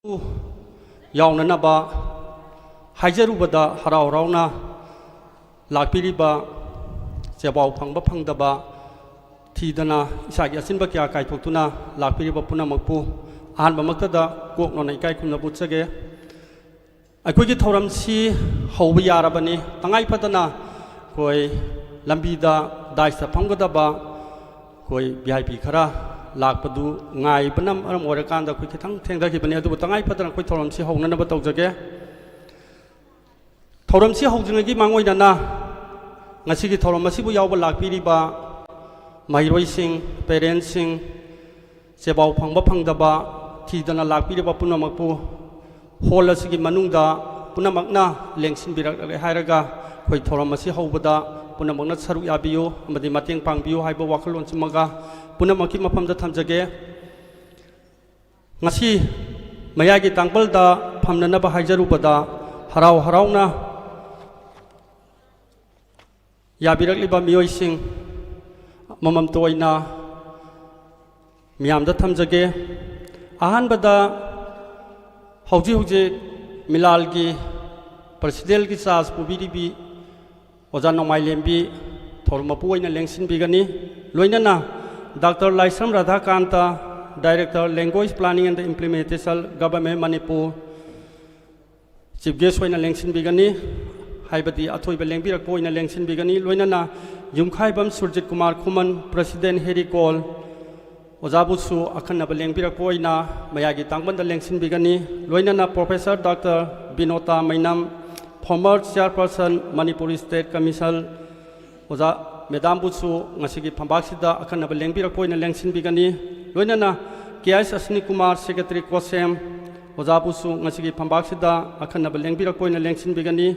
यावननबा हाइजरुबदा हराव हरावना लाक्पिरिबा चेबाव फंगबा फंगदबा थीदना इसागी असिनबा क्या कायथोक्तुना लाक्पिरिबा पुनमकपु अहानबमक्तदा कोकनोना इकाय खुमना बुचगे अखोगी थौरमसी हौबा यारबनी तंगाइफदना कोई लंबीदा दाइसा फंगदबा कोई वीआईपी खरा लापदु गाइबना मरम ओरकांदा कोई खिथंग थेंगदखिबनी अदुबु तंगाइफदना कोई थौरमसी हौननबा तौजगे थौरमसी हौद्रिङगी मांगोइदना ngasi thorom masibu yawba lakpiriba mahiroising parentsing sebau phangba phangdaba thidana lakpiriba punamakpu hol asigi manungda punamakna lengsin birak hairaga khoi thorom masi hobada punamakna saru yabiyo amadi mateng pangbiyo haiba wakhalon chimaga punamakki mapamda thamjage ngasi mayagi tangbalda phamnanaba haijarubada harau harauna याबिरकलिबा मियोइसिंग ममम तोइना मियामदा थमजगे अहानबदा हौजी हौजी मिलालगी प्रेसिडेंट की चार्ज पुबिरिबी ओजा नोमाइलेम्बी थोरमपु ओइना लेंसिनबिगनी लोइनना doctor Laisram Radhakanta director language planning and implementation government Manipur chief guest ओइना लेंसिनबिगनी हाइबदी अथोइब लेंबिरक ओइना लेंसिनबिगनी लोइनना युमखाइबम सुरजित कुमार खुमन प्रेसिडेंट हेरी कॉल ओजाबुसु अखन्नब लेंबिरक ओइना मयागी तांगबंद लेंसिनबिगनी लोइनना professor doctor Binota Mainam former chairperson Manipur state commission ओजा मेदाम बुसु ngasiगी फंबाक्सिदा अखन्नब लेंबिरक ओइना लेंसिनबिगनी लोइनना केएस अश्विनी कुमार सेक्रेटरी कोसेम ओजाबुसु ngasiगी फंबाक्सिदा अखन्नब लेंबिरक ओइना लेंसिनबिगनी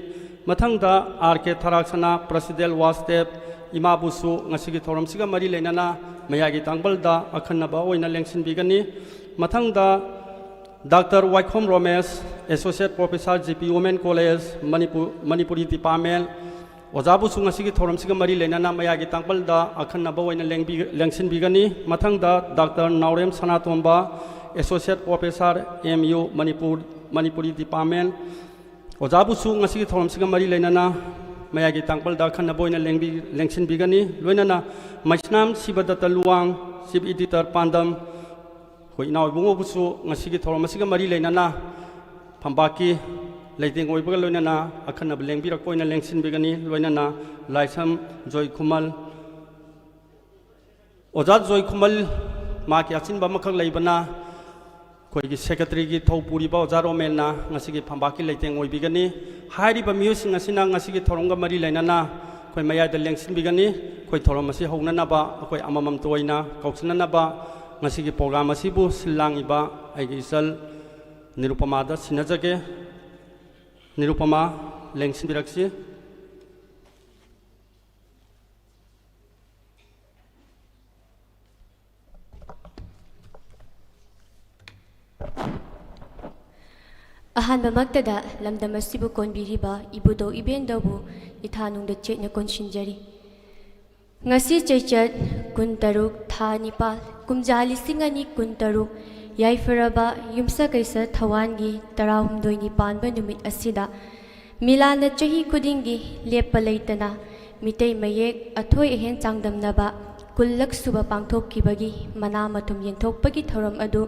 मथंगदा आरके थराक्सना प्रेसिडेंट वास्टेप इमाबुसु ngasiगी थोरमसिगा मरी लेनाना मयागी तांगबलदा अखन्नबा ओइना लेंसिनबिगनी मथंगदा doctor Waikhom Romesh associate professor GP women college Manipuri department ओजाबुसु ngasiगी थोरमसिगा मरी लेनाना मयागी तांगबलदा अखन्नबा ओइना लेंसिनबिगनी मथंगदा doctor Naorem Sanatomba associate professor MU Manipuri department ओजाबुसु ngasiगी थोरमसिगा मरी लेनाना मयागी तांगबलदा खन्नबा ओइना लेंसिनबिगनी लोइनना मैस्नाम शिवदत्त लुवांग चीफ एडिटर पांडम होय इनावबुंगोबुसु ngasiगी थोरमसिगा मरी लेनाना फंबाकी लेटिंग ओइबगा लोइनना अखन्नबा लेंबिरक ओइना लेंसिनबिगनी लोइनना लाइसम जॉय खुमल ओजा जॉय खुमल माकी अचिनबा मखक लेबना कोई सेक्रेटरी की थौपुरीबा ओजा रोमेना ngasiगी फंबाकी लेटिंग ओइबिगनी हाइरिबा म्यूसिंग असिना ngasiगी थोरंगा मरी लेनाना कोई मयादा लेंसिनबिगनी कोई थोरम असी हौननाबा कोई अममम तोइना कौसननाबा ngasiगी प्रोग्राम असिबु सिलांगिबा आइगी इसल निरुपमादा सिनजगे निरुपमा लेंसिनबिरक्सी अहानबमक्तदा लमदम असिबु कोनबिरिबा इबुदो इबेंदबु इथानुंगदा चेतना कोनसिनजरी ngasi chaichat kuntaruk tha nipal kumja lising ani kuntaruk yaifuraba yumsa kaisa thawangi tarahumdoi nipanba numit asida milana chahi kudingi lepalaitana mitei mayek athoi ehen changdamnaba kullak suba pangthokibagi mana matum yenthokpagi thoram adu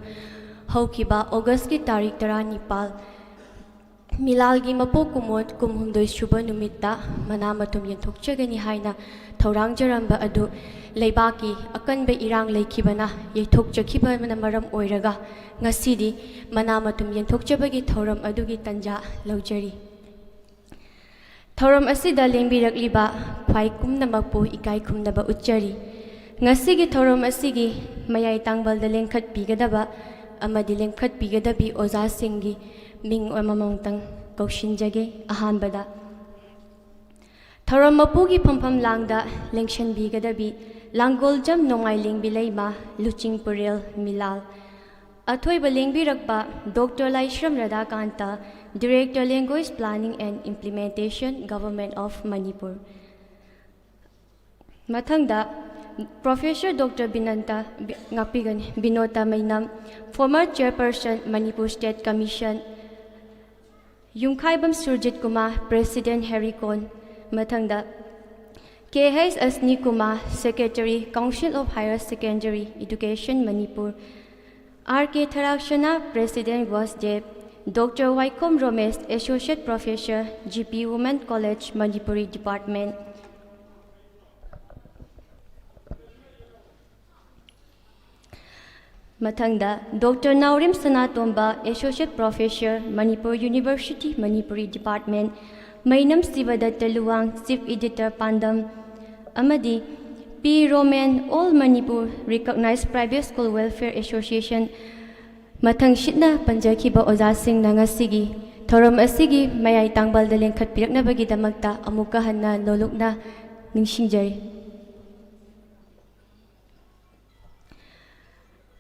haukiba august ki tarik 19 मिलालगी मपो कुमोट कुमहुमदोई सुबा नुमित्ता मना मतुम यंथोकचगनी हाइना थौरांगजरंबा अदु लेबाकी अकनबे इरांग लेखिबना यथोकचखिबना मरम ओइरगा ngasiदी मना मतुम यंथोकचबगी थौरम अदुगी तंजा लौजरी थौरम असिदा लेंबिरकलिबा ख्वाई कुमनमकपु इकाई खुमनबा उच्चरी ngasiगी थौरम असिगी मयाई तांगबलदा लेंखत पिगदबा अमदी लेंखत पिगदबी ओजा सिंगी Ming अममंगतंग कौशिनजगे अहानबदा थौरम मपुगी फमफम Langda लेंशन बिगदबी लांगोलजम नोंगाइलिंग बिलेमा लुचिंग पुरेल मिलाल अथोइब लेंबिरकबा doctor Laishram Radhakanta director language planning and implementation government of Manipur मथंगदा Professor Dr. Binota Mainam, former chairperson, Manipur State Commission, Yungkhaibam Surjit Kumar, President Harry Kon, Mathangda, K.H. Asni Kumar, Secretary, Council of Higher Secondary Education, Manipur, R.K. Tharakshana, President, Wasdev, Dr. Waikom Romesh, Associate Professor, GP Women College, Manipuri Department. Mathangda, Dr. Naurim Sanatomba, Associate Professor, Manipur University, Manipuri Department, Mainam Sivadatta Luang, Chief Editor Pandam, Amadi, P. Roman, All Manipur Recognized Private School Welfare Association, Mathang Shitna, Panjakiba Ozasing Nangasigi, Thorum Asigi, Mayai Tangbal the Lenkat Pirnabagi Damakta, Amukahana, Nolokna, Ningshingjari.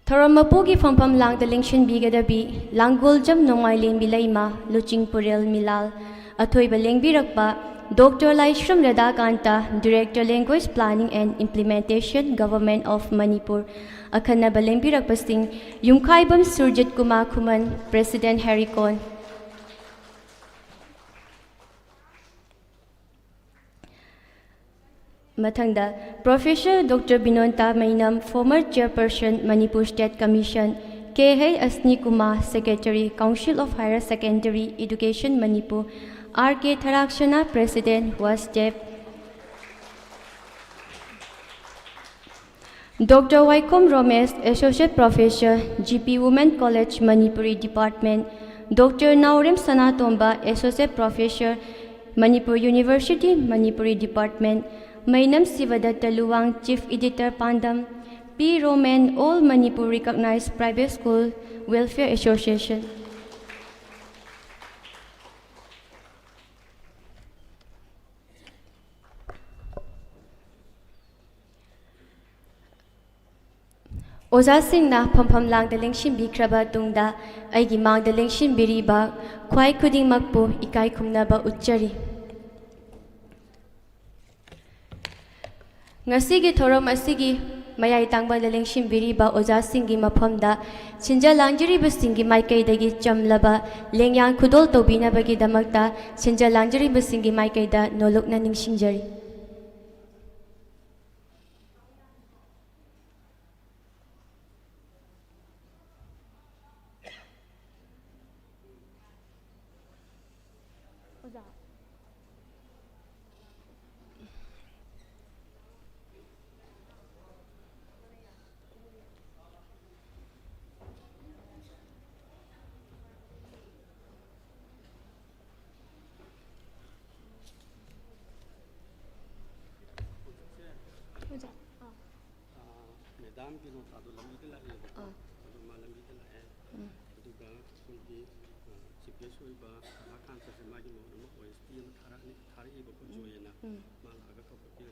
Thorammapugi Fampam Lang the Lingshin Bigadabi, Langul Jam Nomailin Bilaima, Luching Purel Milal, Atoy Balengbi Rakpa, Dr. Laishram Radakanta, Director Language Planning and Implementation, Government of Manipur, Akana Balengbi Rakpasting, Yungkhaibam Surjit Kumar Kuman, President Harry Kon. Mathangda, Professor Dr. Binota Mainam, former chairperson, Manipur State Commission, K.H. Asni Kumar, Secretary, Council of Higher Secondary Education, Manipur, R.K. Tharakshana, President, Wasdev, Dr. Waikom Romesh, Associate Professor, GP Women College, Manipuri Department, Dr. Naurim Sanatomba, Associate Professor, Manipur University, Manipuri Department, Mainam Sivadatta Luang, Chief Editor Pandam, P. Roman, All Manipur Recognized Private School Welfare Association. Ozasingna Pampam Lang the Lingshin Bikraba Tungda, Aigi Mang the Lingshin Biriba, Kwai Kuding Makpo, Ikai Kumnaba Uchari. Ngasigi Thorom Asigi, Mayai Tangba the Lingshin Biriba, Ozasingi Mapamda, Sinja Langjiri Basingi Maike Dagi Chamlaba, Lengyang Kudol Tobina Bagi Damakta, Sinja Langjiri Basingi Maike da, no look na Ningshinjari. Madam Binota do Lamida La Aduma Lamida La Aduga Sunki Chipesh Uba, Makan Samagi Mono, OSP and Tari Boko Joyana, Malaga Topi.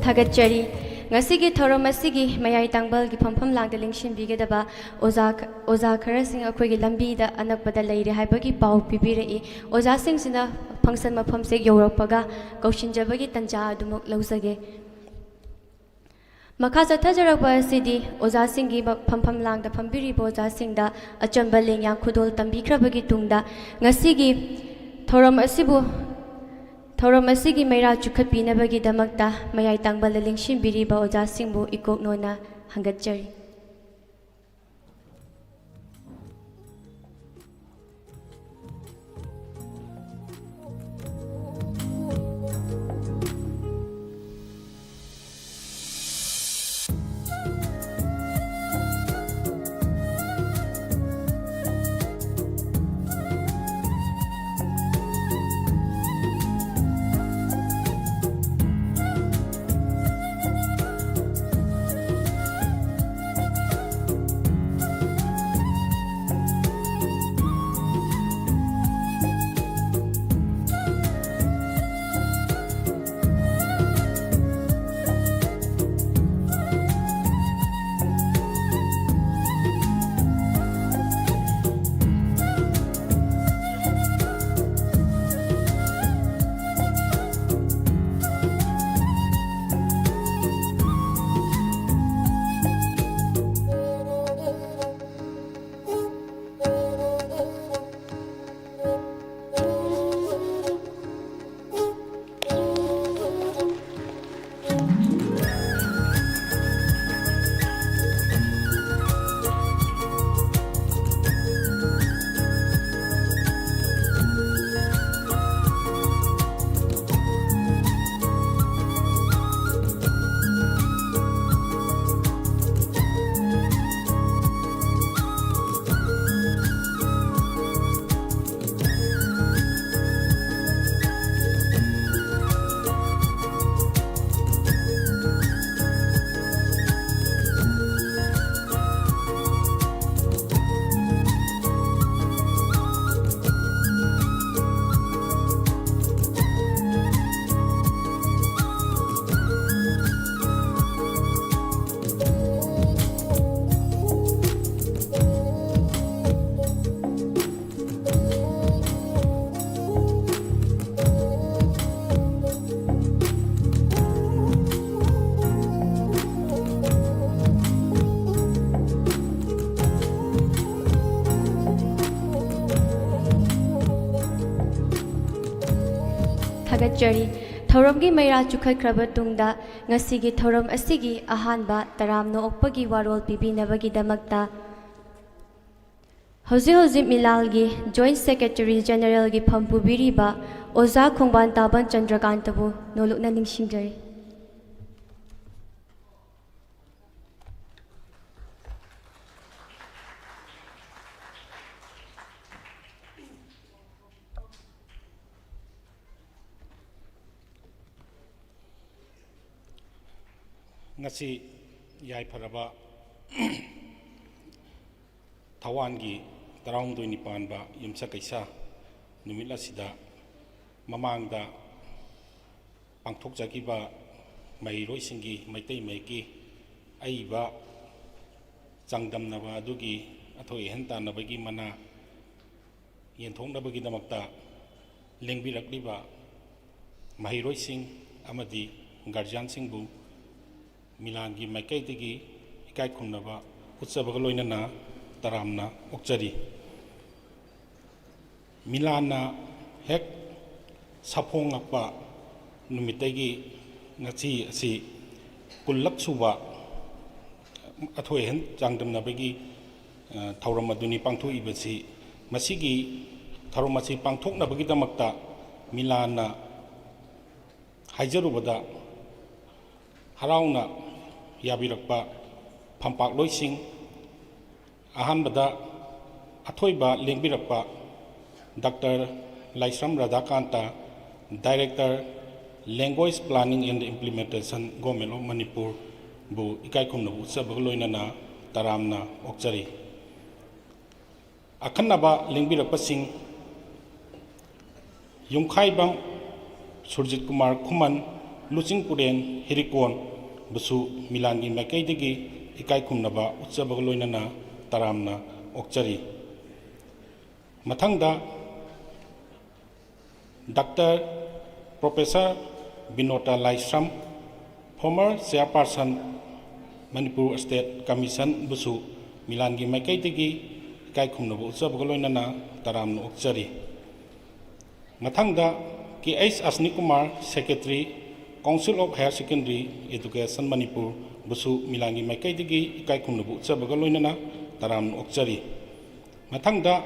Thagachari, Ngasigi Thorom Asigi, Mayai Tangbal, Gipampam Lang the Lingshin Bigadaba, Oza Karasing Akogi Lambi, the Anakbada Lady Hypagi Pau Pibiri, Oza sings in the Pangsan Mapamsik Europaga, Goshin Jabagi Tanja Dumuk Lausage. Makasa Tajaraba City, Oza Singi Pampam Lang the Pambiri Boza Singda, a Chambaling Yang Kudol Tambikra Bagi Tungda, Ngasigi Thorom Asibu. Thorom Asigi Mayra Chukapina Bagi Damakta, Mayai Tangbal Lingshin Biriba Oza Singbo Ikok Nona Hangatjari. ꯊꯥꯒꯠꯆꯔꯤ ꯊꯧꯔꯝꯒꯤ ꯃꯩꯔꯥ ꯆꯨꯈꯠꯈ꯭ꯔꯕ ꯇꯨꯡꯗ ꯉꯁꯤꯒꯤ ꯊꯧꯔꯝ ꯑꯁꯤꯒꯤ ꯑꯍꯥꯟꯕ ꯇꯔꯥꯝꯅ ꯑꯣꯛꯄꯒꯤ ꯋꯥꯔꯣꯜ ꯄꯤꯕꯤꯅꯕꯒꯤꯗꯃꯛꯇ ꯍꯧꯖꯤꯛ ꯃꯤꯂꯥꯜꯒꯤ ꯖꯣꯏꯟꯠ ꯁꯦꯀ꯭ꯔꯦꯇꯔꯤ ꯖꯦꯅꯔꯦꯜꯒꯤ ꯐꯝ ꯄꯨꯕꯤꯔꯤꯕ ꯑꯣꯖꯥ ꯈꯣꯡꯕꯥꯟ ꯇꯥꯕꯟ ꯆꯟꯗ꯭ꯔꯀꯥꯟꯇꯕꯨ ꯅꯣꯂꯨꯛꯅ ꯅꯤꯡꯁꯤꯡꯖꯔꯤ꯫ ngasi yai pharaba Thawangi Taraungdoi Nipanba Yumsa Kaisa Numila Sida Mamangda Pangthok Jakiba Mairoi Singi Maitei Maiki Aiba Changdam Naba Adugi Athoi Henta Nabagi Mana Yenthong Nabagi Damakta Lengbi Rakliba Mairoi Sing Amadi Guardian Singbu Milangi Makaitigi Ikai Kunaba Utsabagaloinana Taramna Okchari Milana Hek Sapongapa Numitegi Nati Si Kulaksuba Athoen Jangdam Nabagi Tauramaduni Pangtu Ibasi Masigi Taromasi Pangtok Nabagi Damakta Milana Hajarubada Harauna Yabirakpa Pampak Loising Ahanbada Athoiba Lengbirakpa Dr. Laisram Radhakanta Director Language Planning and Implementation Government of Manipur Bu Ikaikum Nabu Sabagloinana Taramna Okchari Akanaba Lengbirakpa Sing Yumkhaibam Surjit Kumar Kuman Lucing Puren Hirikon Busu Milangi Makaidigi Ikaikum Naba Utsabagloinana Taramna Okchari Mathangda Dr. Professor Binota Laisram former Chairperson Manipur State Commission Busu Milangi Makaidigi Ikaikum Naba Utsabagloinana Taramna Okchari Mathangda K.H. Asnikumar Secretary Council of Higher Secondary Education Manipur Busu Milangi Makaidigi Ikaikum Nabu Utsabagaloinana Taram Okchari Mathangda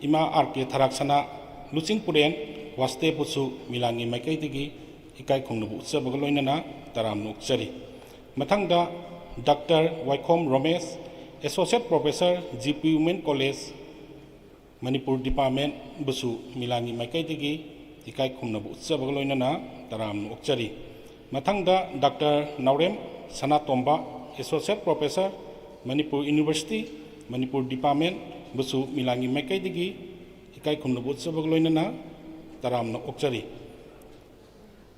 Ima R.K. Tharaksana Lucing Puren Waste Busu Milangi Makaidigi Ikaikum Nabu Utsabagaloinana Taram Okchari Mathangda Dr. Waikom Romesh Associate Professor GP Women College Manipur Department Busu Milangi Makaidigi Ikaikum Nabu Utsabagaloinana Taram Okchari Mathangda Dr. Naurem Sanatomba Associate Professor Manipur University Manipur Department Busu Milangi Makaidigi Ikaikum Nabu Utsabagaloinana Taram Okchari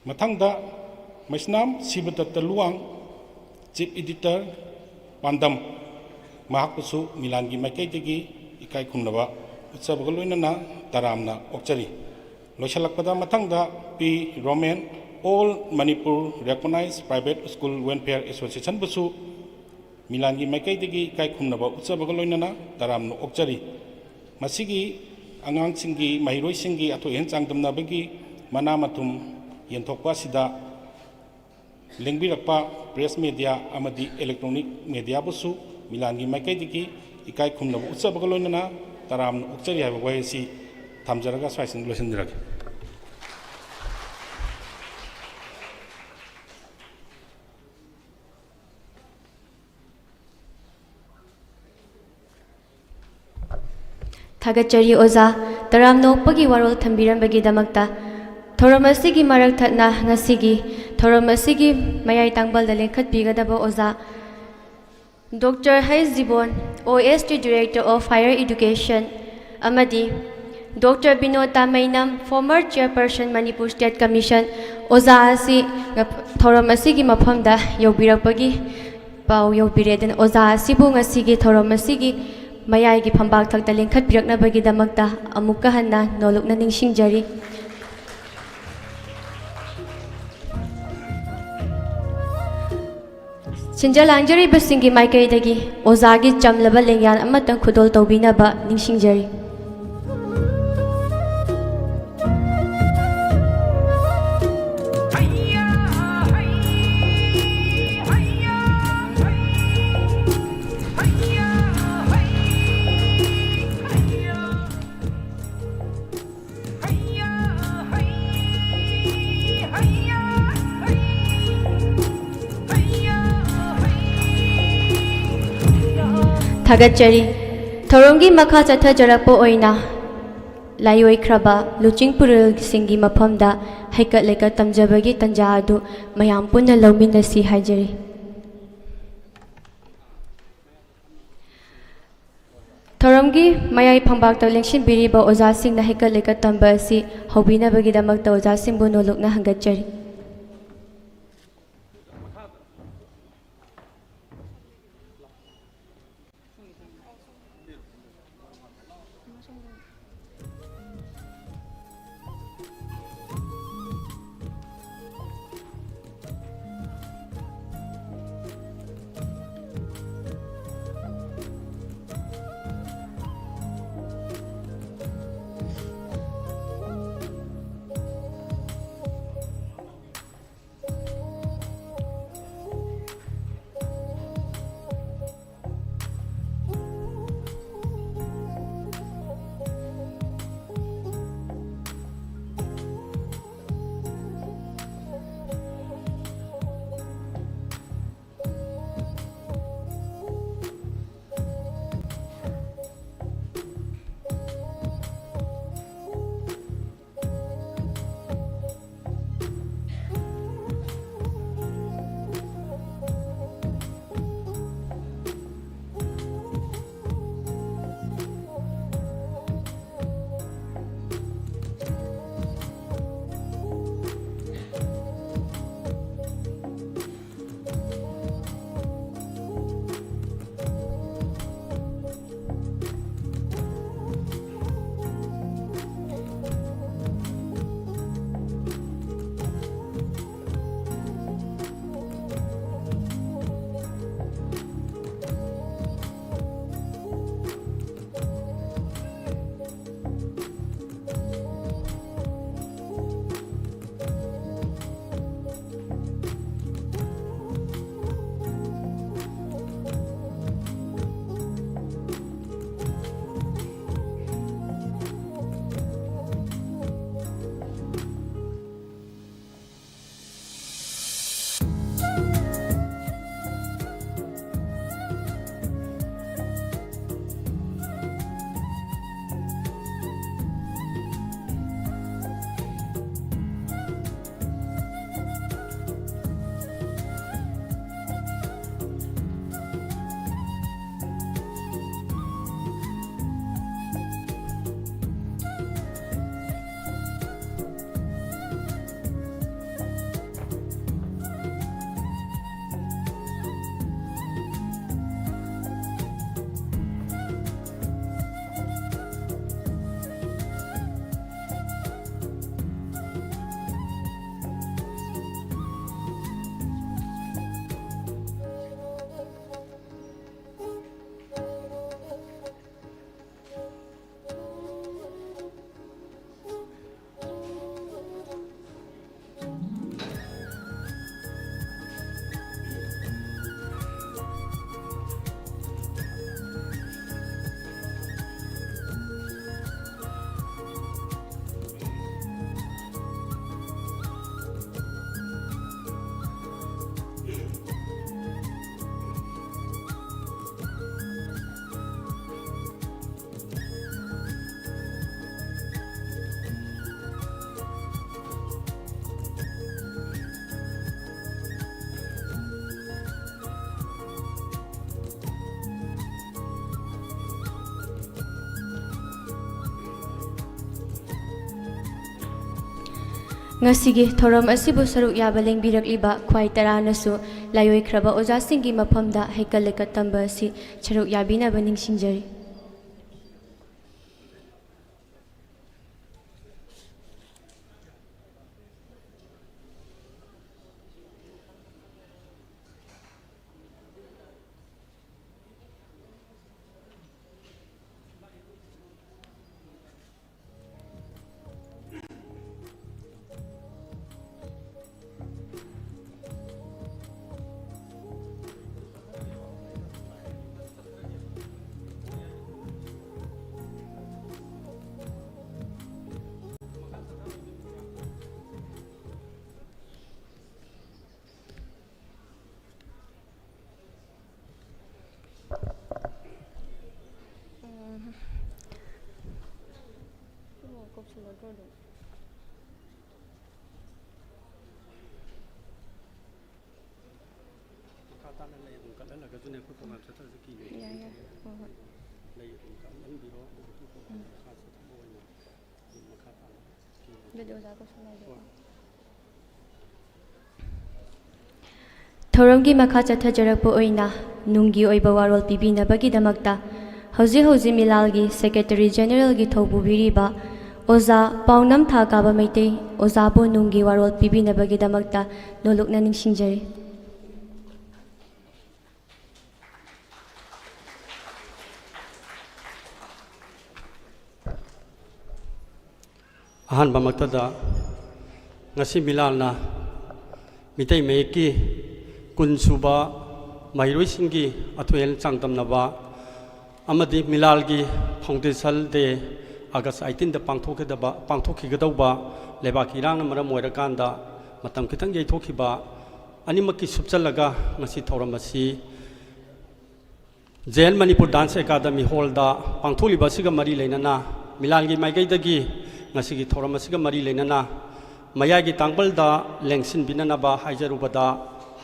Mathangda Maisnam Sibatatta Luang Chief Editor Pandam Mahakpusu Milangi Makaidigi Ikaikum Nabu Utsabagaloinana Taramna Okchari Loisalakpada Mathangda P. Roman All Manipur Recognized Private School Welfare Association Busu Milangi Makaidigi Ikaikum Naba Utsabagaloinana Taramna Okchari Masigi Angang Singi Mahiroi Singi Athoen Changdam Nabagi Mana Matum Yenthokpa Sida Lengbirakpa Press Media Amadi Electronic Media Busu Milangi Makaidigi Ikaikum Naba Utsabagaloinana Taramna Okchari Haiba Wahesi Thamjaraga Swaisin Loisindragi Thagachari Oza Taramna Okpagi Warol Thambirambagidamagta Thoram asigi marak thatna ngasigi thoram asigi mayai tangbal da lenkhatbigadaba Oza Dr. Hais Zibon OST Director of Higher Education amadi Dr. Binota Mainam former Chairperson Manipur State Commission Oza asi thoram asigi mafamda yobirakpagi pau yobiredan Oza asibu ngasigi thoram asigi mayai gi phambak thakta lenkhatbiraknabagi damakta amukka hanna nolokna ningsingjari Sinjalangjari basingi maikaidagi Ozagi chamlaba lengyan amatang khudol tawbinaba ningsingjari थागतचरी थौरंगी मखा चथजरप ओइना लायोइख्रबा लुचिंग पुरुल सिंगी मफमदा हैकत लेकत तमजबगी तंजा अदु मयाम पुन्ना लौमिनसी हाइजरी थौरंगी मयाई फंबाक लेंसिन बिरिबा ओजासिंग हैकत लेकत तंबा असि हौबिनबगीदमक ओजासिंग बु नोलुकना हंगतचरी ngasi gi thoram asibu saruk yaba lengbirakliba khwai taranasu layoikraba ojasingi maphamda haikaleka tamba si charuk yabina baning singjari ꯊꯧꯔꯝꯒꯤ ꯃꯈꯥ ꯆꯠꯊꯖꯔꯛꯄ ꯑꯣꯏꯅ ꯅꯨꯡꯒꯤ ꯑꯣꯏꯕ ꯋꯥꯔꯣꯜ ꯄꯤꯕꯤꯅꯕꯒꯤꯗꯃꯛꯇ ꯍꯧꯖꯤꯛ ꯃꯤꯂꯥꯜꯒꯤ ꯁꯦꯀ꯭ꯔꯦꯇꯔꯤ ꯖꯦꯅꯔꯦꯜꯒꯤ ꯊꯧꯄꯨꯕꯤꯔꯤꯕ ꯑꯣꯖꯥ ꯄꯥꯎꯅꯝ ꯊꯥ ꯀꯥꯕ ꯃꯩꯇꯩ ꯑꯣꯖꯥꯕꯨ ꯅꯨꯡꯒꯤ ꯋꯥꯔꯣꯜ ꯄꯤꯕꯤꯅꯕꯒꯤꯗꯃꯛꯇ ꯅꯣꯂꯨꯛꯅ ꯅꯤꯡꯁꯤꯡꯖꯔꯤ꯫ ꯑꯍꯥꯟꯕꯃꯛꯇꯗ ꯉꯁꯤ ꯃꯤꯂꯥꯜꯅ ꯃꯤꯇꯩ ꯃꯌꯦꯛꯀꯤ ꯀꯨꯟꯁꯨꯕ ꯃꯍꯩꯔꯣꯏꯁꯤꯡꯒꯤ ꯑꯊꯣꯏ ꯆꯥꯡꯗꯝꯅꯕ ꯑꯃꯗꯤ ꯃꯤꯂꯥꯜꯒꯤ ꯐꯥꯎꯟꯗꯦꯁꯟ ꯗꯦ ꯑꯥꯒꯁ 18ꯗ ꯄꯥꯡꯊꯣꯛꯈꯤꯒꯗꯧꯕ ꯂꯩꯕꯥꯛꯀꯤ ꯏꯔꯥꯡꯅ ꯃꯔꯝ ꯑꯣꯏꯔꯀꯥꯟꯗ ꯃꯇꯝ ꯈꯤꯇꯪ ꯌꯩꯊꯣꯛꯈꯤꯕ ꯑꯅꯤꯃꯛꯀꯤ ꯁꯨꯞꯆꯜꯂꯒ ꯉꯁꯤ ꯊꯧꯔꯝ ꯑꯁꯤ ꯖꯦꯟ ꯃꯅꯤꯄꯨꯔ ꯗꯥꯟꯁ ꯑꯦꯀꯥꯗꯃꯤ ꯍꯣꯜꯗ ꯄꯥꯡꯊꯣꯛꯂꯤꯕ ꯑꯁꯤꯒ ꯃꯔꯤ ꯂꯩꯅꯅ ꯃꯤꯂꯥꯜꯒꯤ ꯃꯥꯏꯀꯩꯗꯒꯤ ꯉꯁꯤꯒꯤ ꯊꯧꯔꯝ ꯑꯁꯤꯒ ꯃꯔꯤ ꯂꯩꯅꯅ ꯃꯌꯥꯏꯒꯤ ꯇꯥꯡꯕꯜꯗ ꯂꯦꯡꯁꯤꯟꯕꯤꯅꯅꯕ ꯍꯥꯏꯖꯔꯨꯕꯗ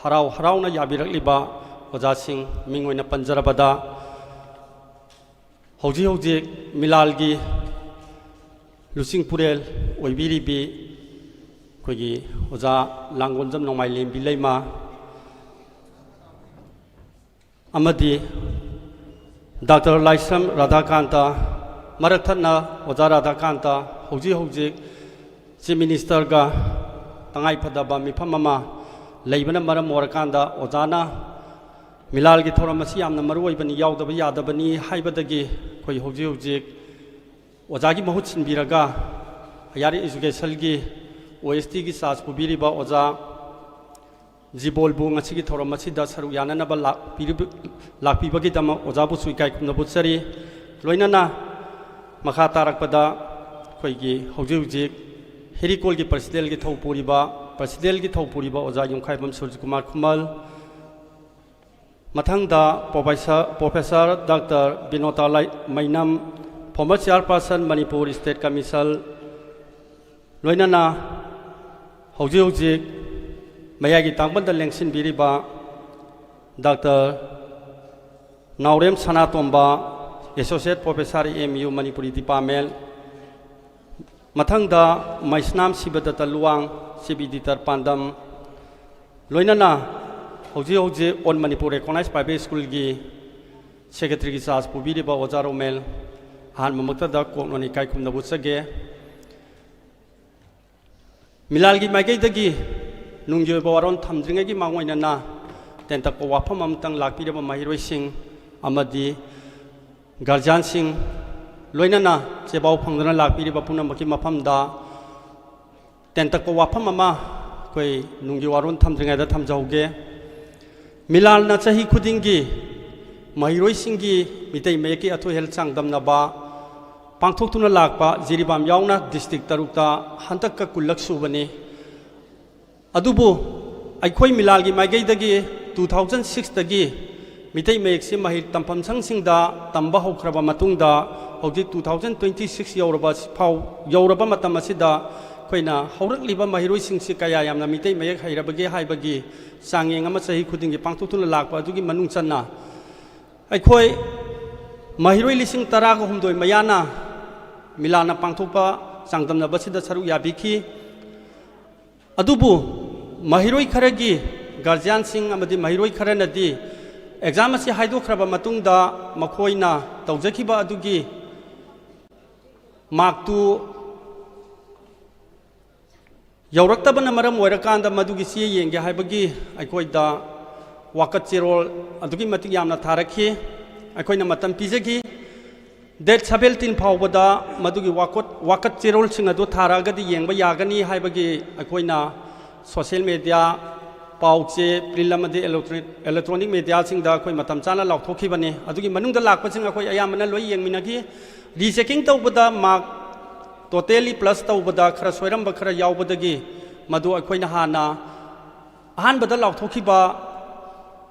ꯍꯔꯥꯎꯅ ꯌꯥꯕꯤꯔꯛꯂꯤꯕ ꯑꯣꯖꯥꯁꯤꯡ ꯃꯤꯡ ꯑꯣꯏꯅ ꯄꯟꯖꯔꯕꯗ ꯍꯧꯖꯤꯛ ꯃꯤꯂꯥꯜꯒꯤ ꯂꯨꯆꯤꯡ ꯄꯨꯔꯦꯜ ꯑꯣꯏꯕꯤꯔꯤꯕꯤ ꯑꯩꯈꯣꯏꯒꯤ ꯑꯣꯖꯥ ꯂꯥꯡꯒꯣꯟꯖꯝ ꯅꯣꯡꯃꯥꯏꯂꯦꯝꯕꯤ ꯂꯩꯃ ꯑꯃꯗꯤ ꯗꯥꯛꯇꯔ ꯂꯥꯏꯁ꯭ꯔꯝ ꯔꯥꯙꯥꯀꯥꯟꯇ ꯃꯔꯛ ꯊꯠꯅ ꯑꯣꯖꯥ ꯔꯥꯙꯥꯀꯥꯟꯇ ꯍꯧꯖꯤꯛ ꯆꯤꯐ ꯃꯤꯅꯤꯁꯇꯔꯒ ꯇꯉꯥꯏꯐꯗꯕ ꯃꯤꯐꯝ ꯑꯃ ꯂꯩꯕꯅ ꯃꯔꯝ ꯑꯣꯏꯔꯀꯥꯟꯗ ꯑꯣꯖꯥꯅ ꯃꯤꯂꯥꯜꯒꯤ ꯊꯧꯔꯝ ꯑꯁꯤ ꯌꯥꯝꯅ ꯃꯔꯨꯑꯣꯏꯕꯅꯤ ꯌꯥꯎꯗꯕ ꯌꯥꯗꯕꯅꯤ ꯍꯥꯏꯕꯗꯒꯤ ꯑꯩꯈꯣꯏ ꯍꯧꯖꯤꯛ ꯑꯣꯖꯥꯒꯤ ꯃꯍꯨꯠ ꯁꯤꯟꯕꯤꯔꯒ ꯍꯥꯌꯔ ꯏꯖꯨꯀꯦꯁꯟꯒꯤ OSTꯒꯤ ꯆꯥꯔꯖ ꯄꯨꯕꯤꯔꯤꯕ ꯑꯣꯖꯥ ꯖꯤꯕꯣꯜꯕꯨ ꯉꯁꯤꯒꯤ ꯊꯧꯔꯝ ꯑꯁꯤꯗ ꯁꯔꯨꯛ ꯌꯥꯅꯅꯕ ꯂꯥꯛꯄꯤꯕꯒꯤꯗꯃꯛ ꯑꯣꯖꯥꯕꯨꯁꯨ ꯏꯀꯥꯏ ꯈꯨꯝꯅꯕꯨꯠꯆꯔꯤ ꯂꯣꯏꯅꯅ ꯃꯈꯥ ꯇꯥꯔꯛꯄꯗ ꯑꯩꯈꯣꯏꯒꯤ ꯍꯧꯖꯤꯛ ꯍꯦꯔꯤꯀꯣꯜꯒꯤ ꯄ꯭ꯔꯁꯤꯗꯦꯟꯒꯤ ꯊꯧ ꯄꯨꯔꯤꯕ ꯑꯣꯖꯥ ꯌꯨꯝꯈꯥꯏꯕꯝ ꯁꯨꯔꯖꯀꯨꯃꯥꯔ ꯈꯨꯃꯜ ꯃꯊꯪꯗ professor doctor Binota Mainam former chairperson Manipur state commission ꯂꯣꯏꯅꯅ ꯍꯧꯖꯤꯛ ꯃꯌꯥꯏꯒꯤ ꯇꯥꯡꯕꯜꯗ ꯂꯦꯡꯁꯤꯟꯕꯤꯔꯤꯕ doctor Naorem Sanatomba associate professor MU Manipuri department ꯃꯊꯪꯗ ꯃꯩꯁꯅꯥꯝ ꯁꯤꯕꯗꯠꯇ ꯂꯨꯋꯥꯡ ꯆꯤꯐ ꯏꯗꯤꯇꯔ ꯄꯥꯟꯗꯝ ꯂꯣꯏꯅꯅ ꯍꯧꯖꯤꯛ ꯑꯣꯟ ꯃꯅꯤꯄꯨꯔ ꯔꯦꯀꯣꯒꯅꯥꯏꯖ ꯄ꯭ꯔꯥꯏꯚꯦꯠ ꯁ꯭ꯀꯨꯜꯒꯤ ꯁꯦꯀ꯭ꯔꯦꯇꯔꯤꯒꯤ ꯆꯥꯔꯖ ꯄꯨꯕꯤꯔꯤꯕ ꯑꯣꯖꯥ ꯔꯣꯃꯦꯜ ꯑꯍꯥꯟꯕꯃꯛꯇꯗ ꯀꯣꯛꯅ ꯏꯀꯥꯏ ꯈꯨꯝꯅꯕ ꯎꯠꯆꯒꯦ ꯃꯤꯂꯥꯜꯒꯤ ꯃꯥꯏꯀꯩꯗꯒꯤ ꯅꯨꯡꯒꯤ ꯑꯣꯏꯕ ꯋꯥꯔꯣꯜ ꯊꯝꯗ꯭ꯔꯤꯉꯩꯒꯤ ꯃꯥꯡꯑꯣꯏꯅꯅ ꯇꯦꯟꯇꯛꯄ ꯋꯥꯐꯝ ꯑꯃꯇꯪ ꯂꯥꯛꯄꯤꯔꯕ ꯃꯍꯩꯔꯣꯏꯁꯤꯡ ꯑꯃꯗꯤ ꯒꯥꯔꯖꯤꯌꯥꯟꯁꯤꯡ ꯂꯣꯏꯅꯅ ꯆꯦꯄꯥꯎ ꯐꯪꯗꯨꯅ ꯂꯥꯛꯄꯤꯔꯤꯕ ꯄꯨꯝꯅꯃꯛꯀꯤ ꯃꯐꯝꯗ ꯇꯦꯟꯇꯛꯄ ꯋꯥꯐꯝ ꯑꯃ ꯑꯩꯈꯣꯏ ꯅꯨꯡꯒꯤ ꯋꯥꯔꯣꯜ ꯊꯝꯗ꯭ꯔꯤꯉꯩꯗ ꯊꯝꯖꯍꯧꯒꯦ ꯃꯤꯂꯥꯜꯅ ꯆꯍꯤ ꯈꯨꯗꯤꯡꯒꯤ ꯃꯍꯩꯔꯣꯏꯁꯤꯡꯒꯤ ꯃꯤꯇꯩ ꯃꯌꯦꯛꯀꯤ ꯑꯊꯣꯏ ꯆꯥꯡꯗꯝꯅꯕ ꯄꯥꯡꯊꯣꯛꯇꯨꯅ ꯂꯥꯛꯄ ꯖꯤꯔꯤꯕꯥꯝ ꯌꯥꯎꯅ ꯗꯤꯁꯇ꯭ꯔꯤꯛ 10ꯇ ꯍꯟꯗꯛꯀ 10ꯂꯛ ꯁꯨꯕꯅꯤ ꯑꯗꯨꯕꯨ ꯑꯩꯈꯣꯏ ꯃꯤꯂꯥꯜꯒꯤ ꯃꯥꯏꯀꯩꯗꯒꯤ 2006ꯗꯒꯤ ꯃꯤꯇꯩ ꯃꯌꯦꯛꯁꯤ ꯃꯍꯩ ꯇꯝꯐꯝ ꯁꯪꯁꯤꯡꯗ ꯇꯝꯕ ꯍꯧꯈ꯭ꯔꯕ ꯃꯇꯨꯡꯗ ꯍꯧꯖꯤꯛ 2026 ꯌꯧꯔꯕ ꯃꯇꯝ ꯑꯁꯤꯗ ꯑꯩꯈꯣꯏꯅ ꯍꯧꯔꯛꯂꯤꯕ ꯃꯍꯩꯔꯣꯏꯁꯤꯡꯁꯤ ꯀꯌꯥ ꯌꯥꯝꯅ ꯃꯤꯇꯩ ꯃꯌꯦꯛ ꯍꯩꯔꯕꯒꯦ ꯍꯥꯏꯕꯒꯤ ꯆꯥꯡꯌꯦꯡ ꯑꯃ ꯆꯍꯤ ꯈꯨꯗꯤꯡꯒꯤ ꯄꯥꯡꯊꯣꯛꯇꯨꯅ ꯂꯥꯛꯄ ꯑꯗꯨꯒꯤ ꯃꯅꯨꯡ ꯆꯟꯅ ꯑꯩꯈꯣꯏ ꯃꯍꯩꯔꯣꯏ 10,000 ꯃꯌꯥꯅ ꯃꯤꯂꯥꯜꯅ ꯄꯥꯡꯊꯣꯛꯄ ꯆꯥꯡꯗꯝꯅꯕꯁꯤꯗ ꯁꯔꯨꯛ ꯌꯥꯕꯤꯈꯤ ꯑꯗꯨꯕꯨ ꯃꯍꯩꯔꯣꯏ ꯈꯔꯒꯤ ꯒꯥꯔꯖꯤꯌꯥꯟꯁꯤꯡ ꯑꯃꯗꯤ ꯃꯍꯩꯔꯣꯏ ꯈꯔꯅꯗꯤ ꯑꯦꯛꯖꯥꯝ ꯑꯁꯤ ꯍꯥꯏꯗꯣꯛꯈ꯭ꯔꯕ ꯃꯇꯨꯡꯗ ꯃꯈꯣꯏꯅ ꯇꯧꯖꯈꯤꯕ ꯑꯗꯨꯒꯤ ꯃꯥꯔꯛꯇꯨ ꯌꯧꯔꯛꯇꯕꯅ ꯃꯔꯝ ꯑꯣꯏꯔꯀꯥꯟꯗ ꯃꯗꯨꯒꯤ ꯆꯦ ꯌꯦꯡꯒꯦ ꯍꯥꯏꯕꯒꯤ ꯑꯩꯈꯣꯏꯗ ꯋꯥꯀꯠ ꯆꯦꯔꯣꯜ ꯑꯗꯨꯛꯀꯤ ꯃꯇꯤꯛ ꯌꯥꯝꯅ ꯊꯥꯔꯛꯈꯤ ꯑꯩꯈꯣꯏꯅ ꯃꯇꯝ ꯄꯤꯖꯈꯤ ꯗꯦꯠ 17 ꯐꯥꯎꯕꯗ ꯃꯗꯨꯒꯤ ꯋꯥꯀꯠ ꯆꯦꯔꯣꯜꯁꯤꯡ ꯑꯗꯨ ꯊꯥꯔꯛꯑꯒꯗꯤ ꯌꯦꯡꯕ ꯌꯥꯒꯅꯤ ꯍꯥꯏꯕꯒꯤ ꯑꯩꯈꯣꯏꯅ ꯁꯣꯁꯤꯌꯦꯜ ꯃꯦꯗꯤꯌꯥ ꯄꯥꯎꯆꯦ ꯄ꯭ꯔꯤꯟ ꯑꯃꯗꯤ ꯏꯂꯦꯛꯇ꯭ꯔꯣꯅꯤꯛ ꯃꯦꯗꯤꯌꯥꯁꯤꯡꯗ ꯑꯩꯈꯣꯏ ꯃꯇꯝ ꯆꯥꯅ ꯂꯥꯎꯊꯣꯛꯈꯤꯕꯅꯤ ꯑꯗꯨꯒꯤ ꯃꯅꯨꯡꯗ ꯂꯥꯛꯄꯁꯤꯡ ꯑꯩꯈꯣꯏ ꯑꯌꯥꯝꯕꯅ ꯂꯣꯏ ꯌꯦꯡꯃꯤꯟꯅꯈꯤ ꯔꯤꯆꯦꯀꯤꯡ ꯇꯧꯕꯗ ꯃꯥꯔꯛ ꯇꯣꯇꯦꯂꯤ ꯄ꯭ꯂꯁ ꯇꯧꯕꯗ ꯈꯔ ꯁꯣꯏꯔꯝꯕ ꯈꯔ ꯌꯥꯎꯕꯗꯒꯤ ꯃꯗꯨ ꯑꯩꯈꯣꯏꯅ ꯑꯍꯥꯟꯕꯗ ꯂꯥꯎꯊꯣꯛꯈꯤꯕ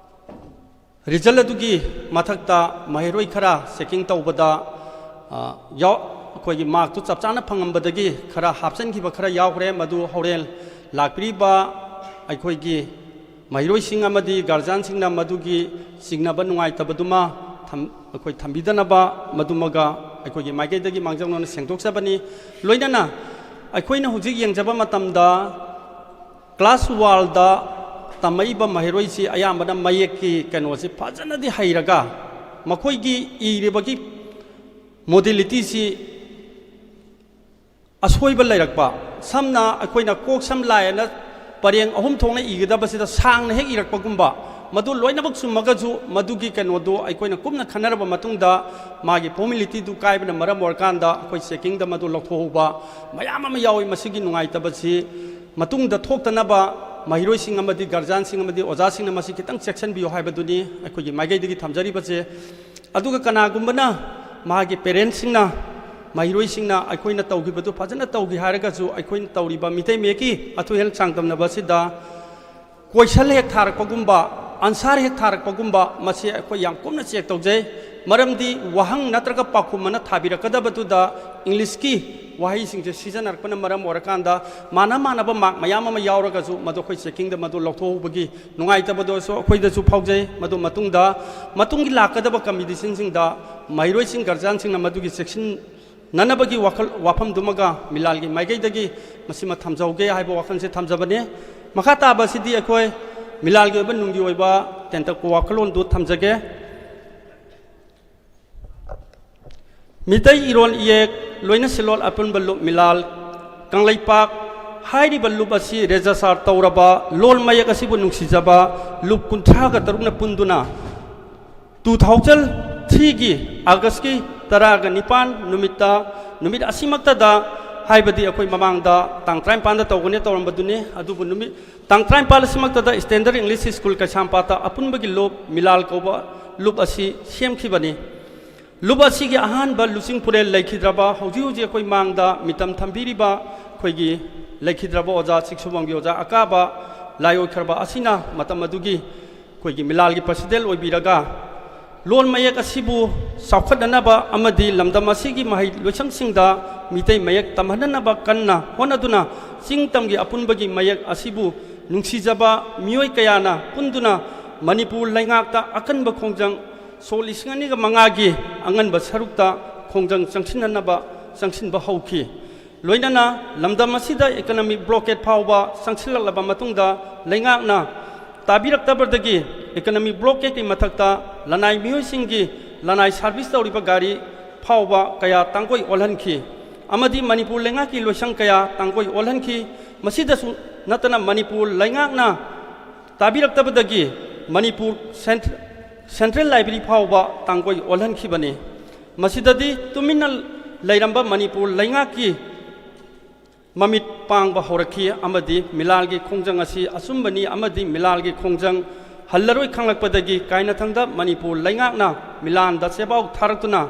ꯔꯤꯖꯜ ꯑꯗꯨꯒꯤ ꯃꯊꯛꯇ ꯃꯍꯩꯔꯣꯏ ꯈꯔ ꯆꯦꯀꯤꯡ ꯇꯧꯕꯗ ꯑꯩꯈꯣꯏꯒꯤ ꯃꯥꯔꯛꯇꯨ ꯆꯞ ꯆꯥꯅ ꯐꯪꯉꯝꯕꯗꯒꯤ ꯈꯔ ꯍꯥꯞꯆꯤꯟꯈꯤꯕ ꯈꯔ ꯌꯥꯎꯈ꯭ꯔꯦ ꯃꯗꯨ ꯍꯣꯔꯦꯟ ꯂꯥꯛꯄꯤꯔꯤꯕ ꯑꯩꯈꯣꯏꯒꯤ ꯃꯍꯩꯔꯣꯏꯁꯤꯡ ꯑꯃꯗꯤ ꯒꯥꯔꯖꯤꯌꯥꯟꯁꯤꯡꯅ ꯃꯗꯨꯒꯤ ꯆꯤꯡꯅꯕ ꯅꯨꯡꯉꯥꯏꯇꯕꯗꯨꯃ ꯑꯩꯈꯣꯏ ꯊꯝꯕꯤꯗꯅꯕ ꯃꯗꯨꯃꯒ ꯑꯩꯈꯣꯏꯒꯤ ꯃꯥꯏꯀꯩꯗꯒꯤ ꯃꯥꯡꯖꯧꯅꯅ ꯁꯦꯡꯗꯣꯛꯆꯕꯅꯤ ꯂꯣꯏꯅꯅ ꯑꯩꯈꯣꯏꯅ ꯍꯧꯖꯤꯛ ꯌꯦꯡꯖꯕ ꯃꯇꯝꯗ ꯀ꯭ꯂꯥꯁ ꯋꯥꯜꯗ ꯇꯝꯃꯛꯏꯕ ꯃꯍꯩꯔꯣꯏꯁꯤ ꯑꯌꯥꯝꯕꯅ ꯃꯌꯦꯛꯀꯤ ꯀꯩꯅꯣꯁꯤ ꯐꯖꯅꯗꯤ ꯍꯩꯔꯒ ꯃꯈꯣꯏꯒꯤ ꯏꯔꯤꯕꯒꯤ ꯃꯣꯗꯦꯂꯤꯇꯤꯁꯤ ꯑꯁꯣꯏꯕ ꯂꯩꯔꯛꯄ ꯁꯝꯅ ꯑꯩꯈꯣꯏꯅ ꯀꯣꯛ ꯁꯝ ꯂꯥꯏꯅ ꯄꯔꯦꯡ ꯑꯍꯨꯝ ꯊꯣꯛꯅ ꯏꯒꯗꯕꯁꯤꯗ ꯁꯥꯡꯅ ꯍꯦꯛ ꯏꯔꯛꯄꯒꯨꯝꯕ ꯃꯗꯨ ꯂꯣꯏꯅꯃꯛ ꯆꯨꯝꯃꯒꯁꯨ ꯃꯗꯨꯒꯤ ꯀꯩꯅꯣꯗꯨ ꯑꯩꯈꯣꯏꯅ ꯀꯨꯞꯅ ꯈꯟꯅꯔꯕ ꯃꯇꯨꯡꯗ ꯃꯥꯒꯤ ꯐꯣꯔꯃꯦꯂꯤꯇꯤꯗꯨ ꯀꯥꯏꯕꯅ ꯃꯔꯝ ꯑꯣꯏꯔꯀꯥꯟꯗ ꯑꯩꯈꯣꯏ ꯆꯦꯛꯀꯤꯡꯗ ꯃꯗꯨ ꯂꯧꯊꯣꯛꯍꯧꯕ ꯃꯌꯥꯝ ꯑꯃ ꯌꯥꯎꯏ ꯃꯁꯤꯒꯤ ꯅꯨꯡꯉꯥꯏꯇꯕꯁꯤ ꯃꯇꯨꯡꯗ ꯊꯣꯛꯇꯅꯕ ꯃꯍꯩꯔꯣꯏꯁꯤꯡ ꯑꯃꯗꯤ ꯒꯥꯔꯖꯤꯌꯥꯟꯁꯤꯡ ꯑꯃꯗꯤ ꯑꯣꯖꯥꯁꯤꯡꯅ ꯃꯁꯤ ꯈꯤꯇꯪ ꯆꯦꯛꯁꯤꯟꯕꯤꯌꯨ ꯍꯥꯏꯕꯗꯨꯅꯤ ꯑꯩꯈꯣꯏꯒꯤ ꯃꯥꯏꯀꯩꯗꯒꯤ ꯊꯝꯖꯔꯤꯕꯁꯦ ꯑꯗꯨꯒ ꯀꯅꯥꯒꯨꯝꯕꯅ ꯃꯥꯒꯤ ꯄꯦꯔꯦꯟꯁꯁꯤꯡꯅ ꯃꯍꯩꯔꯣꯏꯁꯤꯡꯅ ꯑꯩꯈꯣꯏꯅ ꯇꯧꯈꯤꯕꯗꯨ ꯐꯖꯅ ꯇꯧꯈꯤ ꯍꯥꯏꯔꯒꯁꯨ ꯑꯩꯈꯣꯏꯅ ꯇꯧꯔꯤꯕ ꯃꯤꯇꯩ ꯃꯌꯦꯛꯀꯤ ꯑꯊꯣꯏ ꯑꯍꯦꯟ ꯆꯥꯡꯗꯝꯅꯕꯁꯤꯗ ꯀꯣꯏꯁꯟ ꯍꯦꯛ ꯊꯥꯔꯛꯄꯒꯨꯝꯕ ꯑꯟꯁꯥꯔ ꯍꯦꯛ ꯊꯥꯔꯛꯄꯒꯨꯝꯕ ꯃꯁꯤ ꯑꯩꯈꯣꯏ ꯌꯥꯝ ꯀꯨꯞꯅ ꯆꯦꯛ ꯇꯧꯖꯩ ꯃꯔꯝꯗꯤ ꯋꯥꯍꯪ ꯅꯠꯇ꯭ꯔꯒ ꯄꯥꯎꯈꯨꯝ ꯑꯃ ꯊꯥꯕꯤꯔꯛꯀꯗꯕꯗꯨꯗ ꯏꯪꯂꯤꯁꯀꯤ ꯋꯥꯍꯩꯁꯤꯡꯁꯦ ꯁꯤꯖꯤꯟꯅꯔꯛꯄꯅ ꯃꯔꯝ ꯑꯣꯏꯔꯀꯥꯟꯗ ꯃꯥꯟꯅꯕ ꯃꯥꯔꯛ ꯃꯌꯥꯝ ꯑꯃ ꯌꯥꯎꯔꯒꯁꯨ ꯃꯗꯨ ꯑꯩꯈꯣꯏ ꯆꯦꯛꯀꯤꯡꯗ ꯃꯗꯨ ꯂꯧꯊꯣꯛꯍꯧꯕꯒꯤ ꯅꯨꯡꯉꯥꯏꯇꯕꯗꯨꯁꯨ ꯑꯩꯈꯣꯏꯗꯁꯨ ꯐꯥꯎꯖꯩ ꯃꯗꯨ ꯃꯇꯨꯡꯒꯤ ꯂꯥꯛꯀꯗꯕ ꯀꯝꯄꯤꯇꯤꯁꯟꯁꯤꯡꯗ ꯃꯍꯩꯔꯣꯏꯁꯤꯡ ꯒꯥꯔꯖꯤꯌꯥꯟꯁꯤꯡꯅ ꯃꯗꯨꯒꯤ ꯆꯦꯛꯁꯤꯟꯅꯅꯕꯒꯤ ꯋꯥꯐꯝꯗꯨꯃꯒ ꯃꯤꯂꯥꯜꯒꯤ ꯃꯥꯏꯀꯩꯗꯒꯤ ꯃꯁꯤꯃ ꯊꯝꯖꯍꯧꯒꯦ ꯍꯥꯏꯕ ꯋꯥꯈꯜꯁꯦ ꯊꯝꯖꯕꯅꯤ ꯃꯈꯥ ꯇꯥꯕꯁꯤꯗꯤ ꯑꯩꯈꯣꯏ ꯃꯤꯂꯥꯜꯒꯤ ꯑꯣꯏꯕ ꯅꯨꯡꯒꯤ ꯑꯣꯏꯕ ꯇꯦꯟꯇꯛꯄ ꯋꯥꯈꯜꯂꯣꯟꯗꯨ ꯊꯝꯖꯒꯦ ꯃꯤꯇꯩ ꯏꯔꯣꯜ ꯏꯌꯦꯛ ꯂꯣꯏꯅ ꯁꯤꯂꯣꯜ ꯑꯄꯨꯟꯕ ꯂꯨꯞ ꯃꯤꯂꯥꯜ ꯀꯪꯂꯩꯄꯥꯛ ꯍꯥꯏꯔꯤꯕ ꯂꯨꯞ ꯑꯁꯤ ꯔꯦꯖꯤꯁꯇꯥꯔ ꯇꯧꯔꯕ ꯂꯣꯜ ꯃꯌꯦꯛ ꯑꯁꯤꯕꯨ ꯅꯨꯡꯁꯤꯖꯕ ꯂꯨꯞ 36ꯅ ꯄꯨꯟꯗꯨꯅ 2003ꯒꯤ ꯑꯥꯒꯁꯀꯤ 19 ꯅꯨꯃꯤꯠ ꯑꯁꯤꯃꯛꯇꯗ ꯍꯥꯏꯕꯗꯤ ꯑꯩꯈꯣꯏ ꯃꯃꯥꯡꯗ ꯇꯥꯡ 19ꯗ ꯇꯧꯒꯅꯤ ꯇꯧꯔꯝꯕꯗꯨꯅꯤ ꯑꯗꯨꯕꯨ ꯅꯨꯃꯤꯠ ꯇꯥꯡ 19 ꯑꯁꯤꯃꯛꯇꯗ ꯁ꯭ꯇꯦꯟꯗꯔꯗ ꯏꯪꯂꯤꯁ ꯁ꯭ꯀꯨꯜ ꯀꯩꯁꯥꯝꯄꯥꯠꯇ ꯑꯄꯨꯟꯕꯒꯤ ꯂꯨꯞ ꯃꯤꯂꯥꯜ ꯀꯧꯕ ꯂꯨꯞ ꯑꯁꯤ ꯁꯦꯝꯈꯤꯕꯅꯤ ꯂꯨꯞ ꯑꯁꯤꯒꯤ ꯑꯍꯥꯟꯕ ꯂꯨꯆꯤꯡ ꯄꯨꯔꯦꯜ ꯂꯩꯈꯤꯗ꯭ꯔꯕ ꯍꯧꯖꯤꯛ ꯑꯩꯈꯣꯏ ꯃꯥꯡꯗ ꯃꯤꯇꯝ ꯊꯝꯕꯤꯔꯤꯕ ꯑꯩꯈꯣꯏꯒꯤ ꯂꯩꯈꯤꯗ꯭ꯔꯕ ꯑꯣꯖꯥ ꯆꯤꯛꯁꯨꯕꯝꯒꯤ ꯑꯣꯖꯥ ꯑꯀꯥꯕ ꯂꯥꯏꯑꯣꯏꯈ꯭ꯔꯕ ꯑꯁꯤꯅ ꯃꯇꯝ ꯑꯗꯨꯒꯤ ꯑꯩꯈꯣꯏꯒꯤ ꯃꯤꯂꯥꯜꯒꯤ ꯄ꯭ꯔꯁꯤꯗꯦꯟ ꯑꯣꯏꯕꯤꯔꯒ ꯂꯣꯟ ꯃꯌꯦꯛ ꯑꯁꯤꯕꯨ ꯆꯥꯎꯈꯠꯅꯅꯕ ꯑꯃꯗꯤ ꯂꯝꯗꯝ ꯑꯁꯤꯒꯤ ꯃꯍꯩ ꯂꯣꯏꯁꯪꯁꯤꯡꯗ ꯃꯤꯇꯩ ꯃꯌꯦꯛ ꯇꯝꯍꯟꯅꯅꯕ ꯀꯟꯅ ꯍꯣꯠꯅꯗꯨꯅ ꯆꯤꯡ ꯇꯝꯒꯤ ꯑꯄꯨꯟꯕꯒꯤ ꯃꯌꯦꯛ ꯑꯁꯤꯕꯨ ꯅꯨꯡꯁꯤꯖꯕ ꯃꯤꯑꯣꯏ ꯀꯌꯥꯅ ꯄꯨꯟꯗꯨꯅ ꯃꯅꯤꯄꯨꯔ ꯂꯩꯉꯥꯛꯇ ꯑꯀꯟꯕ ꯈꯣꯡꯖꯪ ꯁꯣꯛ 2005ꯒꯤ ꯑꯉꯟꯕ ꯁꯔꯨꯛꯇ ꯈꯣꯡꯖꯪ ꯆꯪꯁꯤꯟꯕ ꯍꯧꯈꯤ ꯂꯣꯏꯅꯅ ꯂꯝꯗꯝ ꯑꯁꯤꯗ ꯏꯀꯣꯅꯣꯃꯤꯛ ꯕ꯭ꯂꯣꯀꯦꯠ ꯐꯥꯎꯕ ꯆꯪꯁꯤꯜꯂꯛꯂꯕ ꯃꯇꯨꯡꯗ ꯂꯩꯉꯥꯛꯅ ꯇꯥꯕꯤꯔꯛꯇꯕꯗꯒꯤ ꯏꯀꯣꯅꯣꯃꯤꯛ ꯕ꯭ꯂꯣꯀꯦꯠꯀꯤ ꯃꯊꯛꯇ ꯂꯅꯥꯏ ꯃꯤꯑꯣꯏꯁꯤꯡꯒꯤ ꯂꯅꯥꯏ ꯁꯥꯔꯚꯤꯁ ꯇꯧꯔꯤꯕ ꯒꯥꯔꯤ ꯐꯥꯎꯕ ꯀꯌꯥ ꯇꯥꯡꯀꯣꯏ ꯑꯣꯜꯍꯟꯈꯤ ꯑꯃꯗꯤ ꯃꯅꯤꯄꯨꯔ ꯂꯩꯉꯥꯛꯀꯤ ꯂꯣꯏꯁꯪ ꯀꯌꯥ ꯇꯥꯡꯀꯣꯏ ꯑꯣꯜꯍꯟꯈꯤ ꯃꯁꯤꯗꯁꯨ ꯅꯠꯇꯅ ꯃꯅꯤꯄꯨꯔ ꯂꯩꯉꯥꯛꯅ ꯇꯥꯕꯤꯔꯛꯇꯕꯗꯒꯤ ꯃꯅꯤꯄꯨꯔ ꯁꯦꯟꯇ꯭ꯔꯦꯜ ꯂꯥꯏꯕ꯭ꯔꯦꯔꯤ ꯐꯥꯎꯕ ꯇꯥꯡꯀꯣꯏ ꯑꯣꯜꯍꯟꯈꯤꯕꯅꯤ ꯃꯁꯤꯗꯗꯤ ꯇꯨꯃꯤꯟꯅ ꯂꯩꯔꯝꯕ ꯃꯅꯤꯄꯨꯔ ꯂꯩꯉꯥꯛꯀꯤ ꯃꯃꯤꯠ ꯄꯥꯡꯕ ꯍꯧꯔꯛꯈꯤ ꯑꯃꯗꯤ ꯃꯤꯂꯥꯜꯒꯤ ꯈꯣꯡꯖꯪ ꯑꯁꯤ ꯑꯆꯨꯝꯕꯅꯤ ꯑꯃꯗꯤ ꯃꯤꯂꯥꯜꯒꯤ ꯈꯣꯡꯖꯪ ꯍꯜꯂꯔꯣꯏ ꯈꯪꯂꯛꯄꯗꯒꯤ ꯀꯥꯏꯅꯊꯪꯗ ꯃꯅꯤꯄꯨꯔ ꯂꯩꯉꯥꯛꯅ ꯃꯤꯂꯥꯟꯗ ꯆꯦꯕꯥꯎ ꯊꯥꯔꯛꯇꯨꯅ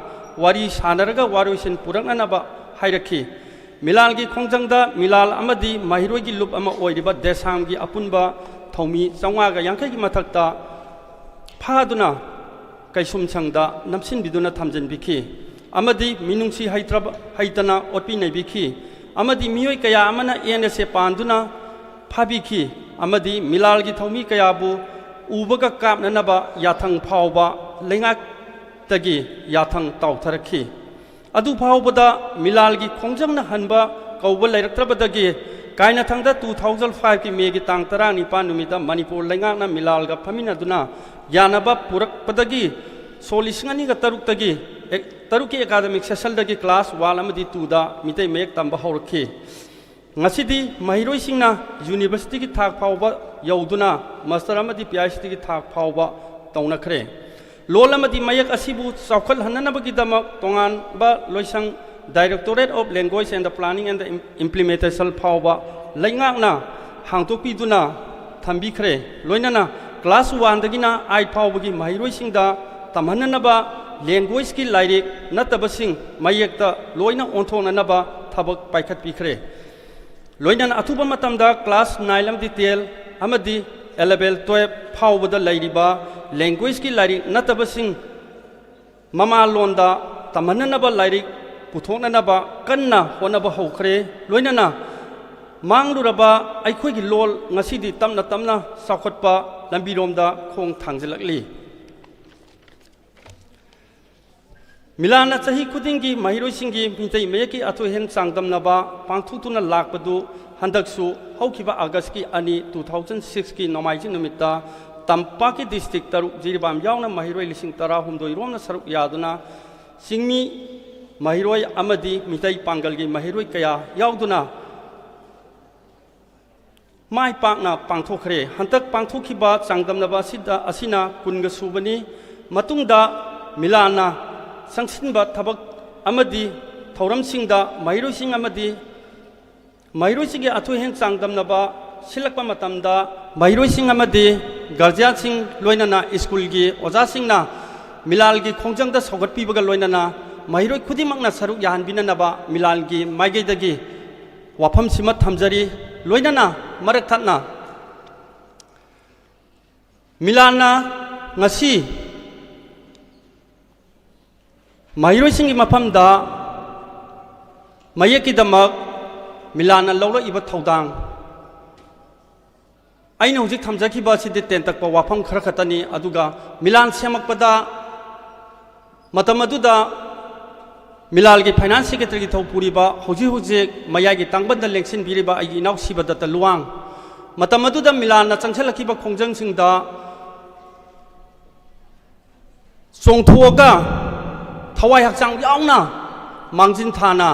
ꯋꯥꯔꯤ ꯁꯥꯅꯔꯒ ꯋꯥꯔꯣꯏꯁꯤꯟ ꯄꯨꯔꯛꯅꯅꯕ ꯍꯥꯏꯔꯛꯈꯤ ꯃꯤꯂꯥꯜꯒꯤ ꯈꯣꯡꯖꯪꯗ ꯃꯤꯂꯥꯜ ꯑꯃꯗꯤ ꯃꯍꯩꯔꯣꯏꯒꯤ ꯂꯨꯞ ꯑꯃ ꯑꯣꯏꯔꯤꯕ ꯗꯦꯁꯥꯝꯒꯤ ꯑꯄꯨꯟꯕ ꯊꯧꯃꯤ 550ꯒꯤ ꯃꯊꯛꯇ ꯐꯥꯗꯨꯅ ꯀꯩꯁꯨꯝꯁꯪꯗ ꯅꯝꯁꯤꯟꯕꯤꯗꯨꯅ ꯊꯝꯖꯤꯟꯕꯤꯈꯤ ꯑꯃꯗꯤ ꯃꯤꯅꯨꯡꯁꯤ ꯍꯩꯇꯅ ꯑꯣꯠꯄꯤ ꯅꯩꯕꯤꯈꯤ ꯑꯃꯗꯤ ꯃꯤꯑꯣꯏ ꯀꯌꯥ ꯑꯃꯅ NSA ꯄꯥꯟꯗꯨꯅ ꯐꯥꯕꯤꯈꯤ ꯑꯃꯗꯤ ꯃꯤꯂꯥꯜꯒꯤ ꯊꯧꯃꯤ ꯀꯌꯥꯕꯨ ꯎꯕꯒ ꯀꯥꯞꯅꯅꯕ ꯌꯥꯊꯪ ꯐꯥꯎꯕ ꯂꯩꯉꯥꯛꯇꯒꯤ ꯌꯥꯊꯪ ꯇꯥꯎꯊꯔꯛꯈꯤ ꯑꯗꯨ ꯐꯥꯎꯕꯗ ꯃꯤꯂꯥꯜꯒꯤ ꯈꯣꯡꯖꯪꯅ ꯍꯟꯕ ꯀꯧꯕ ꯂꯩꯔꯛꯇ꯭ꯔꯕꯗꯒꯤ ꯀꯥꯏꯅꯊꯪꯗ 2005ꯒꯤ ꯃꯦꯒꯤ ꯇꯥꯡ 19 ꯅꯨꯃꯤꯠꯇ ꯃꯅꯤꯄꯨꯔ ꯂꯩꯉꯥꯛꯅ ꯃꯤꯂꯥꯜꯒ ꯐꯝꯃꯤꯟꯅꯗꯨꯅ ꯌꯥꯅꯕ ꯄꯨꯔꯛꯄꯗꯒꯤ ꯁꯣꯛ 2003ꯒꯤ ꯑꯦꯀꯥꯗꯃꯤꯛ ꯁꯦꯁꯟꯗꯒꯤ ꯀ꯭ꯂꯥꯁ 1 ꯑꯃꯗꯤ 2ꯗ ꯃꯤꯇꯩ ꯃꯌꯦꯛ ꯇꯝꯕ ꯍꯧꯔꯛꯈꯤ ꯉꯁꯤꯗꯤ ꯃꯍꯩꯔꯣꯏꯁꯤꯡꯅ ꯌꯨꯅꯤꯚꯔꯁꯤꯇꯤꯒꯤ ꯊꯥꯛ ꯐꯥꯎꯕ ꯌꯧꯗꯨꯅ ꯃꯥꯁꯇꯔ ꯑꯃꯗꯤ PhDꯒꯤ ꯊꯥꯛ ꯐꯥꯎꯕ ꯇꯧꯅꯈ꯭ꯔꯦ ꯂꯣꯜ ꯑꯃꯗꯤ ꯃꯌꯦꯛ ꯑꯁꯤꯕꯨ ꯆꯥꯎꯈꯠꯍꯟꯅꯅꯕꯒꯤꯗꯃꯛ ꯇꯣꯉꯥꯟꯕ ꯂꯣꯏꯁꯪ directorate of language and planning and implementation ꯐꯥꯎꯕ ꯂꯩꯉꯥꯛꯅ ꯍꯥꯡꯗꯣꯛꯄꯤꯗꯨꯅ ꯊꯝꯕꯤꯈ꯭ꯔꯦ ꯂꯣꯏꯅꯅ ꯀ꯭ꯂꯥꯁ 1ꯗꯒꯤꯅ 8 ꯐꯥꯎꯕꯒꯤ ꯃꯍꯩꯔꯣꯏꯁꯤꯡꯗ ꯇꯝꯍꯟꯅꯅꯕ ꯂꯦꯡꯒ꯭ꯋꯦꯖꯀꯤ ꯂꯥꯏꯔꯤꯛ ꯅꯠꯇꯕꯁꯤꯡ ꯃꯌꯦꯛꯇ ꯂꯣꯏꯅ ꯑꯣꯟꯊꯣꯛꯅꯅꯕ ꯊꯕꯛ ꯄꯥꯏꯈꯠꯄꯤꯈ꯭ꯔꯦ ꯂꯣꯏꯅꯅ ꯑꯊꯨꯕ ꯃꯇꯝꯗ ꯀ꯭ꯂꯥꯁ 9 ꯑꯃꯗꯤ 10 ꯑꯃꯗꯤ 11 12 ꯐꯥꯎꯕꯗ ꯂꯩꯔꯤꯕ ꯂꯦꯡꯒ꯭ꯋꯦꯖꯀꯤ ꯂꯥꯏꯔꯤꯛ ꯅꯠꯇꯕꯁꯤꯡ ꯃꯃꯥꯂꯣꯟꯗ ꯇꯝꯍꯟꯅꯅꯕ ꯂꯥꯏꯔꯤꯛ ꯄꯨꯊꯣꯛꯅꯅꯕ ꯀꯟꯅ ꯍꯣꯠꯅꯕ ꯍꯧꯈ꯭ꯔꯦ ꯂꯣꯏꯅꯅ मांगलुरबा अखोई लोल ngasiदी तमना तमना साखोटपा लंबीरोमदा खोंग थांजलकली मिलाना चाही खुदिंगी महिरोइसिंगी मितै मेयकी अथोहेन चांगदमनबा पांथुतुना लाकपदु हंदकसु हौखिबा अगस्त की 2006 की नोमाइजिंग नुमित्ता तंपाकी डिस्ट्रिक्ट तरुक जिरिबाम यावना महिरोइ लिसिंग तरा हुमदोइ रोमना सरुक यादुना सिंगमी महिरोइ अमदी मितै पांगलगी महिरोइ कया यावदुना माइ पाकना पांथोखरे हंतक पांथोखिबा चांगदमनबा असिना कुनगा सुबनी मतुंगदा मिलाना संसिनबा थबक अमदी थौरमसिंगदा महिरोइसिंग अमदी महिरोइसिंगी अथोहेन चांगदमनबा सिलकपा मतमदा महिरोइसिंग अमदी गर्जियासिंग लोइनना स्कूलगी ओजासिंगना मिलालगी खोंजंगदा सौगटपीबगा लोइनना महिरोइ खुदिमकना सरुक याहनबिननबा मिलालगी माइगैदगी वाफम सिमा थमजरी लोइनना मरक थाना मिलाना ngasi महिरोइसिंगी मफमदा मयेकीदमक मिलाना लौरो इबा थौदांग अइना हुजिक थमजखिबा सिदि तेंतकपा वाफम खरा खतनी अदुगा मिलान सेमकपदा मतम अदुदा मिलालगी फाइनांस सेक्रेटरी की थौपुरीबा हुजिक मयागी तांगबंदा लेंसिन बिरिबा अइगी इनाउ सिबदत लुवांग मतम अदुदा मिलाना चंगसलखिबा खोंजंगसिंगदा चोंथोगा थवाई हक्चांग यावना मांगजिन थाना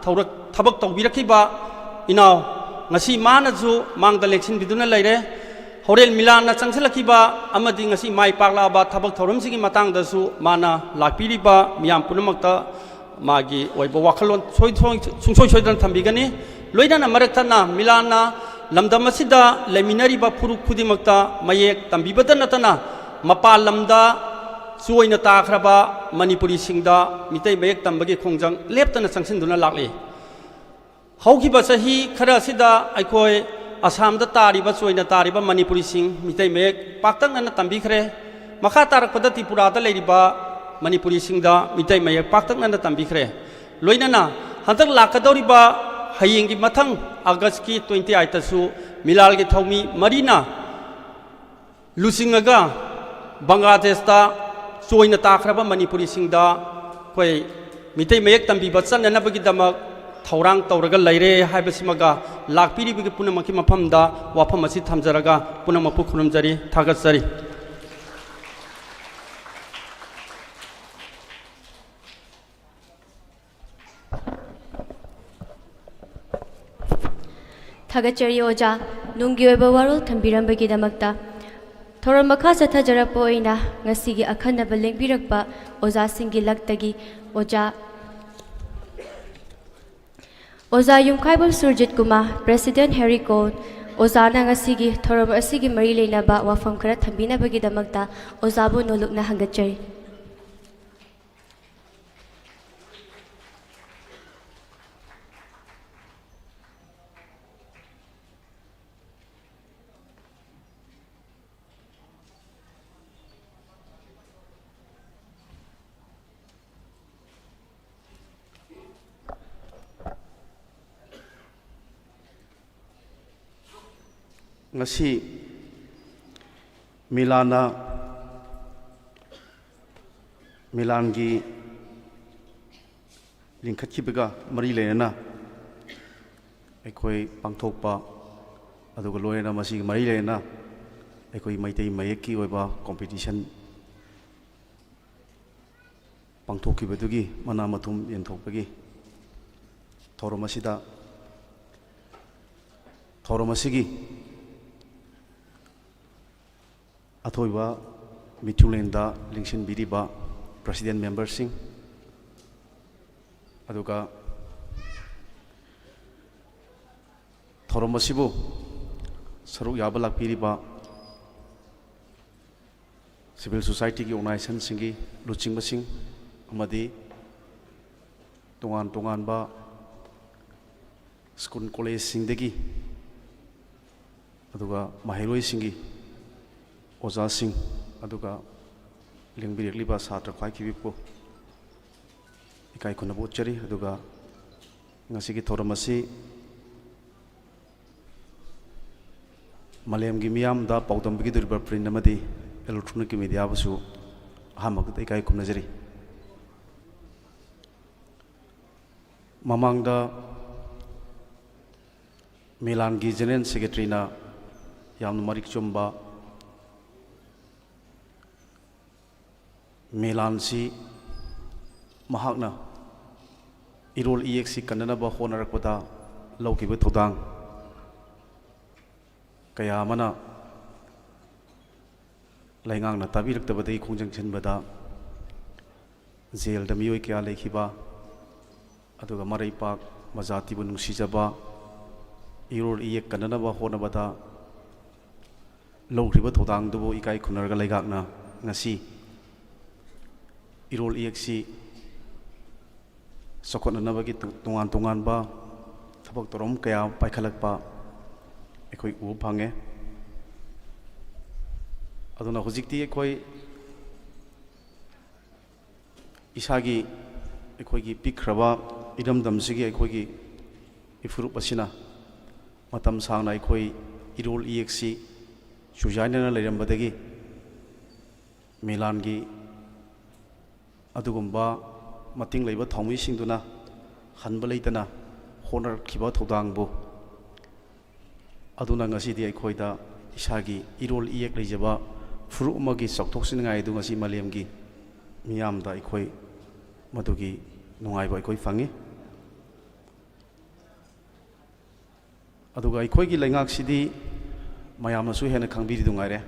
थौरक थबक तौबिरखिबा इनाउ ngasi manaju mangda election biduna leire horel milana changselakhiba amadi ngasi mai pakla ba thabak thorum sigi matang da su mana lakpiriba miyam punamakta magi oiba wakhalon sungsoi soidan thambigani loidana maraktana milana lamdam asida leminari ba phuru khudimakta mayek tambibada natana mapa lamda suoina takhraba manipuri singda mitai mayek tambagi khongjang leptana changsin duna lakli हौखिबा चाही खरा सिदा अखोय आसामदा तारिबा चोइना तारिबा मणिपुरी सिंग मितै make पाक्तंगना तंबिखरे मखा तारकपदा त्रिपुरादा लेरिबा मणिपुरी सिंगदा मितै make पाक्तंगना तंबिखरे लोइनना हंतक लाकदौरिबा हयेंगी मथंग अगस्त की 28 तसु मिलालगी थौमी मरीना लुसिंगगा बांग्लादेशता चोइना ताखरबा मणिपुरी सिंगदा कोई मितै मेक तंबिबा चननबगी दमक थौरांग तौरगा लैरे हाइबसिमगा लाकपिरिबिगे पुनमखि मफमदा वाफम असि थमजरगा पुनमपु खुरुमजरी थागतजरी थागतजरी ओजा नुंगी ओइबा वारोल थंबिरंबगिदमक्ता थौरम मखा चथजरपा ओइना ngasiगी अखनबा लेंबिरकपा ओजा सिंगी लक्तगी ओजा युमखाइबल सुरजित कुमार प्रेसिडेंट हेरी कोन ओजाना ngasiगी थौरम असिगी मरी लेनबा वाफम खरा थंबिनबगिदमक्ता ओजाबु नोलुकना हंगतजरी ngasi milangi lingkhatkibaga mari leina aikoi pangthokpa aduga loina masi mari leina aikoi maitei mayeki oiba competition pangthokkibadugi mana mathum yenthokpagi thoromasigi अथोइबा मिथुलेंदा लिंसिन बिरिबा प्रेसिडेंट मेंबर सिंह अदुगा थौरमसिबु सरुक याबा लाकपिरिबा सिविल सोसाइटी की ऑर्गेनाइजेशन सिंगी लुचिंग सिंह अमदी तोंगान बा स्कूल कॉलेज सिंगदगी अदुगा महिरोइ सिंगी ओजा सिंह अदुगा लिंबिरक्लिबा सात्र खाइखिबिपो इकाई खुनबो चरी अदुगा ngasi की थौरम असि ꯃꯥꯂꯦꯝꯒꯤ ꯃꯤꯌꯥꯝꯗ ꯄꯥꯎꯗꯝꯕꯤꯒꯗꯧꯔꯤꯕ ꯄ꯭ꯔꯤꯟ ꯑꯃꯗꯤ ꯏꯂꯦꯛꯇ꯭ꯔꯣꯅꯤꯛꯀꯤ ꯃꯤꯗꯤꯌꯥꯕꯨꯁꯨ ꯑꯍꯥꯟꯕꯗ ꯏꯀꯥꯏ ꯈꯨꯝꯅꯖꯔꯤ꯫ ꯃꯃꯥꯡꯗ ꯃꯤꯂꯥꯟꯒꯤ ꯖꯦꯅꯔꯦꯜ ꯁꯦꯀ꯭ꯔꯦꯇꯔꯤꯅ ꯌꯥꯝꯅ ꯃꯔꯤꯛ ꯆꯨꯝꯕ ꯃꯤꯂꯥꯟꯁꯤ ꯃꯍꯥꯛꯅ ꯏꯔꯣꯜ ꯏꯌꯦꯛꯁꯤ ꯀꯟꯅꯅꯕ ꯍꯣꯠꯅꯔꯛꯄꯗ ꯂꯧꯈꯤꯕ ꯊꯧꯗꯥꯡ ꯀꯌꯥ ꯑꯃꯅ ꯂꯩꯉꯥꯛꯅ ꯇꯥꯕꯤꯔꯛꯇꯕꯗꯒꯤ ꯈꯣꯡꯖꯪ ꯁꯤꯟꯕꯗ ꯖꯦꯜꯗ ꯃꯤꯑꯣꯏ ꯀꯌꯥ ꯂꯩꯈꯤꯕ, ꯑꯗꯨꯒ ꯃꯔꯩꯄꯥꯛ ꯃꯖꯥꯇꯤꯕꯨ ꯅꯨꯡꯁꯤꯖꯕ ꯏꯔꯣꯜ ꯏꯌꯦꯛ ꯀꯟꯅꯅꯕ ꯍꯣꯠꯅꯕꯗ ꯂꯧꯈꯤꯕ ꯊꯧꯗꯥꯡꯗꯨꯕꯨ ꯏꯀꯥꯏ ꯈꯨꯝꯅꯔꯒ ꯂꯩꯉꯥꯛꯅ ꯉꯁꯤ ꯏꯔꯣꯜ ꯏꯌꯦꯛꯁꯤ ꯆꯥꯎꯈꯠꯅꯅꯕꯒꯤ ꯇꯣꯉꯥꯟ ꯇꯣꯉꯥꯟꯕ ꯊꯕꯛ ꯊꯧꯔꯝ ꯀꯌꯥ ꯄꯥꯏꯈꯠꯂꯛꯄ ꯑꯩꯈꯣꯏ ꯎꯕ ꯐꯪꯉꯦ꯫ ꯑꯗꯨꯅ ꯍꯧꯖꯤꯛꯇꯤ ꯑꯩꯈꯣꯏ ꯏꯁꯥꯒꯤ ꯑꯩꯈꯣꯏꯒꯤ ꯄꯤꯛꯈ꯭ꯔꯕ ꯏꯔꯝꯗꯝꯁꯤꯒꯤ ꯑꯩꯈꯣꯏꯒꯤ ꯏꯐꯨꯔꯨꯞ ꯑꯁꯤꯅ ꯃꯇꯝ ꯁꯥꯡꯅ ꯑꯩꯈꯣꯏ ꯏꯔꯣꯜ ꯏꯌꯦꯛꯁꯤ ꯆꯨꯖꯥꯏꯅꯅ ꯂꯩꯔꯝꯕꯗꯒꯤ ꯃꯤꯂꯥꯟꯒꯤ ꯑꯗꯨꯒꯨꯝꯕ ꯃꯇꯤꯡ ꯂꯩꯕ ꯊꯧꯃꯤꯁꯤꯡꯗꯨꯅ ꯍꯟꯕ ꯂꯩꯇꯅ ꯍꯣꯠꯅꯔꯛꯈꯤꯕ ꯊꯧꯗꯥꯡꯕꯨ ꯑꯗꯨꯅ ꯉꯁꯤꯗꯤ ꯑꯩꯈꯣꯏꯗ ꯏꯁꯥꯒꯤ ꯏꯔꯣꯜ ꯏꯌꯦꯛ ꯂꯩꯖꯕ ꯐꯨꯔꯨꯞ ꯑꯃꯒꯤ ꯆꯥꯎꯊꯣꯛꯆꯅꯤꯡꯉꯥꯏ ꯑꯗꯨ ꯉꯁꯤ ꯃꯥꯂꯦꯝꯒꯤ ꯃꯤꯌꯥꯝꯗ ꯑꯩꯈꯣꯏ ꯃꯗꯨꯒꯤ ꯅꯨꯡꯉꯥꯏꯕ ꯑꯩꯈꯣꯏ ꯐꯪꯉꯤ꯫ ꯑꯗꯨꯒ ꯑꯩꯈꯣꯏꯒꯤ ꯂꯩꯉꯥꯛꯁꯤꯗꯤ ꯃꯌꯥꯝꯅꯁꯨ ꯍꯦꯟꯅ ꯈꯪꯕꯤꯔꯤꯗꯨ ꯉꯥꯏꯔꯦ꯫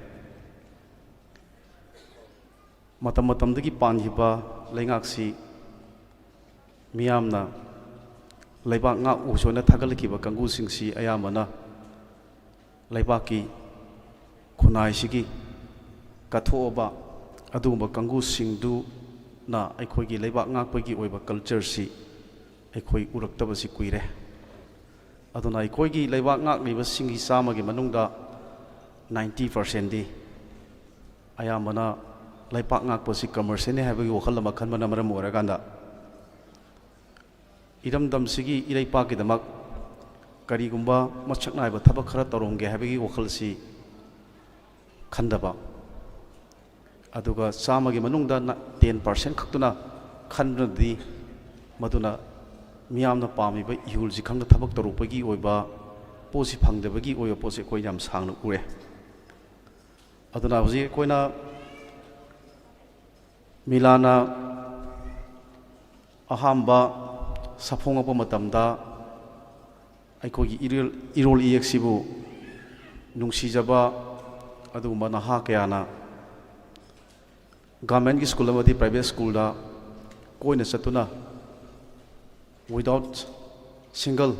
ꯃꯇꯝ ꯃꯇꯝꯗꯒꯤ ꯄꯥꯟꯈꯤꯕ ꯂꯩꯉꯥꯛꯁꯤ ꯃꯤꯌꯥꯝꯅ ꯂꯩꯕꯥꯛ ꯉꯥꯛꯎꯁꯣꯏꯅ ꯊꯥꯒꯠꯂꯛꯈꯤꯕ ꯀꯥꯡꯕꯨꯁꯤꯡꯁꯤ ꯑꯌꯥꯝꯕꯅ ꯂꯩꯕꯥꯛꯀꯤ ꯈꯨꯟꯅꯥꯏꯁꯤꯒꯤ ꯀꯠꯊꯣꯛꯑꯕ ꯑꯗꯨꯒꯨꯝꯕ ꯀꯥꯡꯕꯨꯁꯤꯡꯗꯨꯅ ꯑꯩꯈꯣꯏꯒꯤ ꯂꯩꯕꯥꯛ ꯉꯥꯛꯄꯒꯤ ꯑꯣꯏꯕ ꯀꯜꯆꯔꯁꯤ ꯑꯩꯈꯣꯏ ꯎꯔꯛꯇꯕꯁꯤ ꯀꯨꯏꯔꯦ꯫ ꯑꯗꯨꯅ ꯑꯩꯈꯣꯏꯒꯤ ꯂꯩꯕꯥꯛ ꯉꯥꯛꯂꯤꯕꯁꯤꯡꯒꯤ ꯆꯥꯝꯃꯒꯤ ꯃꯅꯨꯡꯗ 90%ꯗꯤ ꯑꯌꯥꯝꯕꯅ ꯂꯩꯕꯥꯛ ꯉꯥꯛꯄꯁꯤ ꯀꯃꯔꯁꯤꯌꯦꯜꯅꯤ ꯍꯥꯏꯕꯒꯤ ꯋꯥꯈꯜ ꯑꯃ ꯈꯟꯕꯅ ꯃꯔꯝ ꯑꯣꯏꯔꯀꯥꯟꯗ ꯏꯔꯝꯗꯝꯁꯤꯒꯤ ꯏꯔꯩꯄꯥꯛꯀꯤꯗꯃꯛ ꯀꯔꯤꯒꯨꯝꯕ ꯃꯁꯛ ꯅꯥꯏꯕ ꯊꯕꯛ ꯈꯔ ꯇꯧꯔꯝꯒꯦ ꯍꯥꯏꯕꯒꯤ ꯋꯥꯈꯜꯁꯤ ꯈꯟꯗꯕ, ꯑꯗꯨꯒ ꯆꯥꯝꯃꯒꯤ ꯃꯅꯨꯡꯗ 10% ꯈꯛꯇꯨꯅ ꯈꯟꯕꯅꯗꯤ ꯃꯗꯨꯅ ꯃꯤꯌꯥꯝꯅ ꯄꯥꯝꯃꯤꯕ ꯏꯍꯨꯜꯁꯤ ꯈꯪꯅ ꯊꯕꯛ ꯇꯧꯔꯛꯄꯒꯤ ꯑꯣꯏꯕ ꯄꯣꯠꯁꯤ ꯐꯪꯗꯕꯒꯤ ꯑꯣꯏꯕ ꯄꯣꯠꯁꯤ ꯑꯩꯈꯣꯏ ꯌꯥꯝ ꯁꯥꯡꯅ ꯎꯔꯦ꯫ ꯑꯗꯨꯅ ꯍꯧꯖꯤꯛ ꯑꯩꯈꯣꯏꯅ ꯃꯤꯂꯥꯟꯅ ꯑꯍꯥꯟꯕ ꯁꯥꯐꯣꯡꯉꯛꯄ ꯃꯇꯝꯗ ꯑꯩꯈꯣꯏꯒꯤ ꯏꯔꯣꯜ ꯏꯌꯦꯛꯁꯤꯕꯨ ꯅꯨꯡꯁꯤꯖꯕ ꯑꯗꯨꯒꯨꯝꯕ ꯅꯍꯥ ꯀꯌꯥꯅ ꯒꯚꯔꯟꯃꯦꯟꯠꯒꯤ ꯁ꯭ꯀꯨꯜ ꯑꯃꯗꯤ ꯄ꯭ꯔꯥꯏꯚꯦꯠ ꯁ꯭ꯀꯨꯜꯗ ꯀꯣꯏꯅ ꯆꯠꯇꯨꯅ ꯋꯤꯗꯥꯎꯠ ꯁꯤꯡꯒꯜ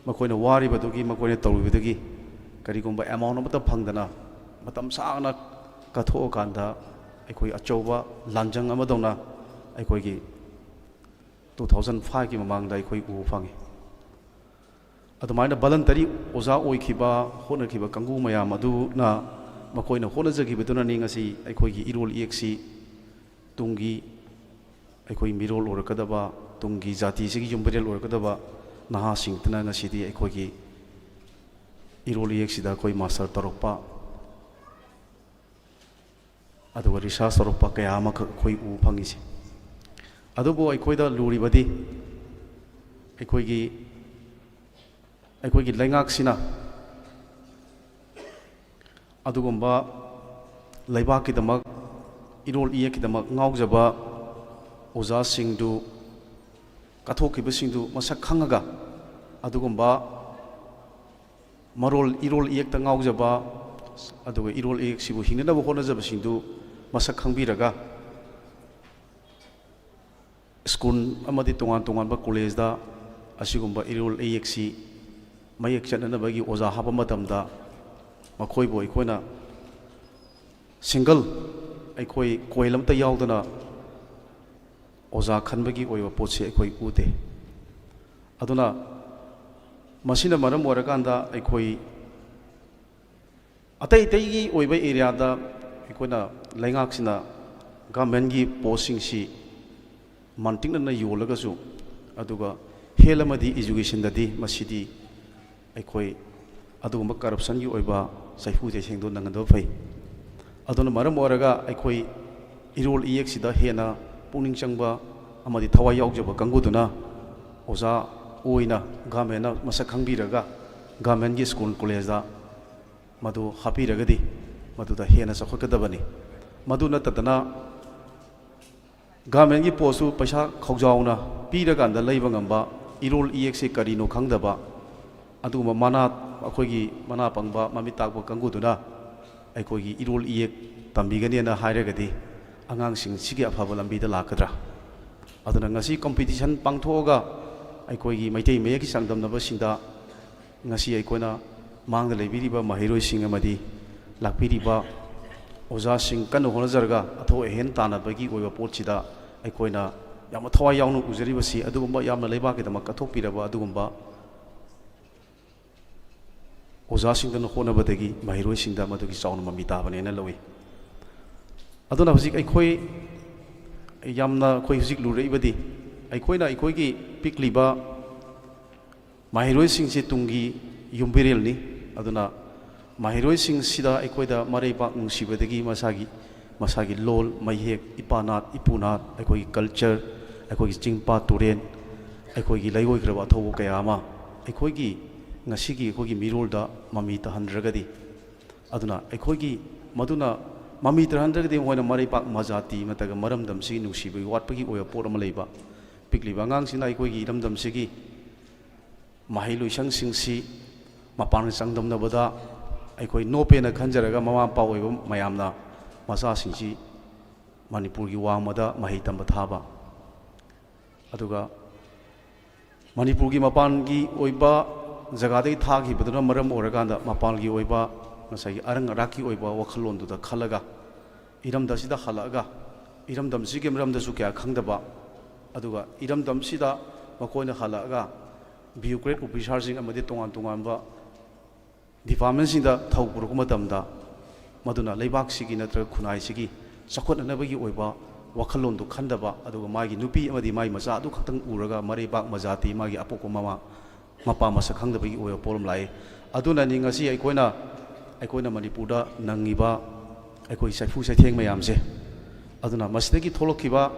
ꯃꯈꯣꯏꯅ ꯋꯥꯔꯤꯕꯗꯨꯒꯤ ꯃꯈꯣꯏꯅ ꯇꯧꯔꯤꯕꯗꯨꯒꯤ ꯀꯔꯤꯒꯨꯝꯕ ꯑꯦꯃꯥꯎꯟ ꯑꯃꯠꯇ ꯐꯪꯗꯅ ꯃꯇꯝ ꯁꯥꯡꯅ ꯀꯠꯊꯣꯛꯑꯀꯥꯟꯗ ꯑꯩꯈꯣꯏ ꯑꯆꯧꯕ ꯂꯥꯟꯖꯪ ꯑꯃꯗꯧꯅ ꯑꯩꯈꯣꯏꯒꯤ 2005ꯒꯤ ꯃꯃꯥꯡꯗ ꯑꯩꯈꯣই ꯎꯕ ꯐꯪꯉꯤ꯫ ꯑꯗꯨꯃꯥꯏꯅ ꯚꯂꯟꯇꯔꯤ ꯑꯣꯖꯥ ꯑꯣꯏꯈꯤꯕ ꯍꯣꯠꯅꯈꯤꯕ ꯀꯥꯡꯕꯨ ꯃꯌꯥꯝ ꯑꯗꯨꯅ ꯃꯈꯣꯏꯅ ꯍꯣꯠꯅꯖꯈꯤꯕꯗꯨꯅꯅꯤ ꯉꯁꯤ ꯑꯩꯈꯣꯏꯒꯤ ꯏꯔꯣꯜ ꯏꯌꯦꯛꯁꯤ ꯇꯨꯡꯒꯤ ꯑꯩꯈꯣꯏ ꯃꯤꯔꯣꯜ ꯑꯣꯏꯔꯛꯀꯗꯕ, ꯇꯨꯡꯒꯤ ꯖꯥꯇꯤꯁꯤꯒꯤ ꯌꯨꯝꯕꯤꯔꯦꯜ ꯑꯣꯏꯔꯛꯀꯗꯕ ꯅꯍꯥꯁꯤꯡꯗꯨꯅ ꯉꯁꯤꯗꯤ ꯑꯩꯈꯣꯏꯒꯤ ꯏꯔꯣꯜ ꯏꯌꯦꯛꯁꯤꯗ ꯑꯩꯈꯣꯏ ꯃꯥꯁꯇꯔ ꯇꯧꯔꯛꯄ ꯑꯗꯨꯒ ꯔꯤꯁꯥꯔꯆ ꯇꯧꯔꯛꯄ ꯀꯌꯥ ꯑꯃꯈꯛ ꯑꯩꯈꯣꯏ ꯎꯕ ꯐꯪꯉꯤꯁꯦ꯫ ꯑꯗꯨꯕꯨ ꯑꯩꯈꯣꯏꯗ ꯂꯨꯔꯤꯕꯗꯤ ꯑꯩꯈꯣꯏꯒꯤ ꯂꯩꯉꯥꯛꯁꯤꯅ ꯑꯗꯨꯒꯨꯝꯕ ꯂꯩꯕꯥꯛꯀꯤꯗꯃꯛ ꯏꯔꯣꯜ ꯏꯌꯦꯛꯀꯤꯗꯃꯛ ꯉꯥꯎꯖꯕ ꯑꯣꯖꯥꯁꯤꯡꯗꯨ ꯀꯠꯊꯣꯛꯈꯤꯕꯁꯤꯡꯗꯨ ꯃꯁꯛ ꯈꯪꯉꯒ ꯑꯗꯨꯒꯨꯝꯕ ꯏꯔꯣꯜ ꯏꯌꯦꯛꯇ ꯉꯥꯎꯖꯕ ꯑꯗꯨꯒ ꯏꯔꯣꯜ ꯏꯌꯦꯛꯁꯤꯕꯨ ꯍꯤꯡꯅꯅꯕ ꯍꯣꯠꯅꯖꯕꯁꯤꯡꯗꯨ ꯃꯁꯛ ꯈꯪꯕꯤꯔꯒ ꯁ꯭ꯀꯨꯜ ꯑꯃꯗꯤ ꯇꯣꯉꯥꯟ ꯇꯣꯉꯥꯟꯕ ꯀꯣꯂꯦꯖꯗ ꯑꯁꯤꯒꯨꯝꯕ ꯏꯔꯣꯜ ꯏꯌꯦꯛꯁꯤ ꯃꯌꯦꯛ ꯆꯠꯅꯅꯕꯒꯤ ꯑꯣꯖꯥ ꯍꯥꯞꯄ ꯃꯇꯝꯗ ꯃꯈꯣꯏꯕꯨ ꯑꯩꯈꯣꯏꯅ ꯁꯤꯡꯒꯜ ꯑꯩꯈꯣꯏ ꯀꯣꯏꯜ ꯑꯃꯇ ꯌꯥꯎꯗꯅ ꯑꯣꯖꯥ ꯈꯟꯕꯒꯤ ꯑꯣꯏꯕ ꯄꯣꯠꯁꯤ ꯑꯩꯈꯣꯏ ꯎꯗꯦ꯫ ꯑꯗꯨꯅ ꯃꯁꯤꯅ ꯃꯔꯝ ꯑꯣꯏꯔꯀꯥꯟꯗ ꯑꯩꯈꯣꯏ ꯑꯇꯩꯒꯤ ꯑꯣꯏꯕ ꯑꯦꯔꯤꯌꯥꯗ ꯑꯩꯈꯣꯏꯅ ꯂꯩꯉꯥꯛꯁꯤꯅ ꯒꯚꯔꯟꯃꯦꯟꯠꯒꯤ ꯄꯣꯁꯁꯤꯡꯁꯤ ꯃꯟꯇꯤꯛꯅꯅ ꯌꯣꯜꯂꯒꯁꯨ ꯑꯗꯨꯒ ꯍꯦꯜꯊ ꯑꯃꯗꯤ ꯏꯖꯨꯀꯦꯁꯟꯗꯗꯤ ꯃꯁꯤꯗꯤ ꯑꯩꯈꯣꯏ ꯑꯗꯨꯒꯨꯝꯕ ꯀꯔꯞꯁꯟꯒꯤ ꯑꯣꯏꯕ ꯆꯩꯐꯨ ꯆꯩꯁꯦꯡꯗꯣ ꯅꯪꯒꯗꯕ ꯐꯩ ꯑꯗꯨꯅ ꯃꯔꯝ ꯑꯣꯏꯔꯒ ꯑꯩꯈꯣꯏ ꯏꯔꯣꯜ ꯏꯌꯦꯛꯁꯤꯗ ꯍꯦꯟꯅ ꯄꯨꯛꯅꯤꯡ ꯆꯪꯕ ꯑꯃꯗꯤ ꯊꯋꯥꯏ ꯌꯥꯎꯖꯕ ꯀꯥꯡꯕꯨꯗꯨꯅ ꯑꯣꯖꯥ ꯑꯣꯏꯅ ꯒꯚꯔꯟꯃꯦꯟꯠꯅ ꯃꯁꯛ ꯈꯪꯕꯤꯔꯒ ꯒꯚꯔꯟꯃꯦꯟꯠꯀꯤ ꯁ꯭ꯀꯨꯜ ꯀꯣꯂꯦꯖꯇ ꯃꯗꯨ ꯍꯥꯞꯄꯤꯔꯒꯗꯤ ꯃꯗꯨꯗ ꯍꯦꯟꯅ ꯆꯥꯎꯈꯠꯀꯗꯕꯅꯤ ꯃꯗꯨ ꯅꯠꯇꯗꯅ ꯒꯚꯔꯟꯃꯦꯟꯠꯀꯤ ꯄꯣꯁꯇꯨ ꯄꯩꯁꯥ ꯈꯧꯖꯥꯎꯅ ꯄꯤꯔꯀꯥꯟꯗ ꯂꯩꯕ ꯉꯝꯕ ꯏꯔꯣꯜ ꯏꯌꯦꯛꯁꯦ ꯀꯔꯤꯅꯣ ꯈꯪꯗꯕ ꯑꯗꯨꯒꯨꯝꯕ ꯑꯩꯈꯣꯏꯒꯤ ꯃꯅꯥ ꯄꯪꯕ ꯃꯃꯤꯠ ꯇꯥꯛꯄ ꯀꯥꯡꯕꯨꯗꯨꯅ ꯑꯩꯈꯣꯏꯒꯤ ꯏꯔꯣꯜ ꯏꯌꯦꯛ ꯇꯝꯕꯤꯒꯅꯦꯅ ꯍꯥꯏꯔꯒꯗꯤ ꯑꯉꯥꯡꯁꯤꯡ ꯁꯤꯒꯤ ꯑꯐꯕ ꯂꯝꯕꯤꯗ ꯂꯥꯛꯀꯗ꯭ꯔꯥ ꯑꯗꯨꯅ ꯉꯁꯤ ꯀꯝꯄꯤꯇꯤꯁꯟ ꯄꯥꯡꯊꯣꯛꯑꯒ ꯑꯩꯈꯣꯏꯒꯤ ꯃꯩꯇꯩ ꯃꯌꯦꯛꯀꯤ ꯆꯥꯡꯗꯝꯅꯕꯁꯤꯡꯗ ꯉꯁꯤ ꯑꯩꯈꯣꯏꯅ ꯃꯥꯡꯗ ꯂꯩꯕꯤꯔꯤꯕ ꯃꯍꯩꯔꯣꯏꯁꯤꯡ ꯑꯃꯗꯤ ꯂꯥꯛꯄꯤꯔꯤꯕ ꯑꯣꯖꯥꯁꯤꯡ ꯀꯟꯅ ꯍꯣꯠꯅꯖꯔꯒ ꯑꯊꯣꯏ ꯑꯍꯦꯟ ꯇꯥꯟꯅꯕꯒꯤ ꯑꯣꯏꯕ ꯄꯣꯠꯁꯤꯗ ꯑꯩꯈꯣꯏꯅ ꯌꯥꯝꯅ ꯊꯋꯥꯏ ꯌꯥꯎꯅ ꯎꯖꯔꯤꯕꯁꯤ ꯑꯗꯨꯒꯨꯝꯕ ꯌꯥꯝꯅ ꯂꯩꯕꯥꯛꯀꯤꯗꯃꯛ ꯀꯠꯊꯣꯛꯄꯤꯔꯕ ꯑꯗꯨꯒꯨꯝꯕ ꯑꯣꯖꯥꯁꯤꯡꯗꯨꯅ ꯍꯣꯠꯅꯕꯗꯒꯤ ꯃꯍꯩꯔꯣꯏꯁꯤꯡꯗ ꯃꯗꯨꯒꯤ ꯆꯥꯎꯅ ꯃꯃꯤ ꯇꯥꯕꯅꯦꯅ ꯂꯧꯏ ꯑꯗꯨꯅ ꯍꯧꯖꯤꯛ ꯑꯩꯈꯣꯏ ꯌꯥꯝꯅ ꯑꯩꯈꯣꯏ ꯍꯧꯖꯤꯛ ꯂꯨꯔꯛꯏꯕꯗꯤ ꯑꯩꯈꯣꯏꯅ ꯑꯩꯈꯣꯏꯒꯤ ꯄꯤꯛꯂꯤꯕ ꯃꯍꯩꯔꯣꯏꯁꯤꯡꯁꯤ ꯇꯨꯡꯒꯤ ꯌꯨꯝꯕꯤꯔꯦꯜꯅꯤ ꯑꯗꯨꯅ ꯃꯍꯩꯔꯣꯏꯁꯤꯡꯁꯤꯗ ꯑꯩꯈꯣꯏꯗ ꯃꯔꯩꯕꯥꯛ ꯅꯨꯡꯁꯤꯕꯗꯒꯤ ꯃꯁꯥꯒꯤ ꯂꯣꯜ ꯃꯌꯦꯛ ꯏꯄꯥꯅꯥꯠ ꯏꯄꯨꯅꯥꯠ ꯑꯩꯈꯣꯏꯒꯤ ꯀꯜꯆꯔ ꯑꯩꯈꯣꯏꯒꯤ ꯆꯤꯡꯄꯥ ꯇꯨꯔꯦꯟ ꯑꯩꯈꯣꯏꯒꯤ ꯂꯩꯔꯣꯏꯈ꯭ꯔꯕ ꯑꯊꯧꯕ ꯀꯌꯥ ꯑꯃ ꯑꯩꯈꯣꯏꯒꯤ ꯉꯁꯤꯒꯤ ꯑꯩꯈꯣꯏꯒꯤ ꯃꯤꯔꯣꯜꯗ ꯃꯃꯤ ꯇꯥꯍꯟꯗ꯭ꯔꯒꯗꯤ ꯑꯗꯨꯅ ꯑꯩꯈꯣꯏꯒꯤ ꯃꯗꯨꯅ ꯃꯃꯤ ꯇꯥꯍꯟꯗ꯭ꯔꯒꯗꯤ ꯃꯣꯏꯅ ꯃꯔꯩꯕꯥꯛ ꯃꯖꯥꯇꯤ ꯅꯠꯇ꯭ꯔꯒ ꯃꯔꯝꯗꯝꯁꯤꯒꯤ ꯅꯨꯡꯁꯤꯕꯒꯤ ꯋꯥꯠꯄꯒꯤ ꯑꯣꯏꯕ ꯄꯣꯠ ꯑꯃ ꯂꯩꯕ ꯄꯤꯛꯂꯤꯕ ꯑꯉꯥꯡꯁꯤꯡꯅ ꯑꯩꯈꯣꯏꯒꯤ ꯏꯔꯝꯗꯝꯁꯤꯒꯤ ꯃꯍꯩ ꯂꯣꯏꯁꯪꯁꯤꯡꯁꯤ ꯃꯄꯥꯟꯒ ꯆꯥꯡꯗꯝꯅꯕꯗ ꯑꯩꯈꯣꯏ ꯅꯣꯞꯄꯦꯅ ꯈꯟꯖꯔꯒ ꯃꯃꯥ ꯃꯄꯥ ꯑꯣꯏꯕ ꯃꯌꯥꯝꯅ ꯃꯆꯥꯁꯤꯡꯁꯤ ꯃꯅꯤꯄꯨꯔꯒꯤ ꯋꯥꯡꯃꯗ ꯃꯍꯩ ꯇꯝꯕ ꯊꯥꯕ ꯑꯗꯨꯒ ꯃꯅꯤꯄꯨꯔꯒꯤ ꯃꯄꯥꯟꯒꯤ ꯑꯣꯏꯕ ꯖꯒꯥꯗꯒꯤ ꯊꯥꯈꯤꯕꯗꯨꯅ ꯃꯔꯝ ꯑꯣꯏꯔꯀꯥꯟꯗ ꯃꯄꯥꯟꯒꯤ ꯑꯣꯏꯕ ꯉꯁꯥꯏꯒꯤ ꯑꯔꯪ ꯑꯔꯥꯛꯀꯤ ꯑꯣꯏꯕ ꯋꯥꯈꯜꯂꯣꯟꯗꯨꯗ ꯈꯜꯂꯒ ꯏꯔꯝꯗꯝꯁꯤꯗ ꯍꯜꯂꯛꯑꯒ ꯏꯔꯝꯗꯝꯁꯤꯒꯤ ꯃꯔꯝꯗꯁꯨ ꯀꯌꯥ ꯈꯪꯗꯕ ꯑꯗꯨꯒ ꯏꯔꯝꯗꯝꯁꯤꯗ ꯃꯈꯣꯏꯅ ꯍꯜꯂꯛꯑꯒ ꯕ꯭ꯌꯨꯀ꯭ꯔꯦꯠ ꯑꯣꯐꯤꯁꯥꯔꯁꯤꯡ ꯑꯃꯗꯤ ꯇꯣꯉꯥꯟ ꯇꯣꯉꯥꯟꯕ ꯗꯤꯄꯥꯔꯠꯃꯦꯟꯁꯤꯡꯗ ꯊꯧ ꯄꯨꯔꯛꯄ ꯃꯇꯝꯗ ꯃꯗꯨꯅ ꯂꯩꯕꯥꯛꯁꯤꯒꯤ ꯅꯠꯇ꯭ꯔꯒ ꯈꯨꯟꯅꯥꯏꯁꯤꯒꯤ ꯆꯥꯎꯈꯠꯅꯅꯕꯒꯤ ꯑꯣꯏꯕ ꯋꯥꯈꯜꯂꯣꯟꯗꯨ ꯈꯟꯗꯕ ꯑꯗꯨꯒ ꯃꯥꯒꯤ ꯅꯨꯄꯤ ꯑꯃꯗꯤ ꯃꯥꯒꯤ ꯃꯆꯥ ꯑꯗꯨ ꯈꯛꯇꯪ ꯎꯔꯒ ꯃꯔꯩꯕꯥꯛ ꯃꯖꯥꯇꯤ ꯃꯥꯒꯤ ꯑꯄꯣꯛꯄ ꯃꯄꯥ ꯃꯁꯛ ꯈꯪꯗꯕꯒꯤ ꯑꯣꯏꯕ ꯄꯣꯠ ꯑꯃ ꯂꯥꯛꯏ ꯑꯗꯨꯅꯅꯤ ꯉꯁꯤ ꯑꯩꯈꯣꯏꯅ ꯃꯅꯤꯄꯨꯔꯗ ꯅꯪꯉꯤꯕ ꯑꯩꯈꯣꯏ ꯆꯩꯐꯨ ꯆꯩꯊꯦꯡ ꯃꯌꯥꯝꯁꯦ ꯑꯗꯨꯅ ꯃꯁꯤꯗꯒꯤ ꯊꯣꯛꯂꯛꯈꯤꯕ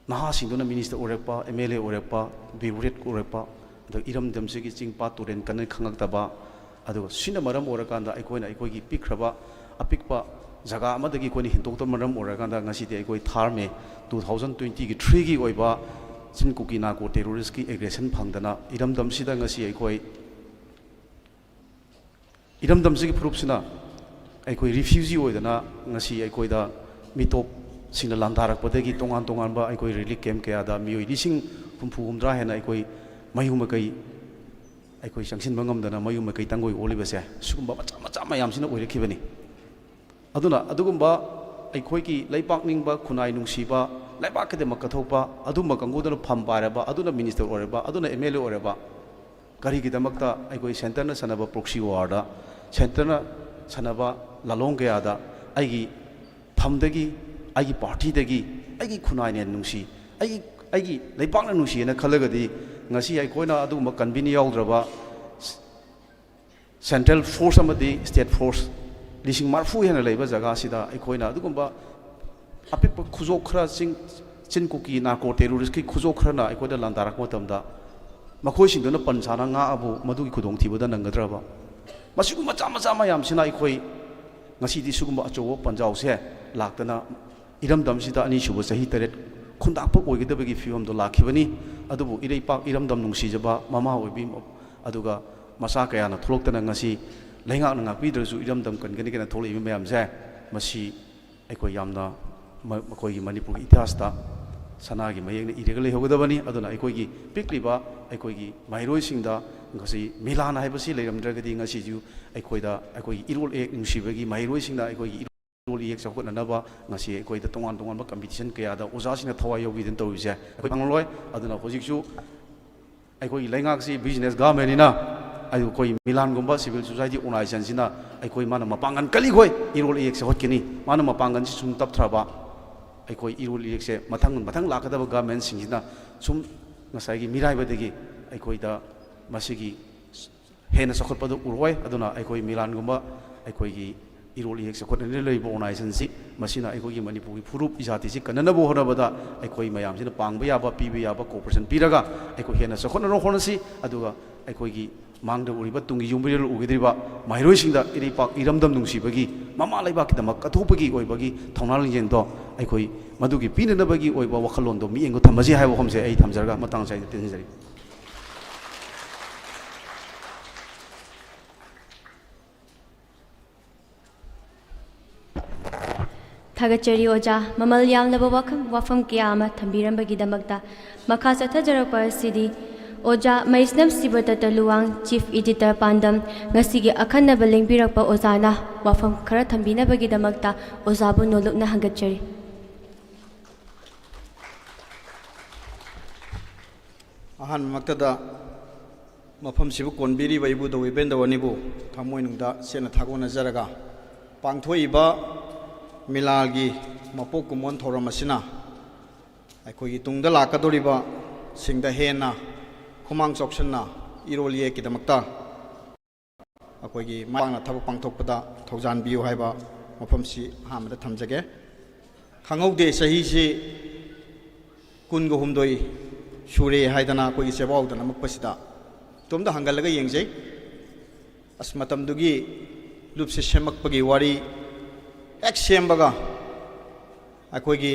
ꯅꯍꯥꯁꯤꯡꯗꯨꯅ ꯃꯤꯅꯤꯁꯇꯔ ꯑꯣꯏꯔꯛꯄ MLA ꯑꯣꯏꯔꯛꯄ ꯕ꯭ꯌꯨꯀ꯭ꯔꯦꯠ ꯑꯣꯏꯔꯛꯄ ꯑꯗꯨꯒ ꯏꯔꯝꯗꯝꯁꯤꯒꯤ ꯆꯤꯡꯄꯥꯠ ꯇꯨꯔꯦꯟ ꯀꯟꯅ ꯈꯪꯉꯛꯇꯕ ꯑꯗꯨꯒ ꯁꯤꯅ ꯃꯔꯝ ꯑꯣꯏꯔꯀꯥꯟꯗ ꯑꯩꯈꯣꯏꯒꯤ ꯄꯤꯛꯈ꯭ꯔꯕ ꯑꯄꯤꯛꯄ ꯖꯒꯥ ꯑꯃꯗꯒꯤ ꯑꯩꯈꯣꯏꯅ ꯍꯦꯟꯗꯣꯛꯇꯕ ꯃꯔꯝ ꯑꯣꯏꯔꯀꯥꯟꯗ ꯉꯁꯤꯗꯤ ꯑꯩꯈꯣꯏ ꯊꯥꯔ ꯃꯦ 2023ꯒꯤ ꯑꯣꯏꯕ ꯆꯤꯟ ꯀꯨꯀꯤ ꯅꯥꯀꯣ ꯇꯦꯔꯣꯔꯤꯁꯀꯤ ꯑꯦꯒ꯭ꯔꯦꯁꯟ ꯐꯪꯗꯅ ꯏꯔꯝꯗꯝꯁꯤꯗ ꯉꯁꯤ ꯑꯩꯈꯣꯏ ꯏꯔꯝꯗꯝꯁꯤꯒꯤ ꯐꯨꯔꯨꯞꯁꯤꯅ ꯑꯩꯈꯣꯏ ꯔꯤꯐ꯭ꯌꯨꯖꯤ ꯑꯣꯏꯗꯅ ꯉꯁꯤ ꯑꯩꯈꯣꯏꯗ ꯃꯤꯇꯣꯞꯁꯤꯡꯅ ꯂꯥꯟꯗꯥꯔꯛꯄꯗꯒꯤ ꯇꯣꯉꯥꯟ ꯇꯣꯉꯥꯟꯕ ꯑꯩꯈꯣꯏ ꯔꯤꯂꯤꯐ ꯀꯦꯝꯞ ꯀꯌꯥꯗ ꯃꯤꯑꯣꯏ 60-70 ꯍꯦꯟꯅ ꯑꯩꯈꯣꯏ ꯃꯌꯨꯝ ꯃꯀꯩ ꯑꯩꯈꯣꯏ ꯆꯪꯁꯤꯟꯕ ꯉꯝꯗꯅ ꯃꯌꯨꯝ ꯃꯀꯩ ꯇꯪꯒꯣꯏ ꯑꯣꯜꯂꯤꯕꯁꯦ ꯁꯤꯒꯨꯝꯕ ꯃꯆꯥ ꯃꯌꯥꯝꯁꯤꯅ ꯑꯣꯏꯔꯛꯈꯤꯕꯅꯤ ꯑꯗꯨꯅ ꯑꯗꯨꯒꯨꯝꯕ ꯑꯩꯈꯣꯏꯒꯤ ꯂꯩꯕꯥꯛ ꯅꯤꯡꯕ ꯈꯨꯟꯅꯥꯏ ꯅꯨꯡꯁꯤꯕ ꯂꯩꯕꯥꯛꯀꯤꯗꯃꯛ ꯀꯠꯊꯣꯛꯄ ꯑꯗꯨꯝꯕ ꯀꯥꯡꯕꯨꯗꯨꯅ ꯐꯝ ꯄꯥꯏꯔꯕ ꯑꯗꯨꯅ ꯃꯤꯅꯤꯁꯇꯔ ꯑꯣꯏꯔꯕ ꯑꯗꯨꯅ MLA ꯑꯣꯏꯔꯕ ꯀꯔꯤꯒꯤꯗꯃꯛꯇ ꯑꯩꯈꯣꯏ ꯁꯦꯟꯇꯔꯅ ꯁꯥꯟꯅꯕ ꯄ꯭ꯔꯣꯛꯁꯤ ꯋꯥꯔꯗ ꯁꯦꯟꯇꯔꯅ ꯁꯥꯟꯅꯕ ꯂꯥꯂꯣꯡ ꯀꯌꯥꯗ ꯑꯩꯒꯤ ꯐꯝꯗꯒꯤ ꯑꯩꯒꯤ ꯄꯥꯔꯇꯤꯗꯒꯤ ꯑꯩꯒꯤ ꯈꯨꯟꯅꯥꯏꯅ ꯅꯨꯡꯁꯤ ꯑꯩꯒꯤ ꯂꯩꯕꯥꯛꯅ ꯅꯨꯡꯁꯤꯅ ꯈꯜꯂꯒꯗꯤ ꯉꯁꯤ ꯑꯩꯈꯣꯏꯅ ꯑꯗꯨꯒꯨꯝꯕ ꯀꯟꯚꯤꯅꯤ ꯌꯥꯎꯗ꯭ꯔꯕ ꯁꯦꯟꯇ꯭ꯔꯦꯜ ꯐꯣꯔꯁ ꯑꯃꯗꯤ ꯁ꯭ꯇꯦꯠ ꯐꯣꯔꯁ 40 ꯍꯦꯟꯅ ꯂꯩꯕ ꯖꯒꯥꯁꯤꯗ ꯑꯩꯈꯣꯏꯅ ꯑꯗꯨꯒꯨꯝꯕ ꯑꯄꯤꯛꯄ ꯈꯨꯖꯣꯛ ꯈꯔ ꯆꯤꯟ ꯀꯨꯀꯤ ꯅꯥꯔꯀꯣ ꯇꯦꯔꯣꯔꯤꯁꯀꯤ ꯈꯨꯖꯣꯛ ꯈꯔꯅ ꯑꯩꯈꯣꯏꯗ ꯂꯥꯟꯗꯥꯔꯛꯄ ꯃꯇꯝꯗ ꯃꯈꯣꯏꯁꯤꯡꯗꯨꯅ ꯄꯟꯁꯥꯅ ꯉꯥꯛꯑꯕꯨ ꯃꯗꯨꯒꯤ ꯈꯨꯗꯣꯡꯊꯤꯕꯗ ꯅꯪꯒꯗ꯭ꯔꯕ ꯃꯁꯤꯒꯨꯝꯕ ꯃꯆꯥ ꯃꯌꯥꯝꯁꯤꯅ ꯑꯩꯈꯣꯏ ꯉꯁꯤꯗꯤ ꯁꯤꯒꯨꯝꯕ ꯑꯆꯧꯕ ꯄꯟꯖꯥꯎꯁꯦ ꯂꯥꯛꯇꯅ ꯏꯔꯝꯗꯝꯁꯤꯗ ꯑꯅꯤꯁꯨꯕ ꯆꯍꯤ 8 ꯈꯨꯟꯇꯥꯛꯄ ꯑꯣꯏꯒꯗꯕꯒꯤ ꯐꯤꯕꯝꯗꯣ ꯂꯥꯛꯈꯤꯕꯅꯤ ꯑꯗꯨꯕꯨ ꯏꯔꯩꯄꯥꯛ ꯏꯔꯝꯗꯝ ꯅꯨꯡꯁꯤꯖꯕ ꯃꯃꯥ ꯑꯣꯏꯕꯤ ꯑꯗꯨꯒ ꯃꯆꯥ ꯀꯌꯥꯅ ꯊꯣꯛꯂꯛꯇꯅ ꯉꯁꯤ ꯂꯩꯉꯥꯛꯅ ꯉꯥꯛꯄꯤꯗ꯭ꯔꯁꯨ ꯏꯔꯝꯗꯝ ꯀꯟꯒꯅꯤ ꯀꯅ ꯊꯣꯛꯂꯛꯏꯕ ꯃꯌꯥꯝꯁꯦ ꯃꯁꯤ ꯑꯩꯈꯣꯏ ꯌꯥꯝꯅ ꯃꯈꯣꯏꯒꯤ ꯃꯅꯤꯄꯨꯔꯒꯤ ꯏꯇꯤꯍꯥꯁꯇ ꯁꯅꯥꯒꯤ ꯃꯌꯦꯛꯅ ꯏꯔꯒ ꯂꯩꯍꯧꯒꯗꯕꯅꯤ ꯑꯗꯨꯅ ꯑꯩꯈꯣꯏꯒꯤ ꯄꯤꯛꯂꯤꯕ ꯑꯩꯈꯣꯏꯒꯤ ꯃꯍꯩꯔꯣꯏꯁꯤꯡꯗ ꯉꯁꯤ ꯃꯤꯂꯥꯟ ꯍꯥꯏꯕꯁꯤ ꯂꯩꯔꯝꯗ꯭ꯔꯒꯗꯤ ꯉꯁꯤꯁꯨ ꯑꯩꯈꯣꯏꯒꯤ ꯏꯔꯣꯜ ꯏꯌꯦꯛ ꯅꯨꯡꯁꯤꯕꯒꯤ ꯃꯍꯩꯔꯣꯏꯁꯤꯡꯅ ꯑꯩꯈꯣꯏꯒꯤ ꯏꯔꯣꯜ ꯏꯌꯦꯛ ꯆꯥꯎꯈꯠꯅꯅꯕ ꯉꯁꯤ ꯑꯩꯈꯣꯏꯗ ꯇꯣꯉꯥꯟ ꯇꯣꯉꯥꯟꯕ ꯀꯝꯄꯤꯇꯤꯁꯟ ꯀꯌꯥꯗ ꯑꯣꯖꯥꯁꯤꯡꯅ ꯊꯋꯥꯏ ꯌꯥꯎꯕꯤꯗꯅ ꯇꯧꯔꯤꯁꯦ ꯑꯩꯈꯣꯏ ꯐꯪꯂꯣꯏ ꯑꯗꯨꯅ ꯍꯧꯖꯤꯛꯁꯨ ꯑꯩꯈꯣꯏꯒꯤ ꯂꯩꯉꯥꯛꯁꯤ ꯕꯤꯖꯤꯅꯦꯁ ꯒꯚꯔꯟꯃꯦꯟꯠꯅꯤꯅ ꯑꯩꯈꯣꯏ ꯃꯤꯂꯥꯟꯒꯨꯝꯕ ꯁꯤꯚꯤꯜ ꯁꯣꯁꯥꯏꯇꯤ ꯑꯣꯔꯒꯅꯥꯏꯖꯦꯁꯟꯁꯤꯅ ꯑꯩꯈꯣꯏ ꯃꯥꯅ ꯃꯄꯥꯡꯒꯜ ꯀꯜꯂꯤꯈꯣꯏ ꯏꯔꯣꯜ ꯏꯌꯦꯛ ꯆꯥꯎꯈꯠꯀꯅꯤ ꯃꯥꯅ ꯃꯄꯥꯡꯒꯜꯁꯤ ꯁꯨꯝ ꯇꯞꯊ꯭ꯔꯕ ꯑꯩꯈꯣꯏ ꯏꯔꯣꯜ ꯏꯌꯦꯛꯁꯦ ꯃꯊꯪ ꯂꯥꯛꯀꯗꯕ ꯒꯚꯔꯟꯃꯦꯟꯠꯁꯤꯡꯁꯤꯅ ꯁꯨꯝ ꯉꯁꯥꯏꯒꯤ ꯃꯤꯔꯥꯏꯕꯗꯒꯤ ꯑꯩꯈꯣꯏꯗ ꯃꯁꯤꯒꯤ ꯍꯦꯟꯅ ꯆꯥꯎꯈꯠꯄꯗꯨ ꯎꯔꯣꯏ ꯑꯗꯨꯅ ꯑꯩꯈꯣꯏ ꯃꯤꯂꯥꯟꯒꯨꯝꯕ ꯑꯩꯈꯣꯏꯒꯤ ꯏꯔꯣꯜ ꯏꯌꯦꯛ ꯆꯥꯎꯈꯠꯅꯅ ꯂꯩꯔꯤꯕ ꯑꯣꯔꯒꯅꯥꯏꯖꯦꯁꯟꯁꯤ ꯃꯁꯤꯅ ꯑꯩꯈꯣꯏꯒꯤ ꯃꯅꯤꯄꯨꯔꯒꯤ ꯐꯨꯔꯨꯞ ꯏꯖꯥꯇꯤꯁꯤ ꯀꯟꯅꯅꯕ ꯍꯣꯠꯅꯕꯗ ꯑꯩꯈꯣꯏ ꯃꯌꯥꯝꯁꯤꯅ ꯄꯥꯡꯕ ꯌꯥꯕ ꯄꯤꯕ ꯌꯥꯕ ꯀooperation ꯄꯤꯔꯒ ꯑꯩꯈꯣꯏ ꯍꯦꯟꯅ ꯆꯥꯎꯈꯠꯅꯅꯕ ꯍꯣꯠꯅꯁꯤ ꯑꯗꯨꯒ ꯑꯩꯈꯣꯏꯒꯤ ꯃꯥꯡꯗ ꯎꯔꯤꯕ ꯇꯨꯡꯒꯤ ꯌꯨꯝꯕꯤꯔꯦꯜ ꯎꯒꯗꯧꯔꯤꯕ ꯃꯍꯩꯔꯣꯏꯁꯤꯡꯗ ꯏꯔꯩꯄꯥꯛ ꯏꯔꯝꯗꯝ ꯅꯨꯡꯁꯤꯕꯒꯤ ꯃꯃꯥ ꯂꯩꯕꯥꯛꯀꯤꯗꯃꯛ ꯀꯠꯊꯣꯛꯄꯒꯤ ꯑꯣꯏꯕꯒꯤ ꯊꯧꯅꯥ ꯂꯤꯡꯖꯦꯜꯗꯣ ꯑꯩꯈꯣꯏ ꯃꯗꯨꯒꯤ ꯄꯤꯅꯅꯕꯒꯤ ꯑꯣꯏꯕ ꯋꯥꯈꯜꯂꯣꯟꯗꯣ ꯃꯤꯠꯌꯦꯡꯗꯣ ꯊꯝꯃꯁꯤ ꯍꯥꯏꯕ ꯋꯥꯐꯝꯁꯦ ꯑꯩ ꯊꯝꯖꯔꯒ ꯃꯇꯥꯡ ꯆꯥꯏꯅ ꯇꯦꯟꯁꯤꯟꯖꯔꯤ ꯊꯥꯒꯠꯆꯔꯤ ꯑꯣꯖꯥ ꯃꯃꯜ ꯌꯥꯝꯂꯕ ꯋꯥꯐꯝ ꯀꯌꯥ ꯑꯃ ꯊꯝꯕꯤꯔꯝꯕꯒꯤꯗꯃꯛꯇ ꯃꯈꯥ ꯆꯠꯊꯖꯔꯛꯄ ꯑꯁꯤꯗꯤ ꯑꯣꯖꯥ ꯃꯩꯁꯅꯝ ꯁꯤꯕꯗꯠꯇ ꯂꯨꯋꯥꯡ ꯆꯤꯐ ꯏꯗꯤꯇꯔ ꯄꯥꯟꯗꯝ ꯉꯁꯤꯒꯤ ꯑꯈꯟꯅꯕ ꯂꯦꯡꯕꯤꯔꯛꯄ ꯑꯣꯖꯥꯅ ꯋꯥꯐꯝ ꯈꯔ ꯊꯝꯕꯤꯅꯕꯒꯤꯗꯃꯛꯇ ꯑꯣꯖꯥꯕꯨ ꯅꯣꯜꯂꯨꯛꯅ ꯍꯪꯒꯠꯆꯔꯤ ꯑꯍꯥꯟꯕꯃꯛꯇꯗ ꯃꯐꯝꯁꯤꯕꯨ ꯀꯣꯟꯕꯤꯔꯤꯕ ꯏꯕꯨꯙꯧ ꯏꯕꯦꯟꯗꯧ ꯊꯃꯣꯏꯅꯨꯡꯗ ꯆꯦꯠꯅ ꯊꯥꯒꯣꯟꯅꯖꯔꯒ ꯄꯥꯡꯊꯣꯛꯏꯕ ꯃꯤꯂꯥꯜꯒꯤ ꯃꯄꯣꯛ ꯀꯨꯝꯑꯣꯟ ꯊꯧꯔꯝ ꯑꯁꯤꯅ ꯑꯩꯈꯣꯏꯒꯤ ꯇꯨꯡꯗ ꯂꯥꯛꯀꯗꯧꯔꯤꯕ ꯁꯤꯡꯗ ꯍꯦꯟꯅ ꯈꯨꯃꯥꯡ ꯆꯥꯎꯁꯟꯅ ꯏꯔꯣꯜ ꯏꯌꯦꯛꯀꯤꯗꯃꯛꯇ ꯑꯩꯈꯣꯏꯒꯤ ꯃꯥꯏ ꯄꯥꯛꯅ ꯊꯕꯛ ꯄꯥꯡꯊꯣꯛꯄꯗ ꯊꯧꯖꯥꯟꯕꯤꯌꯨ ꯍꯥꯏꯕ ꯃꯐꯝꯁꯤ ꯑꯍꯥꯟꯕꯗ ꯊꯝꯖꯒꯦ ꯈꯪꯍꯧꯗꯦ ꯆꯍꯤꯁꯤ 19 ꯁꯨꯔꯦ ꯍꯥꯏꯗꯅ ꯑꯩꯈꯣꯏꯒꯤ ꯆꯦꯕꯥꯎꯗ ꯅꯝꯃꯛꯄꯁꯤꯗ ꯇꯣꯝꯗ ꯍꯪꯒꯠꯂꯒ ꯌꯦꯡꯖꯩ ꯑꯁ ꯃꯇꯝꯗꯨꯒꯤ ꯂꯨꯞꯁꯤ ꯁꯦꯝꯃꯛꯄꯒꯤ ꯋꯥꯔꯤ ꯍꯦꯛ ꯁꯦꯝꯕꯒ ꯑꯩꯈꯣꯏꯒꯤ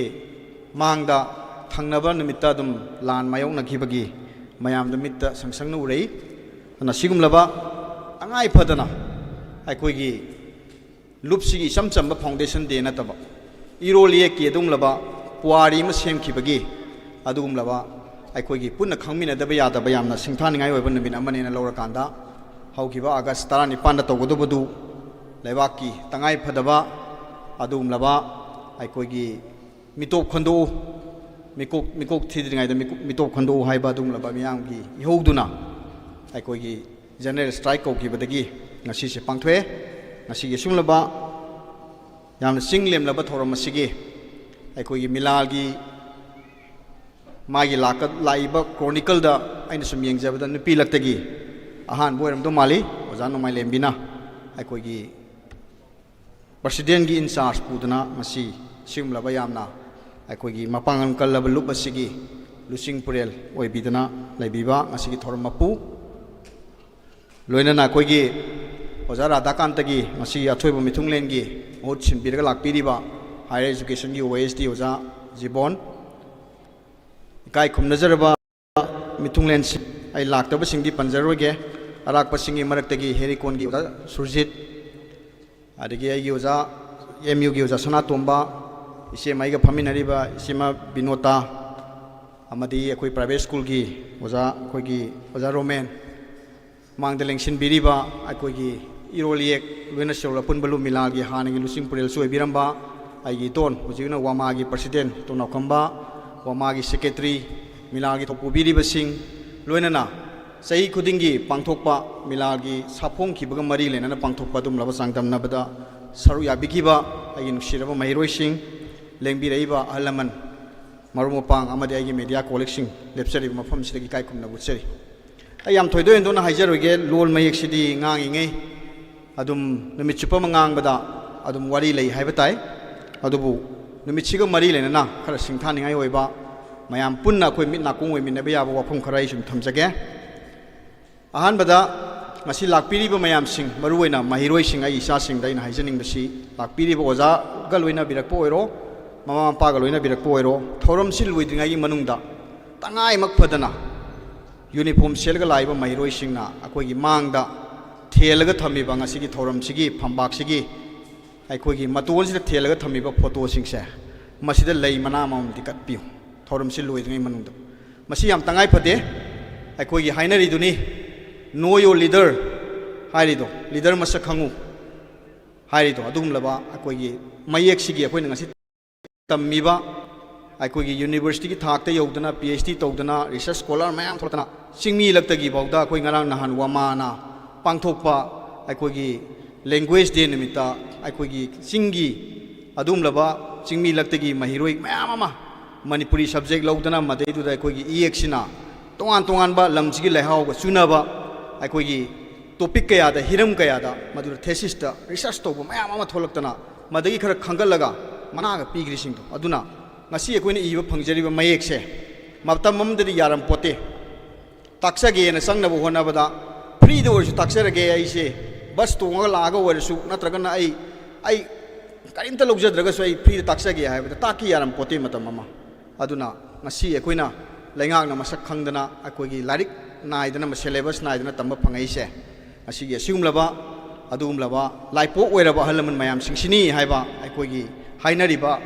ꯃꯥꯡꯗ ꯊꯪꯅꯕ ꯅꯨꯃꯤꯠꯇ ꯑꯗꯨꯝ ꯂꯥꯟ ꯃꯥꯌꯣꯛꯅꯈꯤꯕꯒꯤ ꯃꯌꯥꯝꯗ ꯃꯤꯠꯇ ꯁꯪꯁꯪꯅ ꯎꯔꯛꯏ ꯑꯗꯨꯅ ꯁꯤꯒꯨꯝꯂꯕ ꯇꯉꯥꯏ ꯐꯗꯅ ꯑꯩꯈꯣꯏꯒꯤ ꯂꯨꯞꯁꯤꯒꯤ ꯏꯆꯝ ꯆꯝꯕ ꯐꯥꯎꯟꯗꯦꯁꯟ ꯗꯦ ꯅꯠꯇꯕ ꯏꯔꯣꯜ ꯏꯌꯦꯛꯀꯤ ꯑꯗꯨꯒꯨꯝꯂꯕ ꯄꯨꯋꯥꯔꯤ ꯑꯃ ꯁꯦꯝꯈꯤꯕꯒꯤ ꯑꯗꯨꯒꯨꯝꯂꯕ ꯑꯩꯈꯣꯏꯒꯤ ꯄꯨꯟꯅ ꯈꯪꯃꯤꯟꯅꯗꯕ ꯌꯥꯗꯕ ꯌꯥꯝꯅ ꯁꯤꯡꯊꯥꯅꯤꯡꯉꯥꯏ ꯑꯣꯏꯕ ꯅꯨꯃꯤꯠ ꯑꯃꯅꯦꯅ ꯂꯧꯔꯀꯥꯟꯗ ꯍꯧꯈꯤꯕ ꯑꯥꯒꯁ 19ꯗ ꯇꯧꯒꯗꯕꯗꯨ ꯂꯩꯕꯥꯛꯀꯤ ꯇꯉꯥꯏ ꯐꯗꯕ ꯑꯗꯨꯒꯨꯝꯂꯕ ꯑꯩꯈꯣꯏꯒꯤ ꯃꯤꯇꯣꯞ ꯈꯟꯗꯣꯛꯎ ꯃꯤꯀꯣꯛ ꯊꯤꯗ꯭ꯔꯤꯉꯩꯗ ꯃꯤꯇꯣꯞ ꯈꯟꯗꯣꯛꯎ ꯍꯥꯏꯕ ꯑꯗꯨꯒꯨꯝꯂꯕ ꯃꯤꯌꯥꯝꯒꯤ ꯏꯍꯧꯗꯨꯅ ꯑꯩꯈꯣꯏꯒꯤ ꯖꯦꯅꯔꯦꯜ ꯁ꯭ꯇ꯭ꯔꯥꯏꯛ ꯀꯧꯈꯤꯕꯗꯒꯤ ꯉꯁꯤꯁꯦ ꯄꯥꯡꯊꯣꯛꯑꯦ ꯉꯁꯤꯒꯤ ꯑꯁꯨꯝꯂꯕ ꯌꯥꯝꯅ ꯆꯤꯡ ꯂꯦꯝꯂꯕ ꯊꯧꯔꯝ ꯑꯁꯤꯒꯤ ꯑꯩꯈꯣꯏꯒꯤ ꯃꯤꯂꯥꯜꯒꯤ ꯃꯥꯒꯤ ꯂꯥꯛꯏꯕ ꯀ꯭ꯔꯣꯅꯤꯀꯜꯗ ꯑꯩꯅ ꯁꯨꯝ ꯌꯦꯡꯖꯕꯗ ꯅꯨꯄꯤꯂꯛꯇꯒꯤ ꯑꯍꯥꯟꯕ ꯑꯣꯏꯔꯝꯗꯧ ꯃꯥꯜꯂꯤ ꯑꯣꯖꯥ ꯅꯣꯡꯃꯥꯏꯂꯦꯝꯕꯤꯅ ꯑꯩꯈꯣꯏꯒꯤ ꯄ꯭ꯔꯁꯤꯗꯦꯟꯒꯤ ꯏꯟꯆꯥꯔꯖ ꯄꯨꯗꯨꯅ ꯃꯁꯤ ꯁꯤꯒꯨꯝꯂꯕ ꯌꯥꯝꯅ ꯑꯩꯈꯣꯏꯒꯤ ꯃꯄꯥꯡꯒꯜ ꯀꯜꯂꯕ ꯂꯨꯞ ꯑꯁꯤꯒꯤ ꯂꯨꯆꯤꯡ ꯄꯨꯔꯦꯜ ꯑꯣꯏꯕꯤꯗꯅ ꯂꯩꯕꯤꯕ ꯉꯁꯤꯒꯤ ꯊꯧꯔꯝ ꯃꯄꯨ ꯂꯣꯏꯅꯅ ꯑꯩꯈꯣꯏꯒꯤ ꯑꯣꯖꯥ ꯔꯥꯙꯥꯀꯥꯟꯇꯒꯤ ꯃꯁꯤꯒꯤ ꯑꯊꯣꯏꯕ ꯃꯤꯊꯨꯡꯂꯦꯟꯒꯤ ꯃꯍꯨꯠ ꯁꯤꯟꯕꯤꯔꯒ ꯂꯥꯛꯄꯤꯔꯤꯕ ꯍꯥꯌꯔ ꯏꯖꯨꯀꯦꯁꯟꯒꯤ OSD ꯑꯣꯖꯥ ꯖꯤꯕꯣꯟ ꯏꯀꯥꯏ ꯈꯨꯝꯅꯖꯔꯕ ꯃꯤꯊꯨꯡꯂꯦꯟꯁꯤꯡ ꯑꯩ ꯂꯥꯛꯇꯕꯁꯤꯡꯗꯤ ꯄꯟꯖꯔꯣꯏꯒꯦ ꯑꯔꯥꯛꯄꯁꯤꯡꯒꯤ ꯃꯔꯛꯇꯒꯤ ꯍꯦꯔꯤꯀꯣꯟꯒꯤ ꯑꯣꯖꯥ ꯁꯨꯔꯖꯤꯠ ꯑꯗꯒꯤ ꯑꯩꯒꯤ ꯑꯣꯖꯥ MUꯒꯤ ꯑꯣꯖꯥ ꯁꯅꯥꯇꯣꯝꯕ ꯏꯆꯦꯝ ꯑꯩꯒ ꯐꯝꯃꯤꯟꯅꯔꯤꯕ ꯏꯆꯦꯃ ꯕꯤꯅꯣꯇꯥ ꯑꯃꯗꯤ ꯑꯩꯈꯣꯏ ꯄ꯭ꯔꯥꯏꯚꯦꯠ ꯁ꯭ꯀꯨꯜꯒꯤ ꯑꯣꯖꯥ ꯑꯩꯈꯣꯏꯒꯤ ꯑꯣꯖꯥ ꯔꯣꯃꯦꯟ ꯃꯥꯡꯗ ꯂꯦꯡꯁꯤꯟꯕꯤꯔꯤꯕ ꯑꯩꯈꯣꯏꯒꯤ ꯏꯔꯣꯜ ꯏꯌꯦꯛ ꯂꯣꯏꯅ ꯁꯦꯜ ꯑꯄꯨꯟꯕ ꯂꯨꯞ ꯃꯤꯂꯥꯜꯒꯤ ꯍꯥꯟꯅꯒꯤ ꯂꯨꯆꯤꯡ ꯄꯨꯔꯦꯜꯁꯨ ꯑꯣꯏꯕꯤꯔꯝꯕ ꯑꯩꯒꯤ ꯏꯇꯣꯟ ꯍꯧꯖꯤꯛꯅ ꯋꯥꯃꯥꯒꯤ ꯄ꯭ꯔꯁꯤꯗꯦꯟ ꯇꯣꯅꯥꯎꯈꯝꯕ ꯋꯥꯃꯥꯒꯤ ꯁꯦꯀ꯭ꯔꯦꯇꯔꯤ ꯃꯤꯂꯥꯜꯒꯤ ꯊꯧꯄꯨꯕꯤꯔꯤꯕꯁꯤꯡ ꯂꯣꯏꯅꯅ ꯆꯍꯤ ꯈꯨꯗꯤꯡꯒꯤ ꯄꯥꯡꯊꯣꯛꯄ ꯃꯤꯂꯥꯜꯒꯤ ꯁꯥꯐꯣꯡꯈꯤꯕꯒ ꯃꯔꯤ ꯂꯩꯅꯅ ꯄꯥꯡꯊꯣꯛꯄ ꯑꯗꯨꯒꯨꯝꯂꯕ ꯆꯥꯡꯗꯝꯅꯕꯗ ꯁꯔꯨꯛ ꯌꯥꯕꯤꯈꯤꯕ ꯑꯩꯒꯤ ꯅꯨꯡꯁꯤꯔꯕ ꯃꯍꯩꯔꯣꯏꯁꯤꯡ ꯂꯦꯡꯕꯤꯔꯛꯏꯕ ꯑꯍꯜ ꯂꯃꯟ ꯃꯔꯨꯞ ꯃꯄꯥꯡ ꯑꯃꯗꯤ ꯑꯩꯒꯤ ꯃꯦꯗꯤꯌꯥ ꯀꯣꯂꯤꯛꯁꯤꯡ ꯂꯦꯞꯆꯔꯤꯕ ꯃꯐꯝꯁꯤꯗꯒꯤ ꯏꯀꯥꯏ ꯈꯨꯝꯅꯕ ꯎꯠꯆꯔꯤ ꯑꯩ ꯌꯥꯝ ꯊꯣꯏꯗꯣꯛ ꯍꯦꯟꯗꯣꯛꯅ ꯍꯥꯏꯖꯔꯣꯏꯒꯦ ꯂꯣꯜ ꯃꯌꯦꯛꯁꯤꯗꯤ ꯉꯥꯡꯉꯤꯉꯩ ꯑꯗꯨꯝ ꯅꯨꯃꯤꯠ ꯆꯨꯞꯄ ꯑꯃ ꯉꯥꯡꯕꯗ ꯑꯗꯨꯝ ꯋꯥꯔꯤ ꯂꯩ ꯍꯥꯏꯕ ꯇꯥꯏ ꯑꯗꯨꯕꯨ ꯅꯨꯃꯤꯠꯁꯤꯒ ꯃꯔꯤ ꯂꯩꯅꯅ ꯈꯔ ꯁꯤꯡꯊꯥꯅꯤꯡꯉꯥꯏ ꯑꯣꯏꯕ ꯃꯌꯥꯝ ꯄꯨꯟꯅ ꯑꯩꯈꯣꯏ ꯃꯤꯠ ꯅꯥꯀꯣꯡ ꯑꯣꯏꯃꯤꯟꯅꯕ ꯌꯥꯕ ꯋꯥꯐꯝ ꯈꯔ ꯑꯩ ꯁꯨꯝ ꯊꯝꯖꯒꯦ ꯑꯍꯥꯟꯕꯗ ꯉꯁꯤ ꯂꯥꯛꯄꯤꯔꯤꯕ ꯃꯌꯥꯝꯁꯤꯡ ꯃꯔꯨꯑꯣꯏꯅ ꯃꯍꯩꯔꯣꯏꯁꯤꯡ ꯑꯩ ꯏꯆꯥꯁꯤꯡꯗ ꯑꯩꯅ ꯍꯥꯏꯖꯅꯤꯡꯕꯁꯤ ꯂꯥꯛꯄꯤꯔꯤꯕ ꯑꯣꯖꯥꯒ ꯂꯣꯏꯅꯕꯤꯔꯛꯄ ꯑꯣꯏꯔꯣ ꯃꯃꯥ ꯃꯄꯥꯒ ꯂꯣꯏꯅꯕꯤꯔꯛꯄ ꯑꯣꯏꯔꯣ ꯊꯧꯔꯝꯁꯤ ꯂꯣꯏꯗ꯭ꯔꯤꯉꯩꯒꯤ ꯃꯅꯨꯡꯗ ꯇꯉꯥꯏꯃꯛ ꯐꯗꯅ ꯌꯨꯅꯤꯐꯣꯔꯝ ꯁꯦꯠꯂꯒ ꯂꯥꯛꯏꯕ ꯃꯍꯩꯔꯣꯏꯁꯤꯡꯅ ꯑꯩꯈꯣꯏꯒꯤ ꯃꯥꯡꯗ ꯊꯦꯜꯂꯒ ꯊꯝꯃꯤꯕ ꯉꯁꯤꯒꯤ ꯊꯧꯔꯝꯁꯤꯒꯤ ꯐꯝꯕꯥꯛꯁꯤꯒꯤ ꯑꯩꯈꯣꯏꯒꯤ ꯃꯇꯣꯟꯁꯤꯗ ꯊꯦꯜꯂꯒ ꯊꯝꯃꯤꯕ ꯐꯣꯇꯣꯁꯤꯡꯁꯦ ꯃꯁꯤꯗ ꯂꯩ ꯃꯅꯥ ꯑꯃꯃꯝꯗꯤ ꯀꯠꯄꯤꯌꯨ ꯊꯧꯔꯝꯁꯤ ꯂꯣꯏꯗ꯭ꯔꯤꯉꯩ ꯃꯅꯨꯡꯗ ꯃꯁꯤ ꯌꯥꯝ ꯇꯉꯥꯏ ꯐꯗꯦ ꯑꯩꯈꯣꯏꯒꯤ ꯍꯥꯏꯅꯔꯤꯗꯨꯅꯤ ꯅꯣ ꯌꯣꯔ ꯂꯤꯗꯔ ꯍꯥꯏꯔꯤꯗꯣ ꯂꯤꯗꯔ ꯃꯁꯛ ꯈꯪꯉꯨ ꯍꯥꯏꯔꯤꯗꯣ ꯑꯗꯨꯒꯨꯝꯂꯕ ꯑꯩꯈꯣꯏꯒꯤ ꯃꯌꯦꯛꯁꯤꯒꯤ ꯑꯩꯈꯣꯏꯅ ꯉꯁꯤ ꯇꯝꯃꯤꯕ ꯑꯩꯈꯣꯏꯒꯤ ꯌꯨꯅꯤꯚꯔꯁꯤꯇꯤꯒꯤ ꯊꯥꯛꯇ ꯌꯧꯗꯅ PhD ꯇꯧꯗꯅ ꯔꯤꯁꯔꯁ ꯁ꯭ꯀꯣꯂꯔ ꯃꯌꯥꯝ ꯊꯣꯛꯇꯅ ꯆꯤꯡꯃꯤꯂꯛꯇꯒꯤ ꯐꯥꯎꯗ ꯑꯩꯈꯣꯏ ꯉꯔꯥꯡ ꯅꯍꯥꯟ ꯋꯥꯃꯥꯅ ꯄꯥꯡꯊꯣꯛꯄ ꯑꯩꯈꯣꯏꯒꯤ ꯂꯦꯡꯒ꯭ꯋꯦꯖ ꯗꯦ ꯅꯨꯃꯤꯠꯇ ꯑꯩꯈꯣꯏꯒꯤ ꯆꯤꯡꯒꯤ ꯑꯗꯨꯒꯨꯝꯂꯕ ꯆꯤꯡꯃꯤꯂꯛꯇꯒꯤ ꯃꯍꯩꯔꯣꯏ ꯃꯌꯥꯝ ꯑꯃ ꯃꯅꯤꯄꯨꯔꯤ ꯁꯕꯖꯦꯛ ꯂꯧꯗꯅ ꯃꯗꯩꯗꯨꯗ ꯑꯩꯈꯣꯏꯒꯤ ꯏꯌꯦꯛꯁꯤꯅ ꯇꯣꯉꯥꯟ ꯇꯣꯉꯥꯟꯕ ꯂꯝꯁꯤꯒꯤ ꯂꯩꯍꯥꯎꯒ ꯆꯨꯅꯕ ꯑꯩꯈꯣꯏꯒꯤ topic kaya da hiram kaya da madu thesis da research to mayam ama tholaktana madagi khara khangalaga mana ga pigri sing to aduna ngasi ekoi ni iba phangjari ba mayek se matam mamdari yaram pote taksa ge na sangna bo hona bada free do su taksa ge ai se bus to nga la ga wer su natraga na ai karimta logjadraga su ai free taksa ge hai bada taki yaram pote matam mama aduna ngasi ekoi na lengang na masak khangdana akoi gi larik naidana ma syllabus naidana tamba phangai se asi gi siumlaba adumlaba laipo oiraba halaman mayam singsini haiba akoi gi hainariba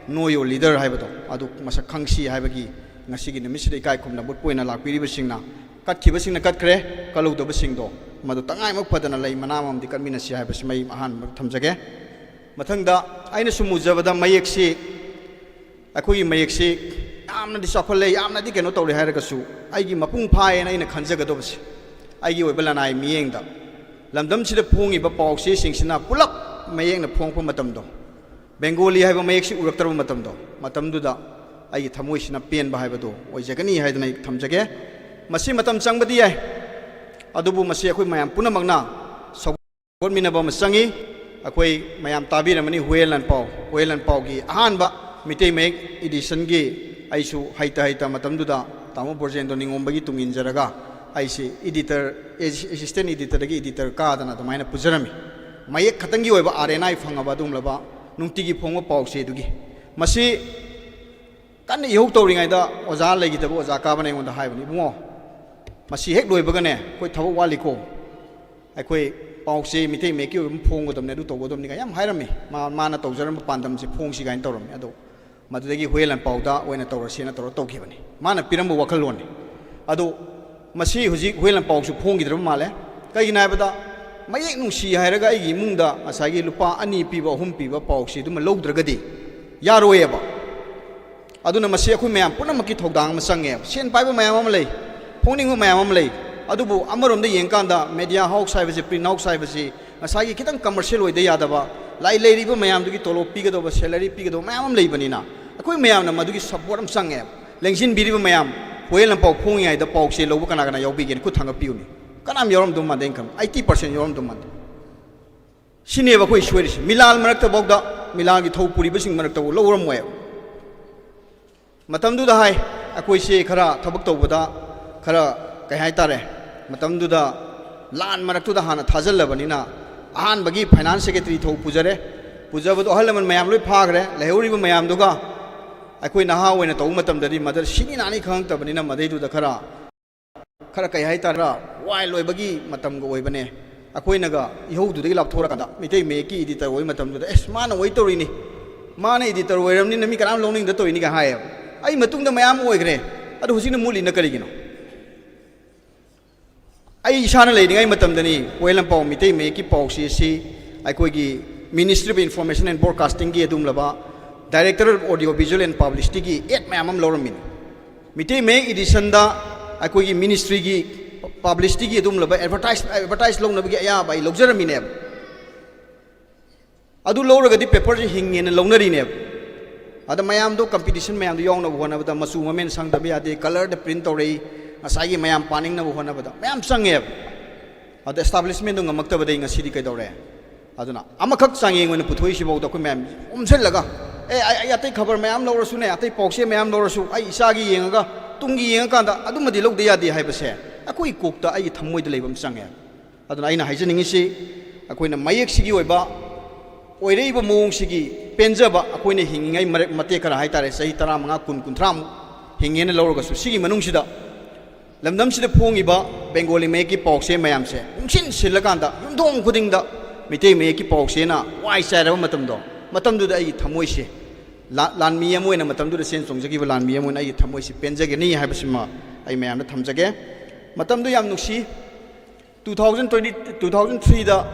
noyo leader haibato adu masak khangsi haibagi ngasi gi nimisida ikai khumna bot poina lakpiriba singna katkiba singna katkre kaludaba singdo madu tangai mak padana lei manamam di kanmina si haibas mai ahan thamjage mathangda aina sumujabada mayeksi akoi mayeksi amna di sakhole amna di keno tawre hairagasu aigi mapung phae na ina khanjagadobasi aigi oibalanai miyengda lamdam sida phongi ba pawsi singsina pulak mayengna phongpa matamdo Bengali hai ba mayek si urak tarba matam du da ai thamoi sina pen ba hai ba do oi jagani hai dana thamjage masi matam changbadi ai adubu masi akoi mayam punamagna sogor mina ba masangi akoi mayam tabiramani huelan pau gi ahan ba mitei mayek edition gi aisu haita matam du da tamo project do ningom bagi tungin jaraga aisi editor assistant editor gi editor ka dana to maina pujarami mayek khatangi oi ba arena phangaba dum laba nungtigi phongwa pawse dugi masi kan ihok tawringai da oja legi da oja ka bane ngonda haibani bungo masi hek loi bagane koi thabo wali ko ai koi pawse mitei meki phongwa damne du tawgo damni ga yam hairami mana tawjaram pandam si phongsi gain tawram ado madudagi huelan pawda oina tawrasi na tawra tawkibani mana pirambu wakhaloni ado masi huji huelan pawsu phongi drum male kai na bada mayek nungsi hairaga aigi mungda asagi lupa ani piba hum piba pawsi dum logdragadi yaroyeba aduna masi akhui mayam punamaki thodang masange sen paiba mayam am lei phongningu mayam am lei adubu amarom da yengkanda media house sai basi print house sai basi asagi kitang commercial oide yadaba lai leiriba mayam dugi tolo pigado salary pigado mayam am lei banina akhui mayam na madugi support am sange lengsin biriba mayam hoelam paw phongi ai da pawsi lobu kana kana yawbigen ku thanga piuni kanam yoram dum mande income 80% yoram dum mande sine ba khoi shweri milal marakta bogda milal gi thau puri basing marakta lowram moy matam du da hai akoi se khara thabak tawbada khara kai hai tare matam du da lan maraktu da hana thajal labani na ahan bagi finance secretary thau pujare pujabado halaman mayam loi phagre lehuri ba mayam duga akoi naha oina taw matam dadi madar sini nani khang tabani na madai du da khara kai hai tara wai loi bagi matam go oibane akoi naga ihou du dei lap thora kada mitei me ki editor oi matam du es mana oi tori ni mana editor oiram ni nami karam longning da toi ni ga hai ai matung da mayam oigre adu husina muli na kari gino ai isana lei ngai matam dani oilam pau mitei me ki pau si akoi gi Ministry of Information and Broadcasting gi adum laba Director of Audio Visual and Publicity gi et mayam loramin mitei me edition da akoi gi ministry gi publicity gi dum laba advertise long na gi aya bai logjarami ne adu loraga di paper ji hingin longnari ne ada mayam do competition mayam do yong na hona bada masu mamen sang da ya de color the print tori asagi mayam paning na hona bada mayam sange ada establishment do ngamak ta bada nga sidi kai dore aduna amakhak sange ngone puthoi si bawda ko mayam umsel laga ai atai khabar mayam lawrasu ne atai pokse mayam lawrasu ai isagi yenga tungi yengkanda adumadi logde yadi haibase akoi kokta ai thammoi de leibam sange aduna aina haijaningi si akoina mayek sigi oiba oireiba mong sigi penjaba akoina hingingai mate kara haitare sahi 15 kun mu hingene lawraga su sigi manung sida lamdam sida phongiba bengali meki pokse mayam se umsin silakanda yumdong khudingda mitei meki pokse na wai sairaba matamdu da ai thammoi se lan mi amoi na matam du da sen songjagi ba lan mi amoi ai thamoi si penjage ni haibasima ai mayam na thamjage matam du yam nuksi 2003 da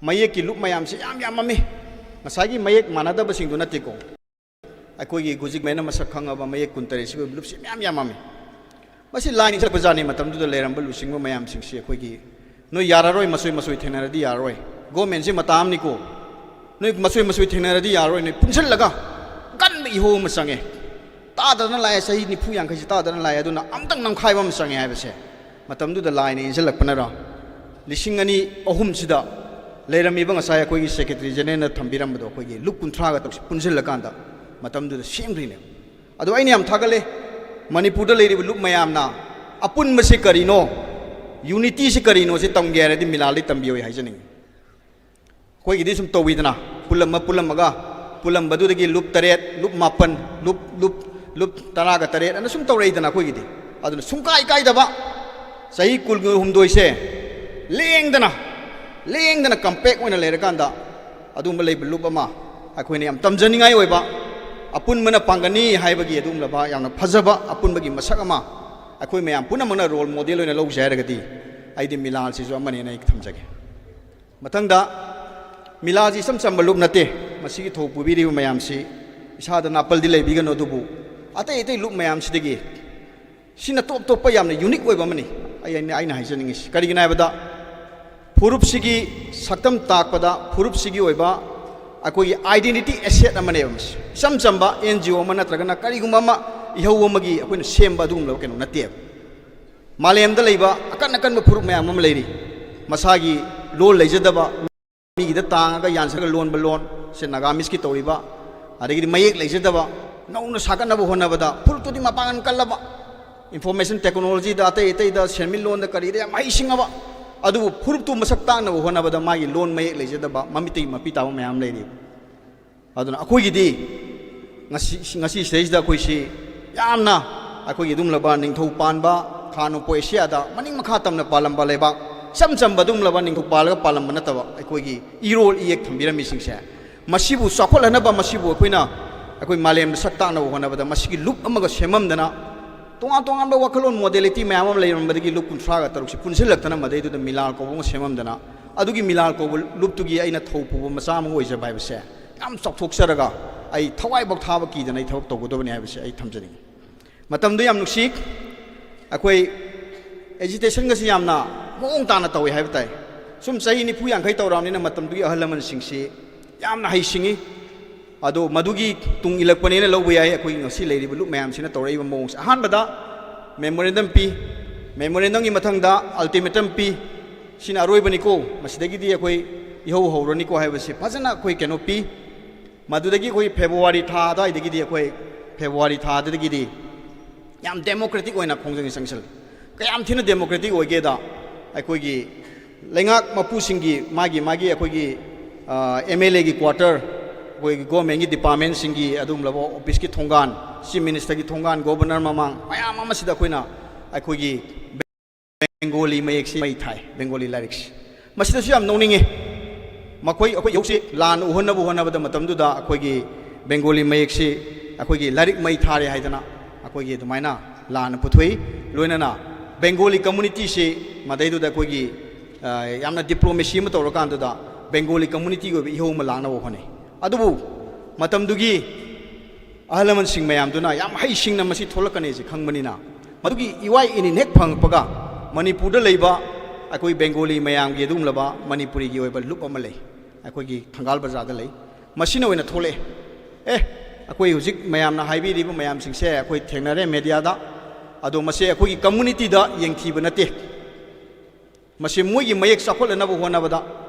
mayek ki lup mayam si yam mami masagi mayek manada ba singdu nate ko akoi gi gujik mena masak khanga ba mayek kuntare si lup si yam mami masi line sa bajani matam du da leram ba lusing ba mayam sing si akoi gi no yararoi masoi thenaradi yaroi government si matam ni ko noi masoi thenaradi yaroi nei punchal laga kan me ho masange ta da na lai sahi ni phu yang khai ta da na lai aduna amtang nam khai ba masange hai base ꯃꯇꯝꯗꯨꯗ ꯂꯥꯏꯅ ꯏꯟꯁꯤꯜꯂꯛꯄꯅꯔ ꯂꯤꯁꯤꯡ ꯑꯅꯤ ꯑꯍꯨꯝꯁꯤꯗ ꯂꯩꯔꯝꯃꯤꯕ ꯉꯁꯥꯏ ꯑꯩꯈꯣꯏꯒꯤ secretary ꯖꯦꯅꯔꯦꯜꯅ ꯊꯝꯕꯤꯔꯝꯕꯗꯣ ꯑꯩꯈꯣꯏꯒꯤ ꯂꯨꯞ 30ꯒ ꯄꯨꯟꯁꯤꯜꯂꯀꯥꯟꯗ ꯃꯇꯝꯗꯨꯗ ꯁꯦꯝꯈ꯭ꯔꯤꯅꯦ ꯑꯗꯣ ꯑꯩꯅ ꯌꯥꯝ ꯊꯥꯒꯠꯂꯦ ꯃꯅꯤꯄꯨꯔꯗ ꯂꯩꯔꯤꯕ ꯂꯨꯞ ꯃꯌꯥꯝꯅ ꯑꯄꯨꯟꯕꯁꯤ ꯀꯔꯤꯅꯣ ꯌꯨꯅꯤꯇꯤꯁꯤ ꯀꯔꯤꯅꯣꯁꯤ ꯇꯝꯒꯦ ꯍꯥꯏꯔꯗꯤ ꯃꯤꯂꯥꯜꯗꯤ ꯇꯝꯕꯤꯌꯣ ꯍꯥꯏꯖꯅꯤꯡꯉꯤ ꯑꯩꯈꯣꯏꯒꯤꯗꯤ ꯁꯨꯝ ꯇꯧꯋꯤꯗꯅ ꯄꯨꯜꯂꯝꯃꯒ ꯄꯨꯜꯂꯝꯕꯗꯨꯗꯒꯤ ꯂꯨꯞ 9 ꯂꯨꯞ 10 ꯂꯨꯞ 18 ꯑꯅ ꯁꯨꯝ ꯇꯧꯔꯛꯏꯗꯅ ꯑꯩꯈꯣꯏꯒꯤꯗꯤ ꯑꯗꯨꯅ ꯁꯨꯡꯀꯥꯏ ꯀꯥꯏꯗꯕ ꯆꯍꯤ 18ꯁꯦ ꯂꯦꯡꯗꯅ ꯀꯝꯄꯦꯛ ꯑꯣꯏꯅ ꯂꯩꯔꯀꯥꯟꯗ ꯑꯗꯨꯒꯨꯝꯕ ꯂꯩꯕ ꯂꯨꯞ ꯑꯃ ꯑꯩꯈꯣꯏꯅ ꯌꯥꯝ ꯇꯝꯖꯅꯤꯡꯉꯥꯏ ꯑꯣꯏꯕ ꯑꯄꯨꯟꯕꯅ ꯄꯥꯡꯒꯅꯤ ꯍꯥꯏꯕꯒꯤ ꯑꯗꯨꯒꯨꯝꯂꯕ ꯌꯥꯝꯅ ꯐꯖꯕ ꯑꯄꯨꯟꯕꯒꯤ ꯃꯁꯛ ꯑꯃ ꯑꯩꯈꯣꯏ ꯃꯌꯥꯝ ꯄꯨꯝꯅꯃꯛꯅ ꯔꯣꯜ ꯃꯣꯗꯦꯜ ꯑꯣꯏꯅ ꯂꯧꯖꯦ ꯍꯥꯏꯔꯒꯗꯤ ꯑꯩꯗꯤ ꯃꯤꯂꯥꯜꯁꯤꯁꯨ ꯑꯃꯅꯦꯅ ꯑꯩ ꯊꯝꯖꯒꯦ ꯃꯊꯪꯗ ꯃꯤꯂꯥꯜꯁꯤ ꯏꯆꯝ ꯆꯝꯕ ꯂꯨꯞ ꯅꯠꯇꯦ ꯃꯁꯤꯒꯤ ꯊꯧ ꯄꯨꯕꯤꯔꯤꯕ ꯃꯌꯥꯝꯁꯤ ꯏꯁꯥꯗ ꯅꯥꯄꯜꯗꯤ ꯂꯩꯕꯤꯒꯅꯨ ꯑꯗꯨꯕꯨ ꯑꯇꯩ ꯂꯨꯞ ꯃꯌꯥꯝꯁꯤꯗꯒꯤ ꯁꯤꯅ ꯇꯣꯞ ꯌꯥꯝꯅ ꯌꯨꯅꯤꯛ ꯑꯣꯏꯕ ꯑꯃꯅꯤ ꯑꯩꯅ ꯍꯥꯏꯖꯅꯤꯡꯉꯤꯁꯤ ꯀꯔꯤꯒꯤꯅꯣ ꯍꯥꯏꯕꯗ ꯐꯨꯔꯨꯞꯁꯤꯒꯤ ꯁꯛꯇꯝ ꯇꯥꯛꯄꯗ ꯐꯨꯔꯨꯞꯁꯤꯒꯤ ꯑꯣꯏꯕ ꯑꯩꯈꯣꯏꯒꯤ ꯑꯥꯏꯗꯦꯟꯇꯤꯇꯤ ꯑꯦꯁꯦꯠ ꯑꯃꯅꯦꯕ ꯃꯁꯤ ꯏꯆꯝ ꯆꯝꯕ NGO ꯑꯃ ꯅꯠꯇ꯭ꯔꯒꯅ ꯀꯔꯤꯒꯨꯝꯕ ꯑꯃ ꯏꯍꯧ ꯑꯃꯒꯤ ꯑꯩꯈꯣꯏꯅ ꯁꯦꯝꯕ ꯑꯗꯨꯒꯨꯝꯂꯕ ꯀꯩꯅꯣ ꯅꯠꯇꯦꯕ ꯃꯥꯂꯦꯝꯗ ꯂꯩꯕ ꯑꯀꯟꯕ ꯐꯨꯔꯨꯞ ꯃꯌꯥꯝ ꯑꯃ ꯂꯩꯔꯤ ꯃꯁꯥꯒꯤ ꯂꯣꯟ ꯂꯩꯖꯗꯕ ꯃꯤꯒꯤꯗ ꯇꯥꯡꯉꯒ ꯌꯥꯟꯁꯔꯒ ꯂꯣꯟꯕ ꯂꯣꯟ ꯁꯦ ꯅꯥꯒꯥꯃꯤꯁꯀꯤ ꯇꯧꯔꯤꯕ ꯑꯗꯒꯤꯗꯤ ꯃꯌꯦꯛ ꯂꯩꯖꯗꯕ ꯅꯧꯅ ꯁꯥꯒꯠꯅꯕ ꯍꯣꯠꯅꯕꯗ ꯐꯨꯔꯨꯞꯇꯨꯗꯤ ꯃꯄꯥꯡꯒꯜ ꯀꯜꯂꯕ ꯏꯟꯐꯣꯔꯃꯦꯁꯟ ꯇꯦꯛꯅꯣꯂꯣꯖꯤꯗ ꯑꯇꯩꯗ ꯁꯦꯟꯃꯤꯠꯂꯣꯟꯗ ꯀꯔꯤꯗ ꯌꯥꯝ ꯍꯩꯁꯤꯡꯉꯕ ꯑꯗꯨꯕꯨ ꯐꯨꯔꯨꯞꯇꯨ ꯃꯁꯛ ꯇꯥꯛꯅꯕ ꯍꯣꯠꯅꯕꯗ ꯃꯥꯒꯤ ꯂꯣꯟ ꯃꯌꯦꯛ ꯂꯩꯖꯗꯕ ꯃꯃꯤꯠꯇꯒꯤ ꯃꯄꯤ ꯇꯥꯕ ꯃꯌꯥꯝ ꯂꯩꯔꯤ ꯑꯗꯨꯅ ꯑꯩꯈꯣꯏꯒꯤꯗꯤ ꯉꯁꯤ ꯁꯤꯗꯩꯁꯤꯗ ꯑꯩꯈꯣꯏꯁꯤ ꯌꯥꯝꯅ ꯑꯩꯈꯣꯏꯒꯤ ꯑꯗꯨꯝꯂꯕ ꯅꯤꯡꯊꯧ ꯄꯥꯟꯕ ꯈꯥ ꯅꯣꯡꯄꯣꯛ ꯑꯦꯁꯤꯌꯥꯗ ꯃꯅꯤꯡ ꯃꯈꯥ ꯇꯝꯅ ꯄꯥꯜꯂꯝꯕ ꯂꯩꯕꯥꯛ ꯏꯆꯝ ꯆꯝꯕ ꯑꯗꯨꯝꯂꯕ ꯅꯤꯡꯊꯧ ꯄꯥꯜꯂꯒ ꯄꯥꯜꯂꯝꯕ ꯅꯠꯇꯕ ꯑꯩꯈꯣꯏꯒꯤ ꯏꯔꯣꯜ ꯏꯌꯦꯛ ꯊꯝꯕꯤꯔꯝꯃꯤꯁꯤꯡꯁꯦ ꯃꯁꯤꯕꯨ ꯆꯥꯎꯈꯠꯍꯟꯅꯕ ꯃꯁꯤꯕꯨ ꯑꯩꯈꯣꯏ ꯃꯥꯂꯦꯝꯗ ꯁꯛ ꯇꯥꯛꯅꯕ ꯍꯣꯠꯅꯕꯗ ꯃꯁꯤꯒꯤ ꯂꯨꯞ ꯑꯃꯒ ꯁꯦꯝꯃꯝꯗꯅ ꯇꯣꯉꯥꯟꯕ ꯋꯥꯈꯜꯂꯣꯟ ꯃꯣꯗꯦꯂꯤꯇꯤ ꯃꯌꯥꯝ ꯑꯃ ꯂꯩꯔꯝꯕꯗꯒꯤ ꯂꯨꯞ 36ꯁꯤ ꯄꯨꯟꯁꯤꯜꯂꯛꯇꯅ ꯃꯗꯩꯗꯨꯗ ꯃꯤꯂꯥꯜ ꯀꯧꯕ ꯑꯃ ꯁꯦꯝꯃꯝꯗꯅ ꯑꯗꯨꯒꯤ ꯃꯤꯂꯥꯜ ꯀꯧꯕ ꯂꯨꯞꯇꯨꯒꯤ ꯑꯩꯅ ꯊꯧ ꯄꯨꯕ ꯃꯆꯥ ꯑꯃ ꯑꯣꯏꯖꯕ ꯍꯥꯏꯕꯁꯦ ꯌꯥꯝ ꯆꯥꯎꯊꯣꯛꯆꯔꯒ ꯑꯩ ꯊꯋꯥꯏꯐꯥꯎ ꯊꯥꯕ ꯀꯤꯗꯅ ꯑꯩ ꯊꯕꯛ ꯇꯧꯒꯗꯕꯅꯤ ꯍꯥꯏꯕꯁꯦ ꯑꯩ ꯊꯝꯖꯅꯤꯡꯉꯤ ꯃꯇꯝꯗꯨ ꯌꯥꯝ ꯅꯨꯡꯁꯤ ꯑꯩꯈꯣꯏ ꯑꯦꯖꯤꯇꯦꯁꯟꯒꯁꯤ ꯌꯥꯝꯅ ꯃꯑꯣꯡ ꯇꯥꯅ ꯇꯧꯋꯤ ꯍꯥꯏꯕ ꯇꯥꯏ ꯁꯨꯝ ꯆꯍꯤ 40-50 ꯇꯧꯔꯛꯑꯕꯅꯤꯅ ꯃꯇꯝꯗꯨꯒꯤ ꯑꯍꯜ ꯂꯃꯟꯁꯤꯡꯁꯤ ꯌꯥꯝꯅ ꯍꯩꯁꯤꯡꯉꯤ ꯑꯗꯣ ꯃꯗꯨꯒꯤ ꯇꯨꯡ ꯏꯜꯂꯛꯄꯅꯦꯅ ꯂꯧꯕ ꯌꯥꯏ ꯑꯩꯈꯣꯏ ꯉꯁꯤ ꯂꯩꯔꯤꯕ ꯂꯨꯞ ꯃꯌꯥꯝꯁꯤꯅ ꯇꯧꯔꯛꯏꯕ ꯃꯑꯣꯡꯁꯦ ꯑꯍꯥꯟꯕꯗ ꯃꯦꯃꯣꯔꯦꯟꯗꯝ ꯄꯤ ꯃꯦꯃꯣꯔꯦꯟꯗꯝꯒꯤ ꯃꯊꯪꯗ ꯑꯜꯇꯤꯃꯦꯇꯝ ꯄꯤ ꯁꯤꯅ ꯑꯔꯣꯏꯕꯅꯤꯀꯣ ꯃꯁꯤꯗꯒꯤꯗꯤ ꯑꯩꯈꯣꯏ ꯏꯍꯧ ꯍꯧꯔꯅꯤꯀꯣ ꯍꯥꯏꯕꯁꯤ ꯐꯖꯅ ꯑꯩꯈꯣꯏ ꯀꯩꯅꯣ ꯄꯤ ꯃꯗꯨꯗꯒꯤ ꯑꯩꯈꯣꯏ ꯐꯦꯕ꯭ꯔꯨꯋꯥꯔꯤ ꯊꯥ ꯑꯗꯨꯋꯥꯏꯗꯒꯤꯗꯤ ꯑꯩꯈꯣꯏ ꯐꯦꯕ꯭ꯔꯨꯋꯥꯔꯤ ꯊꯥꯗꯒꯤꯗꯤ ꯌꯥꯝ ꯗꯦꯃꯣꯀ꯭ꯔꯦꯇꯤꯛ ꯑꯣꯏꯅ ꯈꯣꯡꯖꯪ ꯆꯪꯁꯤꯜꯂꯤ ꯀꯌꯥꯝ ꯊꯤꯅ ꯗꯦꯃꯣꯀ꯭ꯔꯦꯇꯤꯛ ꯑꯣꯏꯒꯦꯗ ꯑꯩꯈꯣꯏꯒꯤ ꯂꯩꯉꯥꯛ ꯃꯄꯨꯁꯤꯡꯒꯤ ꯃꯥꯒꯤ ꯑꯩꯈꯣꯏꯒꯤ MLAꯒꯤ ꯀ꯭ꯋꯥꯇꯔ ꯑꯩꯈꯣꯏꯒꯤ ꯒꯣꯔꯃꯦꯟꯒꯤ ꯗꯤꯄꯥꯔꯠꯃꯦꯟꯁꯤꯡꯒꯤ ꯑꯗꯨꯒꯨꯝꯂꯕ ꯑꯣꯐꯤꯁꯀꯤ ꯊꯣꯡꯒꯥꯟ ꯆꯤꯐ ꯃꯤꯅꯤꯁꯇꯔꯒꯤ ꯊꯣꯡꯒꯥꯟ ꯒꯣꯕꯔꯅꯔ ꯃꯃꯥꯡ ꯃꯌꯥꯝ ꯑꯃꯁꯤꯗ ꯑꯩꯈꯣꯏꯒꯤ ꯕꯦꯡꯒꯣꯂꯤ ꯃꯌꯦꯛꯁꯤ ꯃꯩ ꯊꯥꯏ ꯕꯦꯡꯒꯣꯂꯤ ꯂꯥꯏꯔꯤꯛꯁꯤ ꯃꯁꯤꯗꯁꯨ ꯌꯥꯝ ꯅꯣꯛꯅꯤꯡꯉꯤ ꯑꯩꯈꯣꯏ ꯍꯧꯖꯤꯛ ꯂꯥꯟ ꯎꯍꯟꯅꯕ ꯍꯣꯠꯅꯕꯗ ꯃꯇꯝꯗꯨꯗ ꯑꯩꯈꯣꯏꯒꯤ ꯕꯦꯡꯒꯣꯂꯤ ꯃꯌꯦꯛꯁꯤ ꯑꯩꯈꯣꯏꯒꯤ ꯂꯥꯏꯔꯤꯛ ꯃꯩ ꯊꯥꯔꯦ ꯍꯥꯏꯗꯅ ꯑꯩꯈꯣꯏꯒꯤ ꯑꯗꯨꯃꯥꯏꯅ ꯂꯥꯟꯅ ꯄꯨꯊꯣꯛꯏ ꯂꯣꯏꯅꯅ ꯕꯦꯡꯒꯣꯂꯤ ꯀꯝꯃꯨꯅꯤꯇꯤꯁꯤ ꯃꯗꯩꯗꯨꯗ ꯑꯩꯈꯣꯏꯒꯤ ꯌꯥꯝꯅ ꯗꯤꯄ꯭ꯂꯣꯃꯦꯁꯤ ꯑꯃ ꯇꯧꯔꯀꯥꯟꯗꯨꯗ ꯕꯦꯡꯒꯣꯂꯤ ꯀꯝꯃꯨꯅꯤꯇꯤꯒꯤ ꯑꯣꯏꯕ ꯏꯍꯧ ꯑꯃ ꯂꯥꯡꯅꯕ ꯍꯣꯠꯅꯩ ꯑꯗꯨꯕꯨ ꯃꯇꯝꯗꯨꯒꯤ ꯑꯍꯜ ꯂꯃꯟꯁꯤꯡ ꯃꯌꯥꯝꯗꯨꯅ ꯌꯥꯝ ꯍꯩꯁꯤꯡꯅ ꯃꯁꯤ ꯊꯣꯛꯂꯛꯀꯅꯤꯁꯤ ꯈꯪꯕꯅꯤꯅ ꯃꯗꯨꯒꯤ ꯏꯋꯥꯏ ꯏꯅꯤꯟ ꯍꯦꯛ ꯐꯪꯉꯛꯄꯒ ꯃꯅꯤꯄꯨꯔꯗ ꯂꯩꯕ ꯑꯩꯈꯣꯏ ꯕꯦꯡꯒꯣꯂꯤ ꯃꯌꯥꯝꯒꯤ ꯑꯗꯨꯒꯨꯝꯂꯕ ꯃꯅꯤꯄꯨꯔꯤꯒꯤ ꯑꯣꯏꯕ ꯂꯨꯞ ꯑꯃ ꯂꯩ ꯑꯩꯈꯣꯏꯒꯤ ꯊꯪꯒꯥꯜ ꯕꯖꯥꯔꯗ ꯂꯩ ꯃꯁꯤꯅ ꯑꯣꯏꯅ ꯊꯣꯛꯂꯛꯑꯦ ꯑꯩꯈꯣꯏ ꯍꯧꯖꯤꯛ ꯃꯌꯥꯝꯅ ꯍꯥꯏꯕꯤꯔꯤꯕ ꯃꯌꯥꯝꯁꯤꯡꯁꯦ ꯑꯩꯈꯣꯏ ꯊꯦꯡꯅꯔꯦ ꯃꯦꯗꯤꯌꯥꯗ ꯑꯗꯣ ꯃꯁꯤ ꯑꯩꯈꯣꯏꯒꯤ ꯀꯝꯃꯨꯅꯤꯇꯤꯗ ꯌꯦꯡꯊꯤꯕ ꯅꯠꯇꯦ ꯃꯁꯤ ꯃꯣꯏꯒꯤ ꯃꯌꯦꯛ ꯆꯥꯎꯈꯠꯂꯅꯕ ꯍꯣꯠꯅꯕꯗ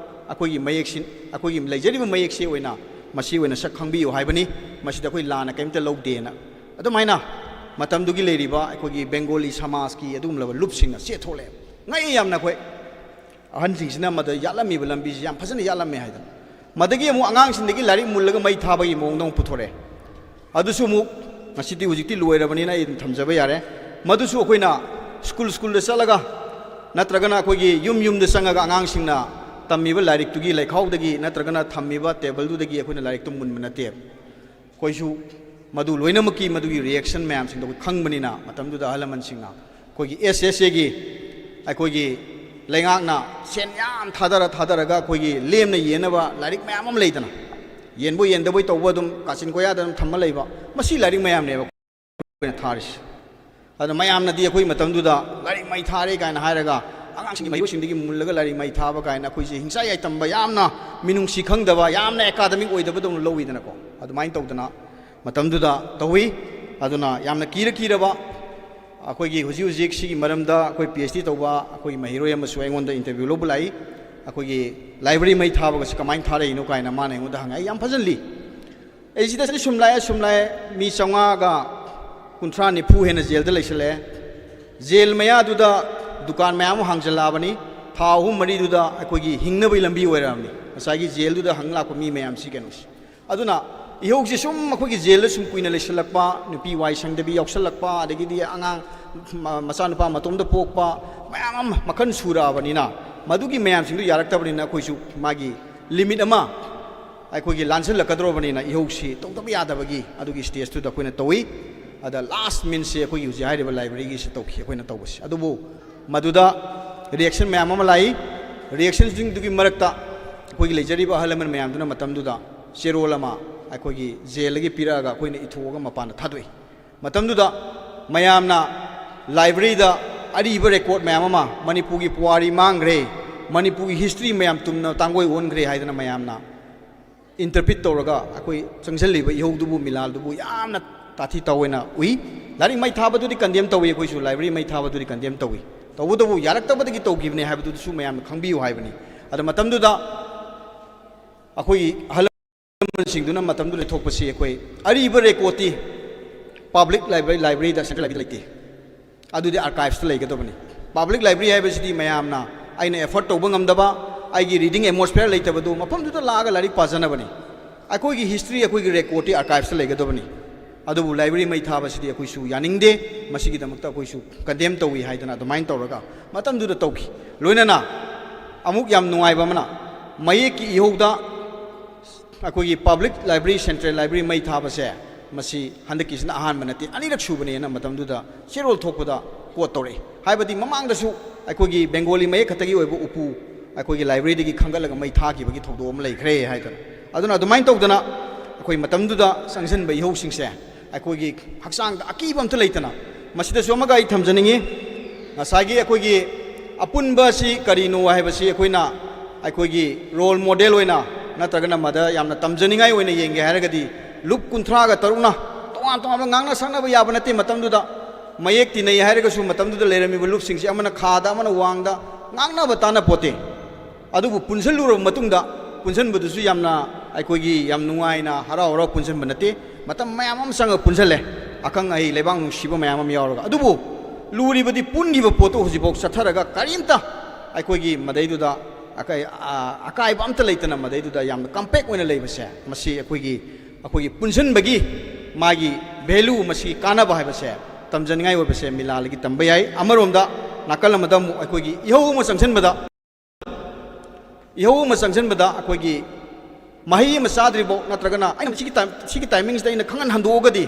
ꯑꯩꯈꯣꯏꯒꯤ ꯃꯌꯦꯛꯁꯤ ꯑꯩꯈꯣꯏꯒꯤ ꯂꯩꯖꯔꯤꯕ ꯃꯌꯦꯛꯁꯤ ꯑꯣꯏꯅ ꯃꯁꯤ ꯑꯣꯏꯅ ꯁꯛ ꯈꯪꯕꯤꯌꯨ ꯍꯥꯏꯕꯅꯤ ꯃꯁꯤꯗ ꯑꯩꯈꯣꯏ ꯂꯥꯟꯅ ꯀꯔꯤꯝꯇ ꯂꯧꯗꯦꯅ ꯑꯗꯨꯃꯥꯏꯅ ꯃꯇꯝꯗꯨꯒꯤ ꯂꯩꯔꯤꯕ ꯑꯩꯈꯣꯏꯒꯤ ꯕꯦꯡꯒꯣꯂꯤ ꯁꯃꯥꯖꯀꯤ ꯑꯗꯨꯒꯨꯝꯂꯕ ꯂꯨꯞꯁꯤꯡꯅ ꯆꯦꯊꯣꯛꯂꯛꯑꯦ ꯉꯛꯏ ꯌꯥꯝꯅ ꯑꯩꯈꯣꯏ ꯑꯍꯟꯁꯤꯡꯁꯤꯅ ꯃꯗ ꯌꯥꯠꯂꯝꯃꯤꯕ ꯂꯝꯕꯤꯁꯤ ꯌꯥꯝ ꯐꯖꯅ ꯌꯥꯠꯂꯝꯃꯦ ꯍꯥꯏꯗꯅ ꯃꯗꯒꯤ ꯑꯃꯨꯛ ꯑꯉꯥꯡꯁꯤꯡꯗꯒꯤ ꯂꯥꯏꯔꯤꯛ ꯃꯨꯜꯂꯒ ꯃꯩ ꯊꯥꯕꯒꯤ ꯃꯑꯣꯡꯗ ꯑꯃꯨꯛ ꯄꯨꯊꯣꯔꯛꯑꯦ ꯑꯗꯨꯁꯨ ꯑꯃꯨꯛ ꯍꯧꯖꯤꯛꯇꯤ ꯂꯣꯏꯔꯕꯅꯤꯅ ꯑꯩ ꯑꯗꯨꯝ ꯊꯝꯖꯕ ꯌꯥꯔꯦ ꯃꯗꯨꯁꯨ ꯑꯩꯈꯣꯏꯅ ꯁ꯭ꯀꯨꯜꯗ ꯆꯠꯂꯒ ꯅꯠꯇ꯭ꯔꯒꯅ ꯑꯩꯈꯣꯏꯒꯤ ꯌꯨꯝꯗ ꯆꯪꯉꯒ ꯑꯉꯥꯡꯁꯤꯡꯅ ꯇꯝꯃꯤꯕ ꯂꯥꯏꯔꯤꯛꯇꯨꯒꯤ ꯂꯩꯈꯥꯎꯗꯒꯤ ꯅꯠꯇ꯭ꯔꯒꯅ ꯊꯝꯃꯤꯕ ꯇꯦꯕꯜꯗꯨꯗꯒꯤ ꯑꯩꯈꯣꯏꯅ ꯂꯥꯏꯔꯤꯛꯇꯨ ꯃꯨꯟꯕ ꯅꯠꯇꯦ ꯑꯩꯈꯣꯏꯁꯨ ꯃꯗꯨ ꯂꯣꯏꯅꯃꯛꯀꯤ ꯃꯗꯨꯒꯤ ꯔꯤꯌꯦꯛꯁꯟ ꯃꯌꯥꯝꯁꯤꯡꯗꯣ ꯑꯩꯈꯣꯏ ꯈꯪꯕꯅꯤ나 ꯃꯇꯝꯗꯨꯗ ꯑꯍꯜ ꯂꯃꯟꯁꯤꯡꯅ ꯑꯩꯈꯣꯏꯒꯤ SSAꯒꯤ ꯑꯩꯈꯣꯏꯒꯤ ꯂꯩꯉꯥꯛꯅ ꯁꯦꯟ ꯌꯥꯝ ꯊꯥꯗꯔꯒ ꯑꯩꯈꯣꯏꯒꯤ ꯂꯦꯝꯅ ꯌꯦꯟꯅꯕ ꯂꯥꯏꯔꯤꯛ ꯃꯌꯥꯝ ꯑꯃ ꯂꯩꯗꯅ ꯌꯦꯟꯕꯣꯏ ꯌꯦꯟꯗꯕꯣꯏ ꯇꯧꯕ ꯑꯗꯨꯝ ꯀꯥꯆꯤꯟ ꯀꯣꯌꯥꯗ ꯑꯗꯨꯝ ꯊꯝꯃ ꯂꯩꯕ ꯃꯁꯤ ꯂꯥꯏꯔꯤꯛ ꯃꯌꯥꯝꯅꯦꯕ ꯑꯩꯈꯣꯏꯅ ꯊꯥꯔꯤꯁꯤ ꯑꯗꯣ ꯃꯌꯥꯝꯅꯗꯤ ꯑꯩꯈꯣꯏ ꯃꯇꯝꯗꯨꯗ ꯂꯥꯏꯔꯤꯛ ꯃꯩ ꯊꯥꯔꯦ ꯀꯥꯏꯅ ꯍꯥꯏꯔꯒ ꯑꯉꯥꯡꯁꯤꯡꯒꯤ ꯃꯌꯣꯛꯁꯤꯡꯗꯒꯤ ꯃꯨꯜꯂꯒ ꯂꯥꯏꯔꯤꯛ ꯃꯩ ꯊꯥꯕ ꯀꯥꯏꯅ ꯑꯩꯈꯣꯏꯁꯦ ꯍꯤꯡꯁꯥ ꯌꯥꯏꯇꯝꯕ ꯌꯥꯝꯅ ꯃꯤꯅꯨꯡꯁꯤ ꯈꯪꯗꯕ ꯌꯥꯝꯅ ꯑꯦꯀꯥꯗꯃꯤꯛ ꯑꯣꯏꯗꯕꯗꯧꯅ ꯂꯧꯋꯤꯗꯅꯀꯣ ꯑꯗꯨꯃꯥꯏꯅ ꯇꯧꯗꯅ ꯃꯇꯝꯗꯨꯗ ꯇꯧꯋꯤ ꯑꯗꯨꯅ ꯌꯥꯝꯅ ꯀꯤꯔꯕ ꯑꯩꯈꯣꯏꯒꯤ ꯍꯧꯖꯤꯛ ꯍꯧꯖꯤꯛ ꯁꯤꯒꯤ ꯃꯔꯝꯗ ꯑꯩꯈꯣꯏ PhD ꯇꯧꯕ ꯑꯩꯈꯣꯏꯒꯤ ꯃꯍꯩꯔꯣꯏ ꯑꯃꯁꯨ ꯑꯩꯉꯣꯟꯗ ꯏꯟꯇꯔꯚ꯭ꯌꯨ ꯂꯧꯕ ꯂꯥꯛꯏ ꯑꯩꯈꯣꯏꯒꯤ ꯂꯥꯏꯕ꯭ꯔꯦꯔꯤ ꯃꯩ ꯊꯥꯕꯒꯁꯤ ꯀꯃꯥꯏꯅ ꯊꯥꯔꯛꯏꯅꯣ ꯀꯥꯏꯅ ꯃꯥꯅ ꯑꯩꯉꯣꯟꯗ ꯍꯪꯉꯦ ꯑꯩ ꯌꯥꯝ ꯐꯖꯅ ꯂꯤ ꯑꯩ ꯁꯤꯗ ꯁꯨꯝ ꯂꯥꯛꯑꯦ ꯃꯤ 550 90 ꯍꯦꯟꯅ ꯖꯦꯜꯗ ꯂꯩꯁꯜꯂꯛꯑꯦ ꯖꯦꯜ ꯃꯌꯥꯗꯨꯗ ꯗꯨꯀꯥꯟ ꯃꯌꯥꯝ ꯑꯃ ꯍꯥꯡꯖꯜꯂꯛꯑꯕꯅꯤ ꯊꯥ 3-4ꯗꯨꯗ ꯑꯩꯈꯣꯏꯒꯤ ꯍꯤꯡꯅꯕꯒꯤ ꯂꯝꯕꯤ ꯑꯣꯏꯔꯛꯑꯕꯅꯤ ꯉꯁꯥꯏꯒꯤ ꯖꯦꯜꯗꯨꯗ ꯍꯪ ꯂꯥꯛꯄ ꯃꯤ ꯃꯌꯥꯝꯁꯤ ꯀꯩꯅꯣꯁꯤ ꯑꯗꯨꯅ ꯏꯍꯧꯁꯤ ꯁꯨꯝ ꯑꯩꯈꯣꯏꯒꯤ ꯖꯦꯜꯗ ꯁꯨꯝ ꯀꯨꯏꯅ ꯂꯩꯁꯜꯂꯛꯄ ꯅꯨꯄꯤ ꯋꯥꯏ ꯁꯪꯗꯕꯤ ꯌꯥꯎꯁꯜꯂꯛꯄ ꯑꯗꯒꯤꯗꯤ ꯑꯉꯥꯡ ꯃꯆꯥꯅꯨꯄꯥ ꯃꯇꯣꯝꯗ ꯄꯣꯛꯄ ꯃꯌꯥꯝ ꯑꯃ ꯃꯈꯜ ꯁꯨꯔꯛꯑꯕꯅꯤꯅ ꯃꯗꯨꯒꯤ ꯃꯌꯥꯝꯁꯤꯡꯗꯨ ꯌꯥꯔꯛꯇꯕꯅꯤꯅ ꯑꯩꯈꯣꯏꯁꯨ ꯃꯥꯒꯤ ꯂꯤꯃꯤꯠ ꯑꯃ ꯑꯩꯈꯣꯏꯒꯤ ꯂꯥꯟꯁꯤꯜꯂꯛꯀꯗꯧꯔꯕꯅꯤꯅ ꯏꯍꯧꯁꯤ ꯇꯧꯗꯕ ꯌꯥꯗꯕꯒꯤ ꯑꯗꯨꯒꯤ ꯁ꯭ꯇꯦꯖꯇꯨꯗ ꯑꯩꯈꯣꯏꯅ ꯇꯧꯏ ꯑꯗ ꯂꯥꯁ ꯃꯤꯟꯁꯁꯦ ꯑꯩꯈꯣꯏꯒꯤ ꯍꯧꯖꯤꯛ ꯍꯥꯏꯔꯤꯕ ꯂꯥꯏꯕ꯭ꯔꯦꯔꯤꯒꯤꯁꯤ ꯇꯧꯈꯤ ꯑꯩꯈꯣꯏꯅ ꯇꯧꯕꯁꯤ ꯑꯗꯨꯕꯨ ꯃꯗꯨꯗ ꯔꯤꯑꯦꯛꯁꯟ ꯃꯌꯥꯝ ꯑꯃ ꯂꯥꯛꯏ ꯔꯤꯑꯦꯛꯁꯟꯁꯤꯡꯗꯨꯒꯤ ꯃꯔꯛꯇ ꯑꯩꯈꯣꯏꯒꯤ ꯂꯩꯖꯔꯤꯕ ꯑꯍꯜ ꯂꯃꯟ ꯃꯌꯥꯝꯗꯨꯅ ꯃꯇꯝꯗꯨꯗ ꯆꯦꯔꯣꯜ ꯑꯃ ꯑꯩꯈꯣꯏꯒꯤ ꯖꯦꯜꯗꯒꯤ ꯄꯤꯔꯛꯑꯒ ꯑꯩꯈꯣꯏꯅ ꯏꯊꯣꯛꯑꯒ ꯃꯄꯥꯟꯗ ꯊꯥꯗꯣꯛꯏ ꯃꯇꯝꯗꯨꯗ ꯃꯌꯥꯝꯅ ꯂꯥꯏꯕ꯭ꯔꯦꯔꯤꯗ ꯑꯔꯤꯕ ꯔꯦꯀꯣꯔꯗ ꯃꯌꯥꯝ ꯑꯃ ꯃꯅꯤꯄꯨꯔꯒꯤ ꯄꯨꯋꯥꯔꯤ ꯃꯥꯡꯈ꯭ꯔꯦ ꯃꯅꯤꯄꯨꯔꯒꯤ ꯍꯤꯁꯇ꯭ꯔꯤ ꯃꯌꯥꯝ ꯇꯨꯝꯅ ꯇꯥꯡꯒꯣꯏ ꯑꯣꯟꯈ꯭ꯔꯦ ꯍꯥꯏꯗꯅ ꯃꯌꯥꯝꯅ इंटरप्रिट तौरगा अखोई चंगजलिब इहौदुबु मिलालदुबु यामना ताथी तौवेना उई लारिक मै थाबदुदि कंडेम तौई अखोइसु लाइब्रेरी मै थाबदुदि कंडेम तौई तौबुदुबु यारक्तबदगी तौगिबने हाबदुसु मयाम खंबियु हाइबनी अद मतमदुदा अखोई हलमनसिंगदुना मतमदुदि थोकपसि अखोई अरिब रेकोर्डति पब्लिक लाइब्रेरी दा सेंट्रल लाइब्रेरी लेते अदुदि आर्काइव्स ता लेगदबनी पब्लिक लाइब्रेरी हाइबसिदि मयामना आइना एफर्ट तौब ngамदबा आइगी रीडिंग एटमोस्फेयर लेतबदु मफमदुदा लागा लारिक पाजनबनी अखोइगी हिस्ट्री अखोइगी रेकॉर्ड आर्काइव्स लेगदबनी अदुबु लाइब्रेरी मै थाबसिदि अखोइसु यानिंगदे मसिगिदमक्ता अखोइसु कंडेम तौई हाइदना अदुमाइन तौरगा मतमदुदा तौखि लोइनना अमुक याम नुंगाइबमना मयेकी इहौदा अखोइगी पब्लिक लाइब्रेरी सेंट्रल लाइब्रेरी मै थाबसे मसी हंदकिसना अहान मनते अनिरक सुबनेना मतमदुदा चेरोल थोकपदा कोट तौरे हाइबदि ममांगदसु अखोइगी बेंगोली मये खतगी ओइबो उपु अखोइगी लाइब्रेरी खंगलगा मै थाखिबगी थौदो अम लेखरे हाइदन अदुना अदुमाइन तौदना अखोइ मतमदुदा संगसनबा इहौसिंगसे अखोइगी हक्सांग अकीब अमत लेतना मसिदसु अमगा इ थमजनिंगी ngसाइगी अखोइगी अपुनबासी करिनो हाइबसी अखोइना अखोइगी रोल मॉडल ओइना नत्रगना मदा यामना तमजनिंगाइ ओइना येंगे हारगदी लुप 30 गा तरुना तोआन तोआन ngang saknaba yaba nate matamduda mayek tinai hairagasu matamduda leramiba lup singsi amana khada amana wangda ngangnaba tana pote adubu punsaluru matungda punsanbudusu yamna aikogi yam nungaina harau harau punsanba nate matam mayam am sanga punsale akang ai lebang nungsiba mayam am yawraga adubu luribadi pungiba poto hujibok satharaga karimta aikogi madaiduda akai akai bamta leitana madaiduda yamna compact oina leibase masi aikogi अखोई पुनसनबगी मागी value मसी कानब हाइबसे तमजनिंगाई ओबसे मिलालगी तंबे याई अमरोमदा नाकल अमदम अखोई इहौ म संगसनबदा अखोई मही म साद्रिबो नत्रगना आइ सिगी timings दा इन खंगन हंदोगदी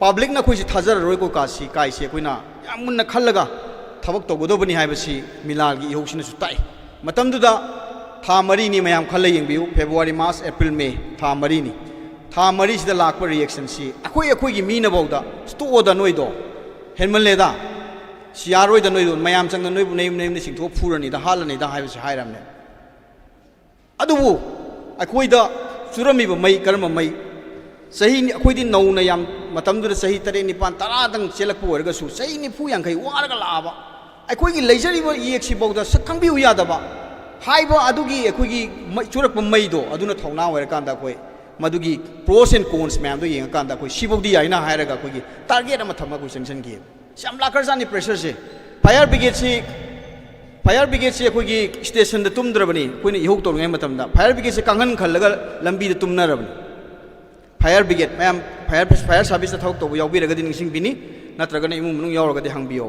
पब्लिक ना खोइसि थाजर रोइको कासी काइसे अखोइना याम मुन्ना खल्लगा थबक तौगदोबनी हाइबसी मिलालगी इहौसिनसु ताइ मतमदुदा था मरीनी मयाम खल्ल येंबियु फेब्रुवारी मार्च अप्रैल मे था मरीनी था मरीसिदा लाकपा रिएक्शन सी अखोई मीनबौदा स्टोदा नोइदो हेनमलेदा सियारोइदा नोइदो मयाम चंग नोइबु नेम सिंथो फुरनिदा हालनिदा हाइबसे हाइरामने अदुबु अखोइदा चुरमिबा मई करम मई सही अखोइदि नौना याम मतमदुदा सही 3 9 10 दंग चेलकपु ओरगसु सही 90 याखै वारगा लाबा अखोइगी लेजरिबा येक्सि बौदा सकंबिउ यादबा हाइबा अदुगी अखोइगी चुरकपा मईदो अदुना थौना ओरकांदा अखोइ मधुगी प्रोस एंड कोन्स मैम येंगाकांदा अखोइ सिबौदी याइना हायरगा अखोइगी टारगेट अमा थमा अखोइ संसनगी याम लाखरजानी प्रेशर से फायर ब्रिगेड से अखोइगी स्टेशन दा तुमद्रबनी अखोइना इहौ तौरङै मतमदा फायर ब्रिगेड से कांगन खल्लगा लंबी दा तुमनरबनी फायर ब्रिगेड मैम फायर सर्विस दा थौक तौब यावबिरगदि निंसिंगबिनी नत्रगना इमुंग मनुंग यावरगदि हांबियो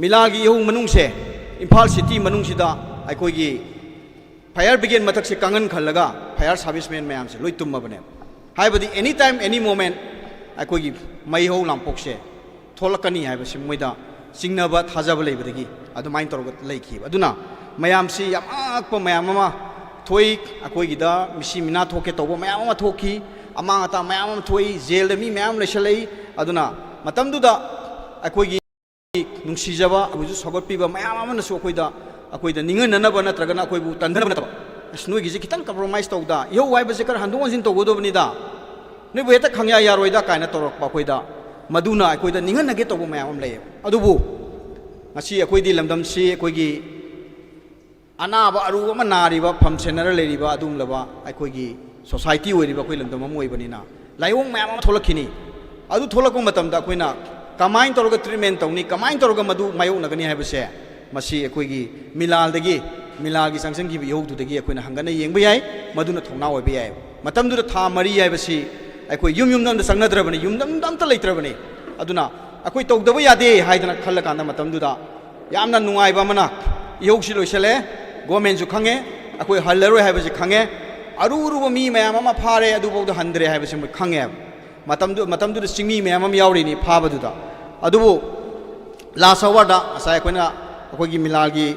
मिलागी इहौ मनुंग से इम्फाल सिटी मनुंग सिदा अखोइगी फायर ब्रिगेड मथक से कांगन खल्लगा फायर सर्विसमैन मैम से लोई तुम्मबने हाइबदी एनी टाइम एनी मोमेंट अखोइगी मई हौ लांपोक से थोलकनी हाइबसी मोइदा सिंगनबा थाजब लेबदगी अदुमाइन तौरग लेखि अदुना मयाम से याम आकप मयाम अमा थोई अखोइगिदा मिसी मिना थोके तौबो मयाम अमा थोखी अमांगता मयाम अमा थोई जेल मी मयाम लेसलई अदुना मतमदुदा अखोइगी नुंसीजबा अबुजु सगotpiba मयाम अमनसु अखोइदा अखोइदा निंगननबा नत्रगना अखोइबु तंदनबा नतबा नोइगिजे खितंग कंप्रोमाइज तौदा इहौ वाइबसे कर हंदोंजिन तौगदोबनिदा नोइबु हेता खंया यारोइदा कायना तौरकपा अखोइदा ꯃꯗꯨꯅ ꯑꯩꯈꯣꯏꯗ ꯅꯤꯡꯍꯟꯅꯒꯦ ꯇꯧꯕ ꯃꯌꯥꯝ ꯑꯃ ꯂꯩꯌꯦꯕ ꯑꯗꯨꯕꯨ ꯉꯁꯤ ꯑꯩꯈꯣꯏꯗꯤ ꯂꯝꯗꯝꯁꯤ ꯑꯩꯈꯣꯏꯒꯤ ꯑꯅꯥꯕ ꯑꯔꯨꯕ ꯑꯃ ꯅꯥꯔꯤꯕ ꯐꯝ ꯁꯦꯟꯅꯔ ꯂꯩꯔꯤꯕ ꯑꯗꯨꯒꯨꯝꯂꯕ ꯑꯩꯈꯣꯏꯒꯤ ꯁꯣꯁꯥꯏꯇꯤ ꯑꯣꯏꯔꯤꯕ ꯑꯩꯈꯣꯏ ꯂꯝꯗꯝ ꯑꯃ ꯑꯣꯏꯕꯅꯤꯅ ꯂꯥꯏꯑꯣꯡ ꯃꯌꯥꯝ ꯑꯃ ꯊꯣꯛꯂꯛꯈꯤꯅꯤ ꯑꯗꯨ ꯊꯣꯛꯂꯛꯄ ꯃꯇꯝꯗ ꯑꯩꯈꯣꯏꯅ ꯀꯃꯥꯏꯅ ꯇꯧꯔꯒ ꯇ꯭ꯔꯤꯠꯃꯦꯟ ꯇꯧꯅꯤ ꯀꯃꯥꯏꯅ ꯇꯧꯔꯒ ꯃꯗꯨ ꯃꯥꯌꯣꯛꯅꯒꯅꯤ ꯍꯥꯏꯕꯁꯦ ꯃꯁꯤ ꯑꯩꯈꯣꯏꯒꯤ ꯃꯤꯂꯥꯜꯒꯤ ꯆꯪꯁꯤꯟꯈꯤꯕ ꯏꯍꯧꯗꯨꯗꯒꯤ ꯑꯩꯈꯣꯏꯅ ꯍꯪꯒꯠꯅ ꯌꯦꯡꯕ ꯌꯥꯏ ꯃꯗꯨꯅ ꯊꯧꯅꯥ ꯑꯣꯏꯕ ꯌꯥꯏ ꯃꯇꯝꯗꯨꯗ ꯊꯥ 4 ꯍꯥꯏꯕꯁꯤ ꯑꯩꯈꯣꯏ ꯌꯨꯝꯗ ꯑꯝꯇ ꯆꯪꯅꯗ꯭ꯔꯕꯅꯤ ꯌꯨꯝꯗ ꯑꯝꯇ ꯂꯩꯇ꯭ꯔꯕꯅꯤ ꯑꯗꯨꯅ ꯑꯩꯈꯣꯏ ꯇꯧꯗꯕ ꯌꯥꯗꯦ ꯍꯥꯏꯗꯅ ꯈꯜꯂꯀꯥꯟꯗ ꯃꯇꯝꯗꯨꯗ ꯌꯥꯝꯅ ꯅꯨꯡꯉꯥꯏꯕ ꯑꯃꯅ ꯏꯍꯧꯁꯤ ꯂꯣꯏꯁꯤꯜꯂꯦ ꯒꯣꯔꯃꯦꯟꯁꯨ ꯈꯪꯉꯦ ꯑꯩꯈꯣꯏ ꯍꯜꯂꯔꯣꯏ ꯍꯥꯏꯕꯁꯤ ꯈꯪꯉꯦ ꯑꯔꯨꯕ ꯃꯤ ꯃꯌꯥꯝ ꯑꯃ ꯐꯥꯔꯦ ꯑꯗꯨꯐꯥꯎꯗ ꯍꯟꯗ꯭ꯔꯦ ꯍꯥꯏꯕꯁꯤ ꯃꯣꯏ ꯈꯪꯉꯦꯕ ꯃꯇꯝꯗꯨꯗ ꯆꯤꯡꯃꯤ ꯃꯌꯥꯝ ꯑꯃ ꯌꯥꯎꯔꯤꯅꯤ ꯐꯥꯕꯗꯨꯗ ꯑꯗꯨꯕꯨ ꯂꯥꯁ ꯑꯋꯥꯔꯗ ꯉꯁꯥꯏ ꯑꯩꯈꯣꯏꯅ ꯑꯩꯈꯣꯏꯒꯤ ꯃꯤꯂꯥꯜꯒꯤ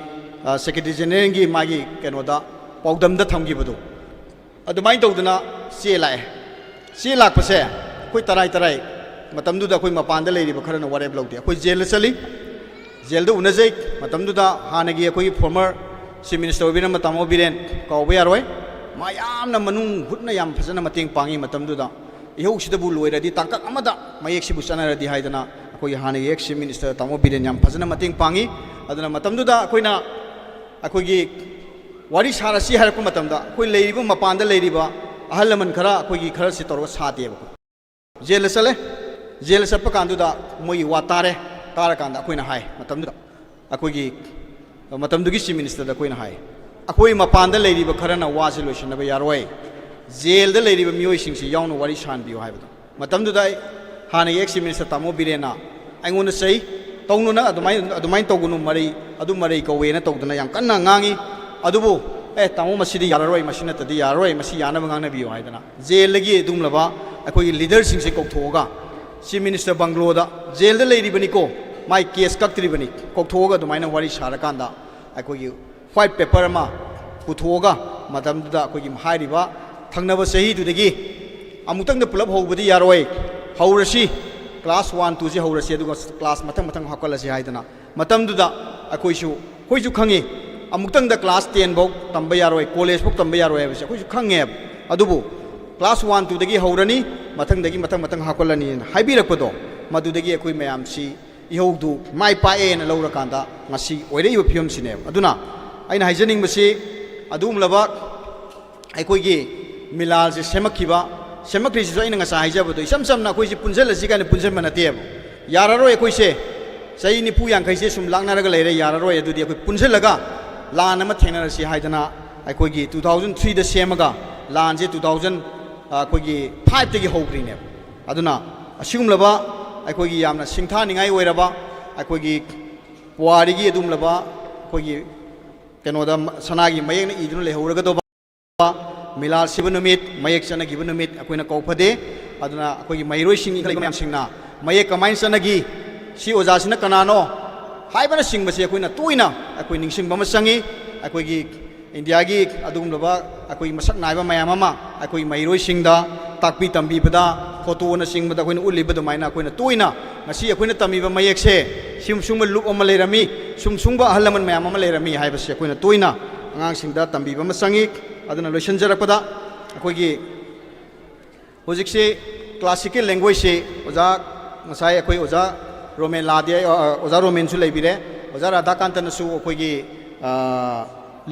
ꯁꯦꯀ꯭ꯔꯦꯇꯔꯤ ꯖꯦꯅꯔꯦꯜꯒꯤ ꯃꯥꯒꯤ ꯀꯩꯅꯣꯗ ꯄꯥꯎꯗꯝꯗ ꯊꯝꯈꯤꯕꯗꯣ ꯑꯗꯨꯃꯥꯏꯅ ꯇꯧꯗꯅ ꯆꯦ ꯂꯥꯛꯑꯦ ꯆꯦ ꯂꯥꯛꯄꯁꯦ ꯑꯩꯈꯣꯏ ꯇꯔꯥꯏ ꯃꯇꯝꯗꯨꯗ ꯑꯩꯈꯣꯏ ꯃꯄꯥꯟꯗ ꯂꯩꯔꯤꯕ ꯈꯔꯅ ꯋꯥꯔꯦꯞ ꯂꯧꯗꯦ ꯑꯩꯈꯣꯏ ꯖꯦꯜꯗ ꯆꯠꯂꯤ ꯖꯦꯜꯗ ꯎꯅꯖꯩ ꯃꯇꯝꯗꯨꯗ ꯍꯥꯟꯅꯒꯤ ꯑꯩꯈꯣꯏꯒꯤ ꯐꯣꯔꯃꯔ ꯆꯤꯐ ꯃꯤꯅꯤꯁꯇꯔ ꯑꯣꯏꯕꯤꯔꯝꯕ ꯇꯥꯃꯣ ꯕꯤꯔꯦꯟ ꯀꯥꯎꯕ ꯌꯥꯔꯣꯏ ꯃꯥ ꯌꯥꯝꯅ ꯃꯅꯨꯡ ꯍꯨꯠꯅ ꯌꯥꯝ ꯐꯖꯅ ꯃꯇꯦꯡ ꯄꯥꯡꯉꯤ ꯃꯇꯝꯗꯨꯗ ꯏꯍꯧꯁꯤꯗꯕꯨ ꯂꯣꯏꯔꯗꯤ ꯇꯥꯡꯀꯛ ꯑꯃꯗ ꯃꯌꯦꯛꯁꯤꯕꯨ ꯆꯠꯅꯔꯗꯤ ꯍꯥꯏꯗꯅ ꯑꯩꯈꯣꯏꯒꯤ ꯍꯥꯟꯅꯒꯤ ꯑꯦꯛꯁ ꯆꯤꯐ ꯃꯤꯅꯤꯁꯇꯔ ꯇꯥꯃꯣ ꯕꯤꯔꯦꯟ ꯌꯥꯝ ꯐꯖꯅ ꯃꯇꯦꯡ ꯄꯥꯡꯉꯤ ꯑꯗꯨꯅ ꯃꯇꯝꯗꯨꯗ ꯑꯩꯈꯣꯏꯅ ꯑꯩꯈꯣꯏꯒꯤ ꯋꯥꯔꯤ ꯁꯥꯔꯁꯤ ꯍꯥꯏꯔꯛꯄ ꯃꯇꯝꯗ ꯑꯩꯈꯣꯏ ꯂꯩꯔꯤꯕ ꯃꯄꯥꯟꯗ ꯂꯩꯔꯤꯕ ꯑꯍꯜ ꯂꯃꯟ ꯈꯔ ꯑꯩꯈꯣꯏꯒꯤ ꯈꯔꯁꯤ ꯇꯧꯔꯒ ꯁꯥꯗꯦꯕ ꯖꯦꯜꯗ ꯆꯠꯂꯦ ꯖꯦꯜꯗ ꯆꯠꯄ ꯀꯥꯟꯗꯨꯗ ꯃꯣꯏꯒꯤ ꯋꯥ ꯇꯥꯔꯀꯥꯟꯗ ꯑꯩꯈꯣꯏꯅ ꯍꯥꯏ ꯃꯇꯝꯗꯨꯗ ꯑꯩꯈꯣꯏꯒꯤ ꯃꯇꯝꯗꯨꯒꯤ ꯆꯤꯐ ꯃꯤꯅꯤꯁꯇꯔꯗ ꯑꯩꯈꯣꯏꯅ ꯍꯥꯏ ꯑꯩꯈꯣꯏ ꯃꯄꯥꯟꯗ ꯂꯩꯔꯤꯕ ꯈꯔꯅ ꯋꯥꯁꯦ ꯂꯣꯏꯁꯤꯟꯅꯕ ꯌꯥꯔꯣꯏ ꯖꯦꯜꯗ ꯂꯩꯔꯤꯕ ꯃꯤꯑꯣꯏꯁꯤꯡꯁꯤ ꯌꯥꯎꯅ ꯋꯥꯔꯤ ꯁꯥꯟꯕꯤꯌꯨ ꯍꯥꯏꯕꯗꯣ ꯃꯇꯝꯗꯨꯗ ꯍꯥꯟꯅꯒꯤ ꯑꯦꯛꯁ ꯆꯤꯐ ꯃꯤꯅꯤꯁꯇꯔ ꯇꯥꯃꯣ ꯕꯤꯔꯦꯟꯅ ꯑꯩꯉꯣꯟꯗ ꯆꯩ ꯇꯧꯅꯨ ꯅꯪ ꯑꯗꯨꯃꯥꯏꯅ ꯇꯧꯒꯅꯨ ꯃꯔꯩ ꯀꯧꯋꯦꯅ ꯇꯧꯗꯅ ꯌꯥꯝ ꯀꯟꯅ ꯉꯥꯡꯉꯤ ꯑꯗꯨꯕꯨ ꯇꯥꯃꯣ ꯃꯁꯤꯗꯤ ꯌꯥꯔꯔꯣꯏ ꯃꯁꯤ ꯅꯠꯇꯗꯤ ꯌꯥꯔꯔꯣꯏ ꯃꯁꯤ ꯌꯥꯅꯕ ꯉꯥꯡꯅꯕꯤꯌꯨ ꯍꯥꯏꯗꯅ ꯖꯦꯜꯗꯒꯤ ꯑꯗꯨꯒꯨꯝꯂꯕ ꯑꯩꯈꯣꯏꯒꯤ ꯂꯤꯗꯔꯁꯤꯡꯁꯦ ꯀꯧꯊꯣꯛꯑꯒ ꯆꯤꯐ ꯃꯤꯅꯤꯁꯇꯔ ꯕꯪꯒ꯭ꯂꯣꯗ ꯖꯦꯜꯗ ꯂꯩꯔꯤꯕꯅꯤꯀꯣ ꯃꯥꯏ ꯀꯦꯁ ꯀꯛꯇ꯭ꯔꯤꯕꯅꯤ ꯀꯧꯊꯣꯛꯑꯒ ꯑꯗꯨꯃꯥꯏꯅ ꯋꯥꯔꯤ ꯁꯥꯔꯀꯥꯟꯗ ꯑꯩꯈꯣꯏꯒꯤ ꯋꯥꯏꯠ ꯄꯦꯄꯔ ꯑꯃ ꯄꯨꯊꯣꯛꯑꯒ ꯃꯇꯝꯗꯨꯗ ꯑꯩꯈꯣꯏꯒꯤ ꯍꯥꯏꯔꯤꯕ ꯊꯪꯅꯕ ꯆꯍꯤꯗꯨꯗꯒꯤ ꯑꯃꯨꯛꯇꯪꯗ ꯄꯨꯂꯞ ꯍꯧꯕꯗꯤ ꯌꯥꯔꯣꯏ ꯍꯧꯔꯁꯤ ꯀ꯭ꯂꯥꯁ 1, 2ꯁꯤ ꯍꯧꯔꯁꯤ ꯑꯗꯨꯒ ꯀ꯭ꯂꯥꯁ ꯃꯊꯪ ꯍꯥꯞꯀꯠꯂꯁꯤ ꯍꯥꯏꯗꯅ ꯃꯇꯝꯗꯨꯗ ꯑꯩꯈꯣꯏꯁꯨ ꯈꯪꯉꯤ ꯑꯃꯨꯛꯇꯪꯗ ꯀ꯭ꯂꯥꯁ 10 ꯐꯥꯎ ꯇꯝꯕ ꯌꯥꯔꯣꯏ ꯀꯣꯂꯦꯖ ꯐꯥꯎ ꯇꯝꯕ ꯌꯥꯔꯣꯏ ꯍꯥꯏꯕꯁꯦ ꯑꯩꯈꯣꯏꯁꯨ ꯈꯪꯉꯦꯕ ꯑꯗꯨꯕꯨ ꯀ꯭ꯂꯥꯁ 1, 2ꯗꯒꯤ ꯍꯧꯔꯅꯤ ꯃꯊꯪꯗꯒꯤ ꯃꯊꯪ ꯍꯥꯞꯀꯠꯂꯅꯤꯅ ꯍꯥꯏꯕꯤꯔꯛꯄꯗꯣ ꯃꯗꯨꯗꯒꯤ ꯑꯩꯈꯣꯏ ꯃꯌꯥꯝꯁꯤ ꯏꯍꯧꯗꯨ ꯃꯥꯏ ꯄꯥꯛꯑꯦꯅ ꯂꯧꯔꯀꯥꯟꯗ ꯉꯁꯤ ꯑꯣꯏꯔꯛꯏꯕ ꯐꯤꯕꯝꯁꯤꯅꯦꯕ ꯑꯗꯨꯅ ꯑꯩꯅ ꯍꯥꯏꯖꯅꯤꯡꯕꯁꯤ ꯑꯗꯨꯒꯨꯝꯂꯕ ꯑꯩꯈꯣꯏꯒꯤ ꯃꯤꯂꯥꯜꯁꯦ ꯁꯦꯝꯃꯛꯈ꯭ꯔꯤꯁꯤꯁꯨ ꯑꯩꯅ ꯉꯁꯥꯏ ꯍꯥꯏꯖꯕꯗꯣ ꯏꯁꯝ ꯁꯝꯅ ꯑꯩꯈꯣꯏꯁꯦ ꯄꯨꯟꯁꯤꯜꯂꯁꯤ ꯀꯥꯏꯅ ꯄꯨꯟꯁꯤꯟꯕ ꯅꯠꯇꯦꯕ ꯌꯥꯔꯔꯣꯏ ꯑꯩꯈꯣꯏꯁꯦ ꯆꯍꯤ 40-50ꯁꯦ ꯁꯨꯝ ꯂꯥꯛꯅꯔꯒ ꯂꯩꯔꯦ ꯌꯥꯔꯔꯣꯏ ꯑꯗꯨꯗꯤ ꯑꯩꯈꯣꯏ ꯄꯨꯟꯁꯤꯜꯂꯒ ꯂꯥꯟ ꯑꯃ ꯊꯦꯡꯅꯔꯁꯤ ꯍꯥꯏꯗꯅ ꯑꯩꯈꯣꯏꯒꯤ 2003ꯗ ꯁꯦꯝꯃꯒ ꯂꯥꯟꯁꯦ 2005ꯗꯒꯤ ꯍꯧꯈ꯭ꯔꯤꯅꯦꯕ ꯑꯗꯨꯅ ꯑꯁꯤꯒꯨꯝꯂꯕ ꯑꯩꯈꯣꯏꯒꯤ ꯌꯥꯝꯅ ꯁꯤꯡꯊꯥꯅꯤꯡꯉꯥꯏ ꯑꯣꯏꯔꯕ ꯑꯩꯈꯣꯏꯒꯤ ꯄꯨꯋꯥꯔꯤꯒꯤ ꯑꯗꯨꯒꯨꯝꯂꯕ ꯑꯩꯈꯣꯏꯒꯤ ꯀꯩꯅꯣꯗ ꯁꯅꯥꯒꯤ ꯃꯌꯦꯛꯅ ꯏꯗꯨꯅ ꯂꯩꯍꯧꯔꯒꯗꯧꯕ ꯃꯤꯂꯥꯜ ꯁꯤꯕ ꯅꯨꯃꯤꯠ ꯃꯌꯦꯛ ꯆꯠꯅꯈꯤꯕ ꯅꯨꯃꯤꯠ ꯑꯩꯈꯣꯏꯅ ꯀꯧꯐꯗꯦ ꯑꯗꯨꯅ ꯑꯩꯈꯣꯏꯒꯤ ꯃꯍꯩꯔꯣꯏꯁꯤꯡ ꯏꯟꯈꯠꯂꯛꯏꯕ ꯃꯌꯥꯝꯁꯤꯡꯅ ꯃꯌꯦꯛ ꯀꯃꯥꯏꯅ ꯆꯠꯅꯈꯤ ꯁꯤ ꯑꯣꯖꯥꯁꯤꯅ ꯀꯅꯥꯅꯣ ꯍꯥꯏꯕꯅꯆꯤꯡꯕꯁꯦ ꯑꯩꯈꯣꯏꯅ ꯇꯣꯏꯅ ꯑꯩꯈꯣꯏ ꯅꯤꯡꯁꯤꯡꯕ ꯑꯃ ꯆꯪꯉꯤ ꯑꯩꯈꯣꯏꯒꯤ ꯏꯟꯗꯤꯌꯥꯒꯤ ꯑꯗꯨꯒꯨꯝꯂꯕ ꯑꯩꯈꯣꯏꯒꯤ ꯃꯁꯛ ꯅꯥꯏꯕ ꯃꯌꯥꯝ ꯑꯃ ꯑꯩꯈꯣꯏ ꯃꯍꯩꯔꯣꯏꯁꯤꯡꯗ ꯇꯥꯛꯄꯤ ꯇꯝꯕꯤꯕꯗ ꯐꯣꯇꯣꯅꯆꯤꯡꯕꯗ ꯑꯩꯈꯣꯏꯅ ꯎꯠꯂꯤꯕ ꯑꯗꯨꯃꯥꯏꯅ ꯑꯩꯈꯣꯏꯅ ꯇꯣꯏꯅ ꯉꯁꯤ ꯑꯩꯈꯣꯏꯅ ꯇꯝꯃꯤꯕ ꯃꯌꯦꯛꯁꯦ ꯁꯨꯝꯕ ꯂꯨꯞ ꯑꯃ ꯂꯩꯔꯝꯃꯤ ꯁꯨꯝꯕ ꯑꯍꯜ ꯂꯃꯟ ꯃꯌꯥꯝ ꯑꯃ ꯂꯩꯔꯝꯃꯤ ꯍꯥꯏꯕꯁꯦ ꯑꯩꯈꯣꯏꯅ ꯇꯣꯏꯅ ꯑꯉꯥꯡꯁꯤꯡꯗ ꯇꯝꯕꯤꯕ ꯑꯃ ꯆꯪꯉꯤ ꯑꯗꯨꯅ ꯂꯣꯏꯁꯤꯟꯖꯔꯛꯄꯗ ꯑꯩꯈꯣꯏꯒꯤ ꯍꯧꯖꯤꯛꯁꯤ ꯀ꯭ꯂꯥꯁꯤꯀꯦꯜ ꯂꯦꯡꯒ꯭ꯋꯦꯖꯁꯤ ꯑꯣꯖꯥ ꯉꯁꯥꯏ ꯑꯩꯈꯣꯏ ꯑꯣꯖꯥ ꯔꯣꯃꯦꯟ ꯂꯥꯗꯦ ꯑꯣꯖꯥ ꯔꯣꯃꯦꯟꯁꯨ ꯂꯩꯕꯤꯔꯦ ꯑꯣꯖꯥ ꯔꯥꯙꯥꯀꯥꯟꯇꯅꯁꯨ ꯑꯩꯈꯣꯏꯒꯤ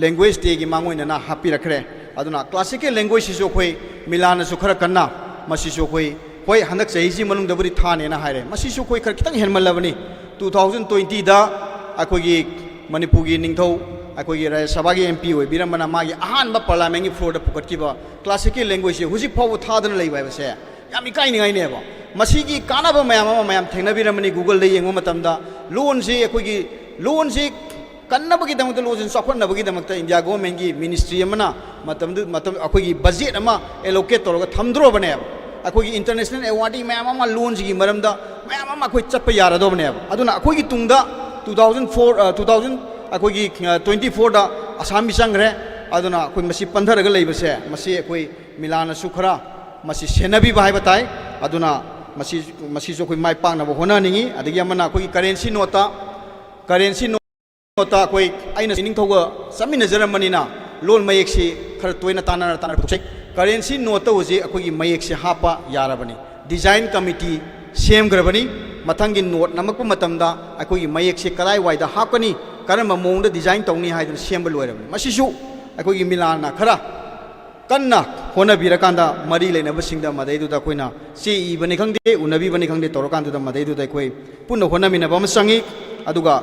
ꯂꯦꯡꯒ꯭ꯋꯦꯖ ꯗꯦꯒꯤ ꯃꯥꯡꯑꯣꯏꯅꯅ ꯍꯥꯞꯄꯤꯔꯛꯈ꯭ꯔꯦ ꯑꯗꯨꯅ ꯀ꯭ꯂꯥꯁꯤꯀꯦꯜ ꯂꯦꯡꯒ꯭ꯋꯦꯖꯁꯤꯁꯨ ꯑꯩꯈꯣꯏ ꯃꯤꯂꯥꯟꯅꯁꯨ ꯈꯔ ꯀꯟꯅ ꯃꯁꯤꯁꯨ ꯑꯩꯈꯣꯏ ꯍꯣꯏ ꯍꯟꯗꯛ ꯆꯍꯤꯁꯤ ꯃꯅꯨꯡꯗꯕꯨꯗꯤ ꯊꯥꯅꯦꯅ ꯍꯥꯏꯔꯦ ꯃꯁꯤꯁꯨ ꯑꯩꯈꯣꯏ ꯈꯔ ꯈꯤꯇꯪ ꯍꯦꯟꯃꯜꯂꯕꯅꯤ 2020ꯗ ꯑꯩꯈꯣꯏꯒꯤ ꯃꯅꯤꯄꯨꯔꯒꯤ ꯅꯤꯡꯊꯧ ꯑꯩꯈꯣꯏꯒꯤ ꯔꯥꯖ꯭ꯌ ꯁꯚꯥꯒꯤ MP ꯑꯣꯏꯕꯤꯔꯝꯕꯅ ꯃꯥꯒꯤ ꯑꯍꯥꯟꯕ ꯄꯥꯔꯂꯤꯌꯥꯃꯦꯟꯒꯤ ꯐ꯭ꯂꯣꯔꯗ ꯄꯨꯈꯠꯈꯤꯕ ꯀ꯭ꯂꯥꯁꯤꯀꯦꯜ ꯂꯦꯡꯒ꯭ꯋꯦꯖꯁꯤ ꯍꯧꯖꯤꯛ ꯐꯥꯎꯕ ꯊꯥꯗꯅ ꯂꯩꯕ ꯍꯥꯏꯕꯁꯦ ꯌꯥꯝ ꯏꯀꯥꯏꯅꯤꯡꯉꯥꯏꯅꯦꯕ ꯃꯁꯤꯒꯤ ꯀꯥꯟꯅꯕ ꯃꯌꯥꯝ ꯊꯦꯡꯅꯕꯤꯔꯝꯃꯅꯤ ꯒꯨꯒꯜꯗ ꯌꯦꯡꯕ ꯃꯇꯝꯗ ꯂꯣꯟꯁꯤ ꯑꯩꯈꯣꯏꯒꯤ ꯂꯣꯟꯁꯤ ꯀꯟꯅꯕꯒꯤꯗꯃꯛꯇ ꯂꯣꯟꯁꯤ ꯆꯥꯎꯈꯠꯅꯕꯒꯤꯗꯃꯛꯇ ꯏꯟꯗꯤꯌꯥ ꯒꯣꯚꯔꯟꯃꯦꯟꯠꯒꯤ ꯃꯤꯅꯤꯁꯇ꯭ꯔꯤ ꯑꯃꯅ ꯃꯇꯝ ꯑꯩꯈꯣꯏꯒꯤ ꯕꯖꯦꯠ ꯑꯃ ꯑꯦꯂꯣꯀꯦꯠ ꯇꯧꯔꯒ ꯊꯝꯗ꯭ꯔꯣꯕꯅꯦꯕ ꯑꯩꯈꯣꯏꯒꯤ ꯏꯟꯇꯔꯅꯦꯁꯅꯦꯜ ꯑꯦꯋꯥꯔꯗꯤ ꯃꯌꯥꯝ ꯑꯃ ꯂꯣꯟꯁꯤꯒꯤ ꯃꯔꯝꯗ ꯃꯌꯥꯝ ꯑꯃ ꯑꯩꯈꯣꯏ ꯆꯠꯄ ꯌꯥꯔꯗꯧꯕꯅꯦꯕ ꯑꯗꯨꯅ ꯑꯩꯈꯣꯏꯒꯤ ꯇꯨꯡꯗ 2024ꯗ ꯑꯁꯥꯝꯒꯤ ꯆꯪꯈ꯭ꯔꯦ ꯑꯗꯨꯅ ꯑꯩꯈꯣꯏ ꯃꯁꯤ ꯄꯟꯊꯔꯒ ꯂꯩꯕꯁꯦ ꯃꯁꯤ ꯑꯩꯈꯣꯏ ꯃꯤꯂꯥꯟꯅꯁꯨ ꯈꯔ ꯃꯁꯤ ꯁꯦꯟꯅꯕꯤꯕ ꯍꯥꯏꯕ ꯇꯥꯏ ꯑꯗꯨꯅ ꯃꯁꯤꯁꯨ ꯑꯩꯈꯣꯏ ꯃꯥꯏ ꯄꯥꯛꯅꯕ ꯍꯣꯠꯅꯅꯤꯡꯉꯤ ꯑꯗꯒꯤ ꯑꯃꯅ ꯑꯩꯈꯣꯏꯒꯤ ꯀꯔꯦꯟꯁꯤ ꯅꯣꯠꯇ ꯑꯩꯈꯣꯏ ꯑꯩꯅ ꯅꯤꯡꯊꯧꯒ ꯆꯠꯃꯤꯟꯅꯖꯔꯝꯕꯅꯤꯅ ꯂꯣꯟ ꯃꯌꯦꯛꯁꯤ ꯈꯔ ꯇꯣꯏꯅ ꯇꯥꯟꯅꯔ ꯄꯨꯊꯣꯛꯆꯩ ꯀꯔꯦꯟꯁꯤ ꯅꯣꯠꯇ ꯍꯧꯖꯤꯛ ꯑꯩꯈꯣꯏꯒꯤ ꯃꯌꯦꯛꯁꯤ ꯍꯥꯞꯄ ꯌꯥꯔꯕꯅꯤ ꯗꯤꯖꯥꯏꯟ ꯀꯃꯤꯇꯤ सेमग्रबनी मथंगी नोट नमक मतमदा अखोगी मयेक से कदाई वाइदा हाकनी करम मोंग डिजाइन तौनी हाइदन सेम लोइरबनी मसिसु अखोगी मिलाना खरा कन्ना होनबीरकांदा मरी लेनबसिंगदा मदैदुदा कोइना सी इबनी खंगदे उनबीबनी खंगदे तौरकांदुदा मदैदुदा कोइ पुन्न होनमिनबा अम संगी अदुगा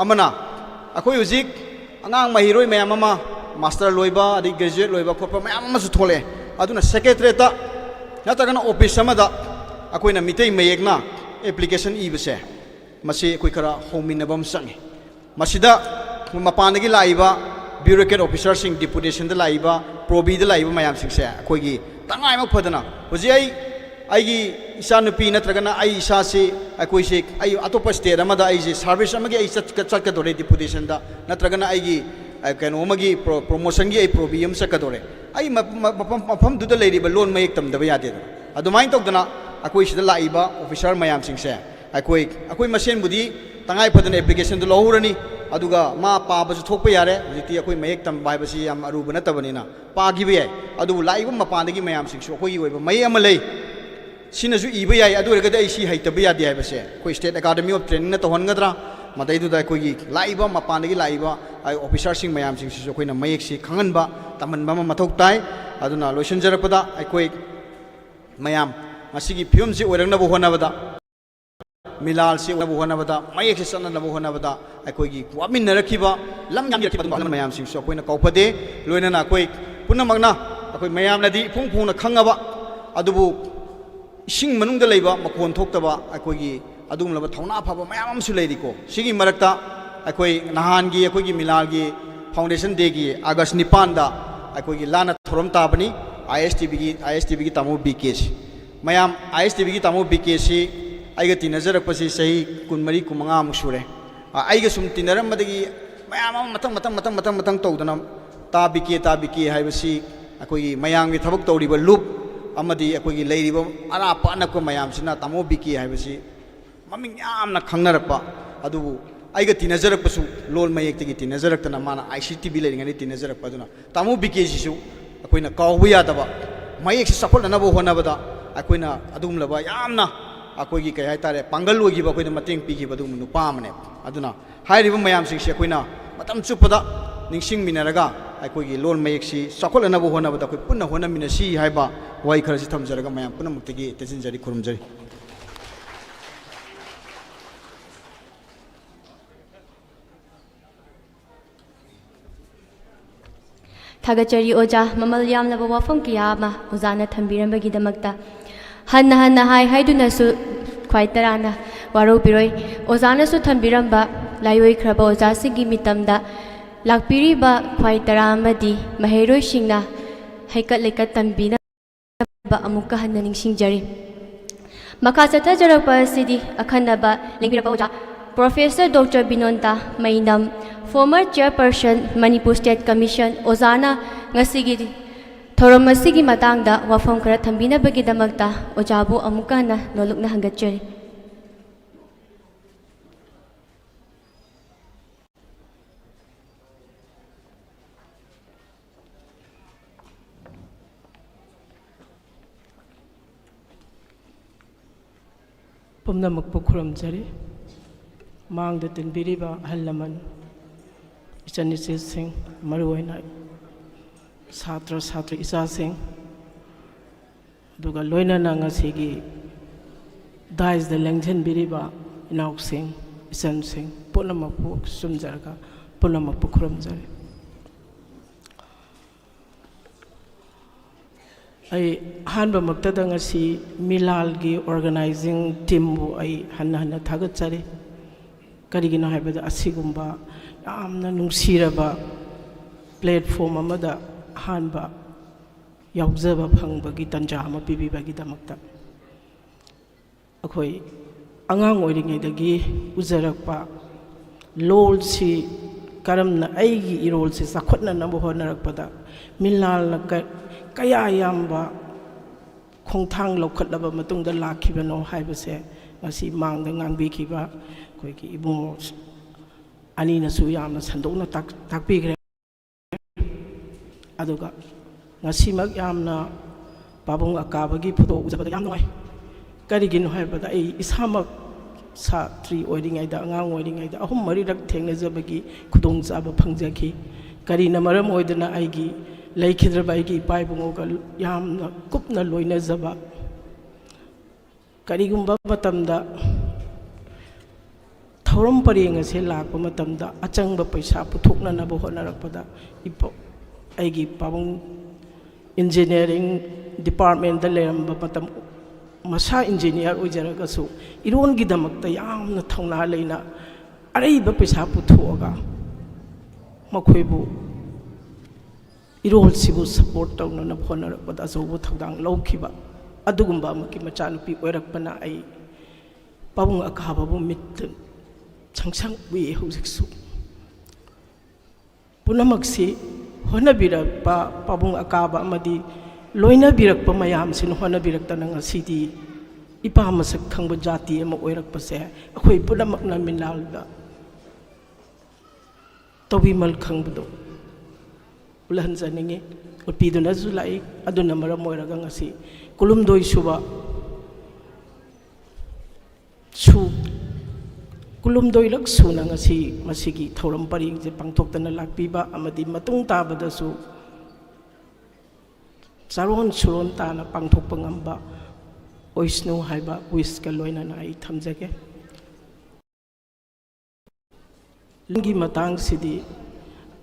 अमना अखोई हुजिक अंगांग महिरोय मयाम अमा मास्टर लोइबा अदि ग्रेजुएट लोइबा खोपा मयाम अमसु थोले अदुना सेक्रेटरीता नतगना ऑफिस अमदा अखोइना मितै मयेकना एप्लीकेशन इबसे मसी अखोइ खरा होमिनबम संगी मसिदा मपानदगी लाइबा ब्यूरोक्रेट ऑफिसर सिंह डिपुटेशन दा लाइबा प्रोबी दा लाइबा मयाम सिंह से अखोइगी तंगाय मक फदना हुजि आई इसा नुपी नत्रगना आई इसा से अखोइ से आई अतोप स्टेट अमदा आई जे सर्विस अमगी आई चटकदोरे डिपुटेशन दा नत्रगना आई कनो अमगी प्रमोशन गी आई प्रोबी अम चटकदोरे आई मफम दुदा लेरिबा लोन मयेक तमदबा यादे अदुमाइन तौदना अखोइ सिदा लाइबा ऑफिसर मयाम सिंह से अखोइ मसेन बुदी तंगाय फदना एप्लीकेशन दो लौरनी अदुगा मा पाबसु थोप यारे हुजिति अखोइ मयेक तम बाइबसि याम अरुब नतबनिना पागिबे याय अदु लाइबा मपानदगी मयाम सिंह अखोइ ओइबा मय अम लei सिनसु इबा याय अदु रगदे आई सी हैतबा यादे हाइबसे अखोइ स्टेट एकेडमी ऑफ ट्रेनिंग न तोहनगद्रा मदैदुदा अखोइ लाइबा मपानदगी लाइबा आई ऑफिसर सिंह मयाम सिंह सिसु अखोइना मयेक सि खंगनबा तमनबा मथौ ताई अदुना लोइसनजरपदा अखोइ मयाम मसिगी फिल्म से ओरंगनबो होनबदा मिलाल से होनबदा मयेक से चननबो होनबदा अखोइगी वामिनरखिबा लम याम यरखिबा मयाम सिंह सु अखोइना कौफदे लोइनना अखोइ पुनमगना अखोइ मयामनदी फुंग फुंगना खंगबा अदुबु इसिंग मनुंगदा लेबा मखोन थोक्तबा अखोइगी अदुमलबा थौना फाबा मयाम अमसु लेरिको सिगी मरक्ता अखोइ नहानगी अखोइगी मिलालगी फाउंडेशन डे की अगस्त 9 दा अखोइगी लाना थोरम ताबनी ISTB की तामो BKC मयाम ISTB की तामो BKC आइगा तीनजरपसी सही कुनमरी कुमंगा मुसुरे आइगा सुम तीनरमदगी मयाम मतंग तौदना ताबिके हाइबसी अखोइगी मयांगी थबक तौरिबा लूप अमदी अखोइगी लेरिबा अरापा अनको मयामसिना तामो BK हाइबसी ममिंग यामना खंगनरपा अदुबु आइगा तीनजरपसु लोल मयेक्तगी तीनजरक्तना माना ICTB लेरिंगनि तीनजरपदुना तामो BK सिसु अखोइना काउबा यादबा मयेक से सफलनबो होनबदा अखोइना अदुमलबा यामना अखोइगी कय हाइतारे पांगल ओगिबा अखोइना मतेंग पिगिबा दुम नुपामने अदुना हाइरिबा मयाम सिंगसे अखोइना मतम चुपदा निंगसिंग मिनरगा अखोइगी लोन मयेक सि सफलनबो होनबदा अखोइ पुन्ना होनमिनसि हाइबा वाइ खरसि थमजरगा मयाम पुनमुक्तगी तेजिनजरी खुरुमजरी थागचरी ओजा ममल यामनबा वाफम किया अमा ओजाना थंबिरंबगीदमक्ता हन्ना हाई हाइदुनसु ख्वाइ तराना वारो बिरोय ओजानासु थंबिरंबा लायोइख्रबा ओजासिंगी मितमदा लाक्पिरिबा ख्वाइ तरामदी महेरोइसिंगना हैकत लेकत तंबिनबा अमुक्का हन्ना निंगसिंगजरी मखा चथजरकपा सिदी अखन्नबा लिंगिरबा ओजा professor doctor Binota Mainam former chairperson Manipur State Commission Ozana ngasigi thorom asigi matangda wafam khara thambina bagidamagta ojabu amukana nolukna hangatchari Pumnamakpu khuramjari mangda tinbiriba hallaman इचनिचे सिंह मरुना छात्र छात्री इचा सिंह दुगा लोइनना ngasi दाइस द लेंजनबिरिबा इनाउ सिंह इचन सिंह पुनमपु सुमजरगा पुनमपु खुरमजरे आई हानबा मक्तदा ngasi मिलालगी ऑर्गेनाइजिंग टीम बु आई हन्ना थागतचरी करिगिनो हाइबदा असिगुंबा यामना नुंगसिरबा प्लेटफॉर्म अमदा हानबा यावजबा फंगबगी तंजा अमा पिबिबगीदमक्ता अखोई अंगांग ओइरिङैदगी उजरकपा लोलसी करमना आइगी इरोलसी चाखोटननबो होनरकपदा मिलालना कया यामबा खोंथांग लौखटलबा मतुंगदा लाखिबनो हाइबसे ngasi mangda ngangbikiba koiki ibungo anina su yamna sandokna takpigre aduga ngasi mak yamna babung akabagi photo ujabada yam noi ꯀꯔꯤꯒꯤꯅꯣ ꯍꯥꯏꯕꯗ ꯑꯩ ꯏꯁꯥꯃꯛ ꯁꯥꯇ꯭ꯔꯤ ꯑꯣꯏꯔꯤꯉꯩꯗ ꯑꯉꯥꯡ ꯑꯣꯏꯔꯤꯉꯩꯗ 3-4ꯔꯛ ꯊꯦꯡꯅꯖꯕꯒꯤ ꯈꯨꯗꯣꯡꯆꯥꯕ ꯐꯪꯖꯈꯤ ꯀꯔꯤꯅ ꯃꯔꯝ ꯑꯣꯏꯗꯨꯅ ꯑꯩꯒꯤ ꯂꯩꯈꯤꯗ꯭ꯔꯕ ꯑꯩꯒꯤ ꯏꯄꯥ ꯏꯕꯨꯡꯉꯣꯒ ꯌꯥꯝꯅ ꯀꯨꯞꯅ ꯂꯣꯏꯅꯖꯕ ꯀꯔꯤꯒꯨꯝꯕ ꯃꯇꯝꯗ ꯊꯧꯔꯝ ꯄꯔꯦꯡ ꯑꯁꯦ ꯂꯥꯛꯄ ꯃꯇꯝꯗ ꯑꯆꯪꯕ ꯄꯩꯁꯥ ꯄꯨꯊꯣꯛꯅꯅꯕ ꯍꯣꯠꯅꯔꯛꯄꯗ ꯑꯩꯒꯤ ꯄꯥꯕꯨꯡ ꯏꯟꯖꯤꯅꯤꯌꯥꯔꯤꯡ ꯗꯤꯄꯥꯔꯠꯃꯦꯟꯇ ꯂꯩꯔꯝꯕ ꯃꯇꯝ ꯃꯁꯥ ꯏꯟꯖꯤꯅꯤꯌꯥꯔ ꯑꯣꯏꯖꯔꯒꯁꯨ ꯏꯔꯣꯟꯒꯤꯗꯃꯛꯇ ꯌꯥꯝꯅ ꯊꯧꯅꯥ ꯂꯩꯅ ꯑꯔꯩꯕ ꯄꯩꯁꯥ ꯄꯨꯊꯣꯛꯑꯒ ꯃꯈꯣꯏꯕꯨ ꯏꯔꯣꯜꯁꯤꯕꯨ ꯁꯄꯣꯔꯠ ꯇꯧꯅꯅꯕ ꯍꯣꯠꯅꯔꯛꯄꯗ ꯑꯆꯧꯕ ꯊꯧꯗꯥꯡ ꯂꯧꯈꯤꯕ ꯑꯗꯨꯒꯨꯝꯕ ꯑꯃꯒꯤ ꯃꯆꯥꯅꯨꯄꯤ ꯑꯣꯏꯔꯛꯄꯅ ꯑꯩ ꯄꯥꯕꯨꯡ ꯑꯀꯥꯕꯕꯨ ꯃꯤꯠꯇ ꯁꯪꯁꯪ ꯎꯏ ꯍꯧꯖꯤꯛꯁꯨ ꯄꯨꯝꯅꯃꯛꯁꯤ ꯍꯣꯠꯅꯕꯤꯔꯛꯄ ꯄꯥꯕꯨꯡ ꯑꯀꯥꯕ ꯑꯃꯗꯤ ꯂꯣꯏꯅꯕꯤꯔꯛꯄ ꯃꯌꯥꯝꯁꯤꯅ ꯍꯣꯠꯅꯕꯤꯔꯛꯇꯅ ꯉꯁꯤꯗꯤ ꯏꯄꯥ ꯃꯁꯛ ꯈꯪꯕ ꯖꯥꯇꯤ ꯑꯃ ꯑꯣꯏꯔꯛꯄꯁꯦ ꯑꯩꯈꯣꯏ ꯄꯨꯝꯅꯃꯛꯅ ꯃꯤꯂꯥꯜꯗ ꯇꯧꯕꯤꯃꯜ ꯈꯪꯕꯗꯣ ꯎꯠꯍꯟꯖꯅꯤꯡꯉꯤ ꯎꯠꯄꯤꯗꯨꯅꯁꯨ ꯂꯥꯛꯏ ꯑꯗꯨꯅ ꯃꯔꯝ ꯑꯣꯏꯔꯒ ꯉꯁꯤ 72ꯁꯨꯕ 72ꯔꯛ ꯁꯨꯅ ꯉꯁꯤ ꯃꯁꯤꯒꯤ ꯊꯧꯔꯝ ꯄꯔꯦꯡꯁꯦ ꯄꯥꯡꯊꯣꯛꯇꯅ ꯂꯥꯛꯄꯤꯕ ꯑꯃꯗꯤ ꯃꯇꯨꯡ ꯇꯥꯕꯗꯁꯨ ꯆꯥꯔꯣꯟ ꯁꯨꯔꯣꯟ ꯇꯥꯅ ꯄꯥꯡꯊꯣꯛꯄ ꯉꯝꯕ ꯑꯣꯏꯁꯅꯨ ꯍꯥꯏꯕ ꯋꯤꯁꯀ ꯂꯣꯏꯅꯅ ꯑꯩ ꯊꯝꯖꯒꯦ ꯂꯝꯒꯤ ꯃꯇꯥꯡꯁꯤꯗꯤ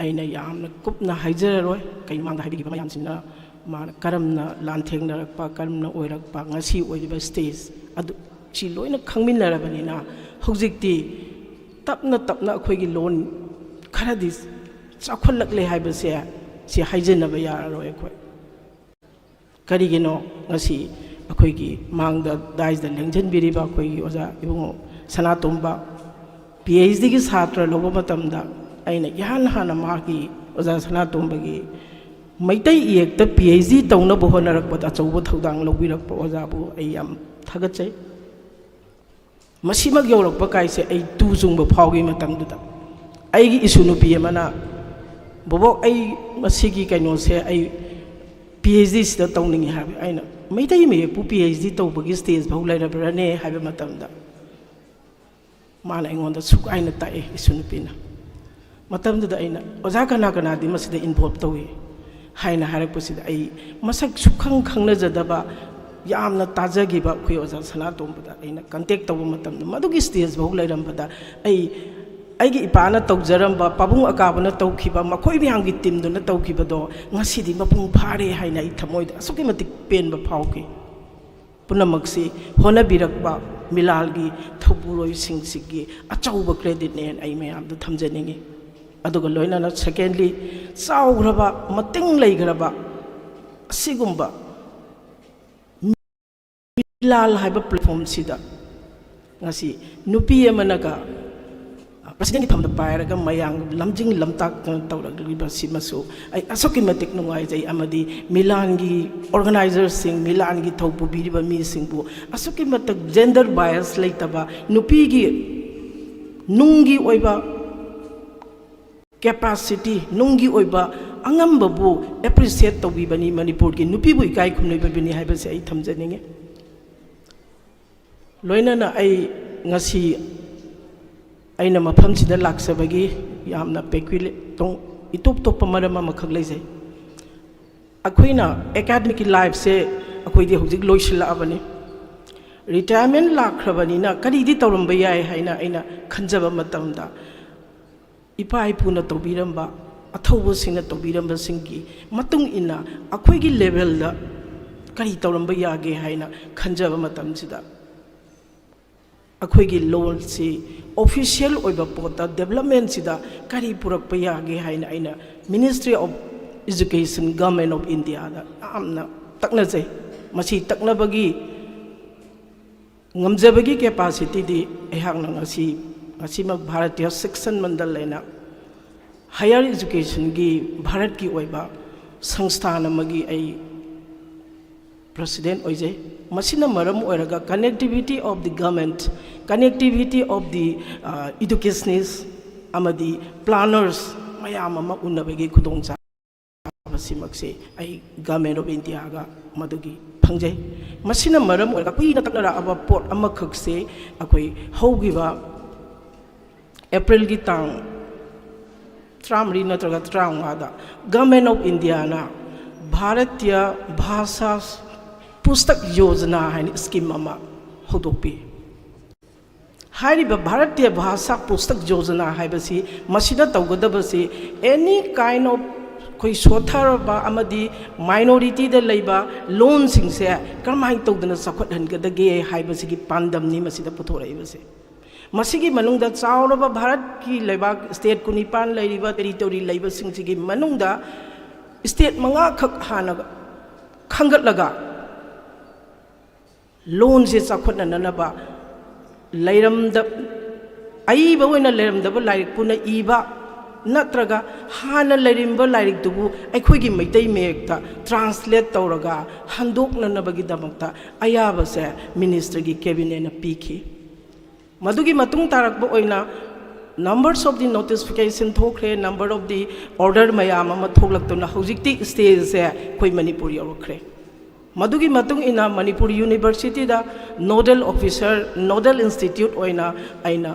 ꯑꯩꯅ ꯌꯥꯝꯅ ꯀꯨꯞꯅ ꯍꯥꯏꯖꯔꯔꯣꯏ ꯀꯩꯃꯥꯡꯗ ꯍꯥꯏꯕꯤꯈꯤꯕ ꯃꯌꯥꯝꯁꯤꯡꯅ ꯃꯥꯅ ꯀꯔꯝꯅ ꯂꯥꯟꯊꯦꯡꯅꯔꯛꯄ ꯀꯔꯝꯅ ꯑꯣꯏꯔꯛꯄ ꯉꯁꯤ ꯑꯣꯏꯔꯤꯕ ꯁ꯭ꯇꯦꯖ ꯑꯗꯨ ꯁꯤ ꯂꯣꯏꯅ ꯈꯪꯃꯤꯟꯅꯔꯕꯅꯤꯅ ꯍꯧꯖꯤꯛꯇꯤ ꯇꯞꯅ ꯇꯞꯅ ꯑꯩꯈꯣꯏꯒꯤ ꯂꯣꯟ ꯈꯔꯗꯤ ꯆꯥꯎꯈꯠꯂꯛꯂꯦ ꯍꯥꯏꯕꯁꯦ ꯁꯤ ꯍꯥꯏꯖꯟꯅꯕ ꯌꯥꯔꯔꯣꯏ ꯑꯩꯈꯣꯏ ꯀꯔꯤꯒꯤꯅꯣ ꯉꯁꯤ ꯑꯩꯈꯣꯏꯒꯤ ꯃꯥꯡꯗ ꯗꯥꯏꯁꯗ ꯂꯦꯡꯖꯟꯕꯤꯔꯤꯕ ꯑꯩꯈꯣꯏꯒꯤ ꯑꯣꯖꯥ ꯏꯕꯨꯡꯉꯣ ꯁꯅꯥꯇꯣꯝꯕ PhDꯒꯤ ꯁꯥꯇ꯭ꯔ ꯂꯧꯕ ꯃꯇꯝꯗ ꯑꯩꯅ ꯏꯍꯥꯟ ꯍꯥꯟꯅ ꯃꯥꯒꯤ ꯑꯣꯖꯥ ꯁꯅꯥꯇꯣꯝꯕꯒꯤ ꯃꯩꯇꯩ ꯏꯌꯦꯛꯇ PhD ꯇꯧꯅꯕ ꯍꯣꯠꯅꯔꯛꯄꯗ ꯑꯆꯧꯕ ꯊꯧꯗꯥꯡ ꯂꯧꯕꯤꯔꯛꯄ ꯑꯣꯖꯥꯕꯨ ꯑꯩ ꯌꯥꯝ ꯊꯥꯒꯠꯆꯩ ꯃꯁꯤꯃꯛ ꯌꯧꯔꯛꯄ ꯀꯥꯏꯁꯦ ꯑꯩ ꯇꯨ ꯆꯨꯡꯕ ꯐꯥꯎꯈꯤ ꯃꯇꯝꯗꯨꯗ ꯑꯩꯒꯤ ꯏꯁꯨ ꯅꯨꯄꯤ ꯑꯃꯅ ꯕꯣꯕꯣꯛ ꯑꯩ ꯃꯁꯤꯒꯤ ꯀꯩꯅꯣꯁꯦ ꯑꯩ PhD ꯁꯤꯗ ꯇꯧꯅꯤꯡꯉꯤ ꯍꯥꯏꯕ ꯑꯩꯅ ꯃꯩꯇꯩ ꯃꯌꯦꯛꯄꯨ PhD ꯇꯧꯕꯒꯤ ꯁ꯭ꯇꯦꯖ ꯐꯥꯎ ꯂꯩꯔꯕ꯭ꯔꯅꯦ ꯍꯥꯏꯕ ꯃꯇꯝꯗ ꯃꯥꯅ ꯑꯩꯉꯣꯟꯗ ꯁꯨꯒꯥꯏꯅ ꯇꯥꯛꯑꯦ ꯏꯁꯨ ꯅꯨꯄꯤꯅ ꯃꯇꯝꯗꯨꯗ ꯑꯩꯅ ꯑꯣꯖꯥ ꯀꯅꯥ ꯀꯅꯥꯗꯤ ꯃꯁꯤꯗ ꯏꯟꯚꯣꯜꯕ ꯇꯧꯏ ꯍꯥꯏꯅ ꯍꯥꯏꯔꯛꯄꯁꯤꯗ ꯑꯩ ꯃꯁꯛ ꯁꯨꯈꯪ ꯈꯪꯅꯖꯗꯕ ꯌꯥꯝꯅ ꯇꯥꯖꯈꯤꯕ ꯑꯩꯈꯣꯏ ꯑꯣꯖꯥ ꯁꯅꯥꯇꯣꯝꯕꯗ ꯑꯩꯅ ꯀꯟꯇꯦꯛ ꯇꯧꯕ ꯃꯇꯝꯗ ꯃꯗꯨꯒꯤ ꯁ꯭ꯇꯦꯖ ꯐꯥꯎ ꯂꯩꯔꯝꯕꯗ ꯑꯩꯒꯤ ꯏꯄꯥꯅ ꯇꯧꯖꯔꯝꯕ ꯄꯥꯕꯨꯡ ꯑꯀꯥꯕꯅ ꯇꯧꯈꯤꯕ ꯃꯈꯣꯏ ꯃꯌꯥꯝꯒꯤ ꯇꯤꯝꯗꯨꯅ ꯇꯧꯈꯤꯕꯗꯣ ꯉꯁꯤꯗꯤ ꯃꯄꯨꯡ ꯐꯥꯔꯦ ꯍꯥꯏꯅ ꯑꯩ ꯊꯃꯣꯏꯗ ꯑꯁꯨꯛꯀꯤ ꯃꯇꯤꯛ ꯄꯦꯟꯕ ꯐꯥꯎꯈꯤ ꯄꯨꯝꯅꯃꯛꯁꯤ ꯍꯣꯠꯅꯕꯤꯔꯛꯄ ꯃꯤꯂꯥꯜꯒꯤ ꯊꯧꯄꯨꯔꯣꯏꯁꯤꯡꯁꯤꯒꯤ ꯑꯆꯧꯕ ꯀ꯭ꯔꯦꯗꯤꯠꯅꯦꯅ ꯑꯩ ꯃꯌꯥꯝꯗ ꯊꯝꯖꯅꯤꯡꯉꯤ ꯑꯗꯨꯒ ꯂꯣꯏꯅꯅ ꯁꯦꯀꯦꯟꯂꯤ ꯆꯥꯎꯈ꯭ꯔꯕ ꯃꯇꯤꯡ ꯂꯩꯈ꯭ꯔꯕ ꯑꯁꯤꯒꯨꯝꯕ ꯃꯤꯂꯥꯜ ꯍꯥꯏꯕ ꯄ꯭ꯂꯦꯠꯐꯣꯝꯁꯤꯗ ꯉꯁꯤ ꯅꯨꯄꯤ ꯑꯃꯅꯒ ꯄ꯭ꯔꯁꯤꯗꯦꯟꯒꯤ ꯐꯝꯗ ꯄꯥꯏꯔꯒ ꯃꯌꯥꯝ ꯂꯝꯖꯤꯡ ꯂꯝꯇꯥꯛꯇꯅ ꯇꯧꯔꯛꯂꯤꯕꯁꯤꯃꯁꯨ ꯑꯩ ꯑꯁꯨꯛꯀꯤ ꯃꯇꯤꯛ ꯅꯨꯡꯉꯥꯏꯖꯩ ꯑꯃꯗꯤ ꯃꯤꯂꯥꯟꯒꯤ ꯑꯣꯔꯒꯅꯥꯏꯖꯔꯁꯤꯡ ꯃꯤꯂꯥꯟꯒꯤ ꯊꯧ ꯄꯨꯕꯤꯔꯤꯕ ꯃꯤꯁꯤꯡꯕꯨ ꯑꯁꯨꯛꯀꯤ ꯃꯇꯤꯛ ꯖꯦꯟꯗꯔ ꯕꯥꯏꯁ ꯂꯩꯇꯕ ꯅꯨꯄꯤꯒꯤ ꯅꯨꯡꯒꯤ ꯑꯣꯏꯕ ꯀꯦꯄꯥꯁꯤꯇꯤ ꯅꯨꯡꯒꯤ ꯑꯣꯏꯕ ꯑꯉꯝꯕꯕꯨ ꯑꯦꯄ꯭ꯔꯤꯁꯤꯌꯦꯠ ꯇꯧꯕꯤꯕꯅꯤ ꯃꯅꯤꯄꯨꯔꯒꯤ ꯅꯨꯄꯤꯕꯨ ꯏꯀꯥꯏ ꯈꯨꯝꯅꯕꯤꯕꯅꯤ ꯍꯥꯏꯕꯁꯦ ꯑꯩ ꯊꯝꯖꯅꯤꯡꯉꯤ ꯂꯣꯏꯅꯅ ꯑꯩ ꯉꯁꯤ ꯑꯩꯅ ꯃꯐꯝꯁꯤꯗ ꯂꯥꯛꯆꯕꯒꯤ ꯌꯥꯝꯅ ꯏꯇꯣꯞ ꯇꯣꯞꯄ ꯃꯔꯝ ꯑꯃꯈꯛ ꯂꯩꯖꯩ ꯑꯩꯈꯣꯏꯅ ꯑꯦꯀꯥꯗꯃꯤꯛꯀꯤ ꯂꯥꯏꯐꯁꯦ ꯑꯩꯈꯣꯏꯗꯤ ꯍꯧꯖꯤꯛ ꯂꯣꯏꯁꯤꯜꯂꯛꯑꯕꯅꯤ ꯔꯤꯇꯥꯌꯔꯃꯦꯟ ꯂꯥꯛꯈ꯭ꯔꯕꯅꯤꯅ ꯀꯔꯤꯗꯤ ꯇꯧꯔꯝꯕ ꯌꯥꯏ ꯍꯥꯏꯅ ꯑꯩꯅ ꯈꯟꯖꯕ ꯃꯇꯝꯗ ꯏꯄꯥ ꯏꯄꯨꯅ ꯇꯧꯕꯤꯔꯝꯕ ꯑꯊꯧꯕꯁꯤꯡꯅ ꯇꯧꯕꯤꯔꯝꯕꯁꯤꯡꯒꯤ ꯃꯇꯨꯡ ꯏꯟꯅ ꯑꯩꯈꯣꯏꯒꯤ ꯂꯦꯚꯦꯜꯗ ꯀꯔꯤ ꯇꯧꯔꯝꯕ ꯌꯥꯒꯦ ꯍꯥꯏꯅ ꯈꯟꯖꯕ ꯃꯇꯝꯁꯤꯗ ꯑꯩꯈꯣꯏꯒꯤ ꯂꯣꯟꯁꯤ ꯑꯣꯐꯤꯁꯤꯌꯦꯜ ꯑꯣꯏꯕ ꯄꯣꯠꯇ ꯗꯦꯕꯂꯞꯃꯦꯟꯁꯤꯗ ꯀꯔꯤ ꯄꯨꯔꯛꯄ ꯌꯥꯒꯦ ꯍꯥꯏꯅ ꯑꯩꯅ ministry of education government of ꯏꯟꯗꯤꯌꯥꯗ ꯌꯥꯝꯅ ꯇꯛꯅꯖꯩ ꯃꯁꯤ ꯇꯛꯅꯕꯒꯤ ꯉꯝꯖꯕꯒꯤ ꯀꯦꯄꯥꯁꯤꯇꯤꯗꯤ ꯑꯩꯍꯥꯛꯅ ꯉꯁꯤꯃꯛ ꯚꯥꯔꯇꯤꯌꯥ ꯁꯤꯛꯁꯟ ꯃꯟꯗꯜ ꯍꯥꯏꯅ ꯍꯥꯌꯔ ꯏꯖꯨꯀꯦꯁꯟꯒꯤ ꯚꯥꯔꯠꯀꯤ ꯑꯣꯏꯕ ꯁꯪꯁꯊꯥꯟ ꯑꯃꯒꯤ ꯑꯩ ꯄ꯭ꯔꯁꯤꯗꯦꯟꯠ ꯑꯣꯏꯖꯩ ꯃꯁꯤꯅ ꯃꯔꯝ ꯑꯣꯏꯔꯒ connectivity of the government connectivity of the educationists ꯑꯃꯗꯤ ꯄ꯭ꯂꯥꯅꯔꯁ ꯃꯌꯥꯝ ꯑꯃ ꯎꯟꯅꯕꯒꯤ ꯈꯨꯗꯣꯡꯆꯥꯕꯁꯤꯃꯛꯁꯦ ꯑꯩ ꯒꯚꯔꯟꯃꯦꯟꯠ ꯑꯣꯐ ꯏꯟꯗꯤꯌꯥꯒ ꯃꯗꯨꯒꯤ ꯈꯪꯖꯩ ꯃꯁꯤꯅ ꯃꯔꯝ ꯑꯣꯏꯔꯒ ꯀꯨꯏꯅ ꯇꯛꯅꯔꯛꯑꯕ ꯄꯣꯠ ꯑꯃꯈꯛꯁꯦ ꯑꯩꯈꯣꯏ ꯍꯧꯈꯤꯕ ꯑꯦꯄ꯭ꯔꯤꯜꯒꯤ ꯇꯥꯡ 13 नत्रगा 35 गवर्नमेंट ऑफ इंडिया ना भारतीय भाषा पुस्तक योजना है स्कीम अमा होदोपी भारतीय भाषा पुस्तक योजना है बसी मसीदा तौगदबसी एनी काइंड ऑफ कोई सोथरबा अमदी माइनॉरिटी द लेबा लोन सिंगसे करमाइ तौदना सखोथनगदगे हाइबसिगी पांदमनी मसीदा पुथोरइबसे मसीगी मनुंगदा चावरबा भारत की लेबाक स्टेट कुनिपान लेरिबा टेरिटोरी लेबा सिंगसिगी मनुंगदा स्टेट मंगा खक हाना खंगतलगा लोन से चाखोथननबा लेरमद आइबा ओइना लेरमदबा लाइक पुना इबा नत्रगा हाना लेरिमबा लाइक दुबु अखोइगी मैतै मेयकता ट्रांसलेट तौरगा हंदोकननबगी दमकता अयाबसे मिनिस्टर की कैबिनेट ना पीखी मधुगी मतुंग तारकबो ओइना नंबर्स ऑफ द नोटिफिकेशन थोखरे नंबर ऑफ द ऑर्डर मयाम अमा थोकलक्तुना हौजिक्ति स्टेज से कोई मणिपुर यौरखरे मधुगी मतुंग इना मणिपुर यूनिवर्सिटी दा नोडल ऑफिसर नोडल इंस्टीट्यूट ओइना आइना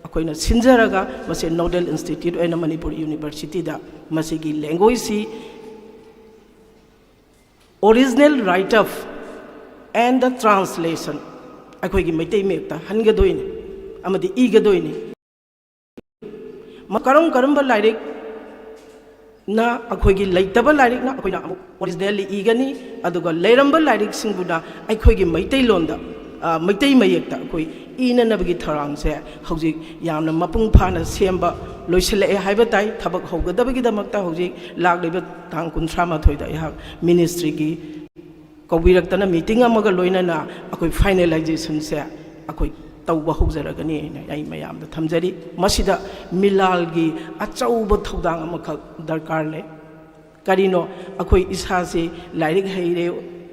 अखोइना सिंजरगा मसे नोडल इंस्टीट्यूट ओइना मणिपुर यूनिवर्सिटी दा मसेगी लैंग्वेज सी original right of and the translation अखोइगी मैतै मेक्ता हनगदोइने अमदी इगदोइने मकरम करम लाइरिक ना अखोइगी लेतब लाइरिक ना अखोइना ओरिजिनली इगनी अदुगा लेरंब लाइरिक सिंगबुना अखोइगी मैतै लोंदा मैतै मयेक्ता अखोइ इननबगी थरांगसे हौजिक यामना मपुंग फाना सेम्बा लोइसले हाइबा ताइ थबक हौगदबगी दमकता हौजिक लागलेबा तांग 38 दा यहा मिनिस्ट्री की कौबीरक्तना मीटिंग अमगा लोइनना अखोइ फाइनलाइजेशन से अखोइ तौबा हौजरगनी आई मयाम दा थमजरी मसिदा मिलालगी अचौब थौदांग अमखक दरकार ले करिनो अखोइ इसा से लाइरिक हैरे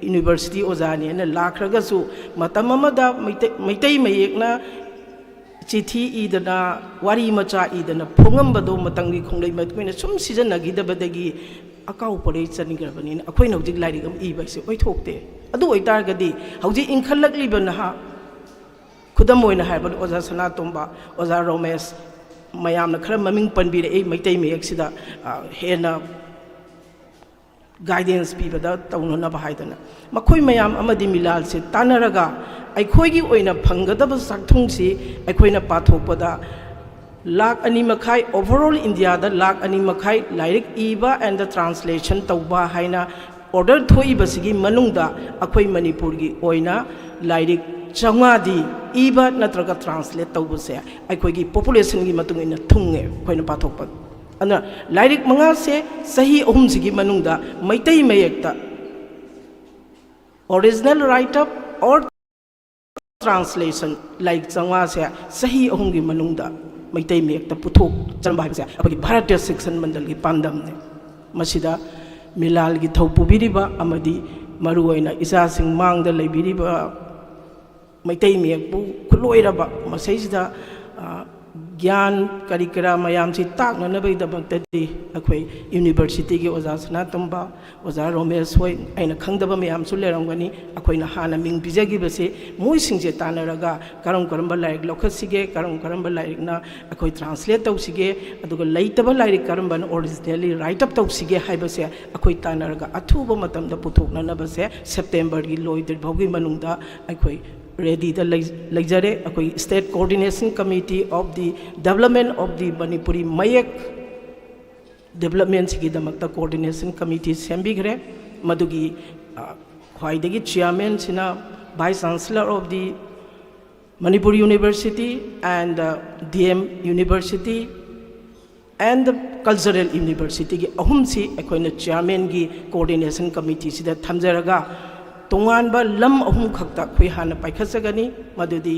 यूनिवर्सिटी ओजानी ने लाखरगसु मतम अमदा मैतै मयेकना चिठी इदना वारी मचा इदना फोंगंबदो मतंगी खोंलै मतकुइना सुम सिजनगिदबदगी अकाउ परे चनिग्रबनी अखोइना हौजिक लाइरिक अम इबैसे ओइथोकते अदु ओइतारगदी हौजिक इंखलक्लिबा नहा खुदम ओइना हाइबद ओजा सनातोंबा ओजा रोमेश मयामना खरा ममिंग पनबिरे ए मैतै मयेकसिदा हेना गाइडेंस पीबदा तौननबा हाइदना मखोइ मयाम अमदी मिलाल से तानरगा अखोइगी ओइना फंगदब साक्थुंगसी अखोइना पाथोकपदा लाख अनि मखाई ओवरऑल इंडिया दा लाख अनि मखाई लाइरिक इबा एंड द ट्रांसलेशन तौबा हाइना ऑर्डर थोइबसिगी मनुंगदा अखोइ मणिपुर की ओइना लाइरिक चंगादी इबा नत्रगा ट्रांसलेट तौबसे अखोइगी पॉपुलेशन की मतुंगिना थुंगे अखोइना पाथोकपद अना लाइरिक मंगा से सही अहुमसिगी मनुंगदा मैतै मयेक्ता ओरिजिनल राइट अप और ट्रांसलेशन लाइक चंगा से सही अहुमगी मनुंगदा मैतै मेक्ता पुथोक चंबा हाइबसे अखोइगी भारतीय शिक्षण मंडल की पांदमने मसिदा मिलाल की थौ पुबिरिबा अमदी मरुओइना इसासिंग मांगदा लेबिरिबा मैतै मेकबु खुलोइरबा मसैसिदा ज्ञान करिकरा मयाम से ताकनबैदमक्तदि अखोइ यूनिवर्सिटी की ओजा सनातोंबा ओजा रोमेश होय आइना खंगदबा मयाम सु लेरंगनी अखोइना हाना मिंग बिजगिबसे मोइ सिंजे तानरगा करम करम लाइक लखसिगे करम लाइक ना अखोइ ट्रांसलेट तौसिगे अदुगा लेतबा लाइक करम ओरिजिनली राइट अप तौसिगे हाइबसे अखोइ तानरगा अथुबा मतमदा पुथोकननबसे सेप्टेम्बर की लोइदर भौगी मनुंगदा अखोइ रेडी द लेजरे अखोइ state coordination committee of the development of the Manipuri Mayek development की दमकता कोऑर्डिनेशन कमिटी सेंबिग्रे मदुगी ख्वाइदगी चेयरमैन सिना vice chancellor of the Manipur university and DM university and cultural university की अहुमसी अखोइना चेयरमैन की कोऑर्डिनेशन कमिटी सिदा थमजरगा तोंगानबा लम अहुम खक्ता खुई हाना पाइखसगनी मदुदी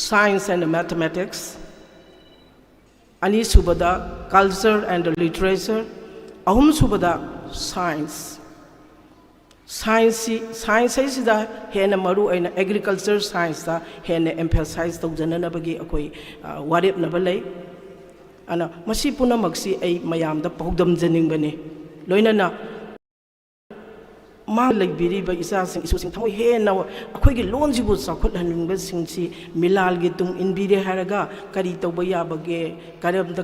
साइंस एंड मैथमेटिक्स अनि सुबदा कल्चर एंड लिटरेचर अहुम सुबदा साइंस साइंस हेना मरु अइना एग्रीकल्चर साइंस दा हेना एम्फेसाइज तौजननबगी अखोइ वारेपनबा लै अना मसी पुनमक्सी ऐ मयामदा पौदम जनिंगबने लोइनना मा लेबिरीब इचासिंग इसूसिंग थमोय हेना अखोयगी लोनजिबु चाखुतहनिंगबसिंगसी मिलालगी तुंग इनबिरे हारगा करी तौबा याबगे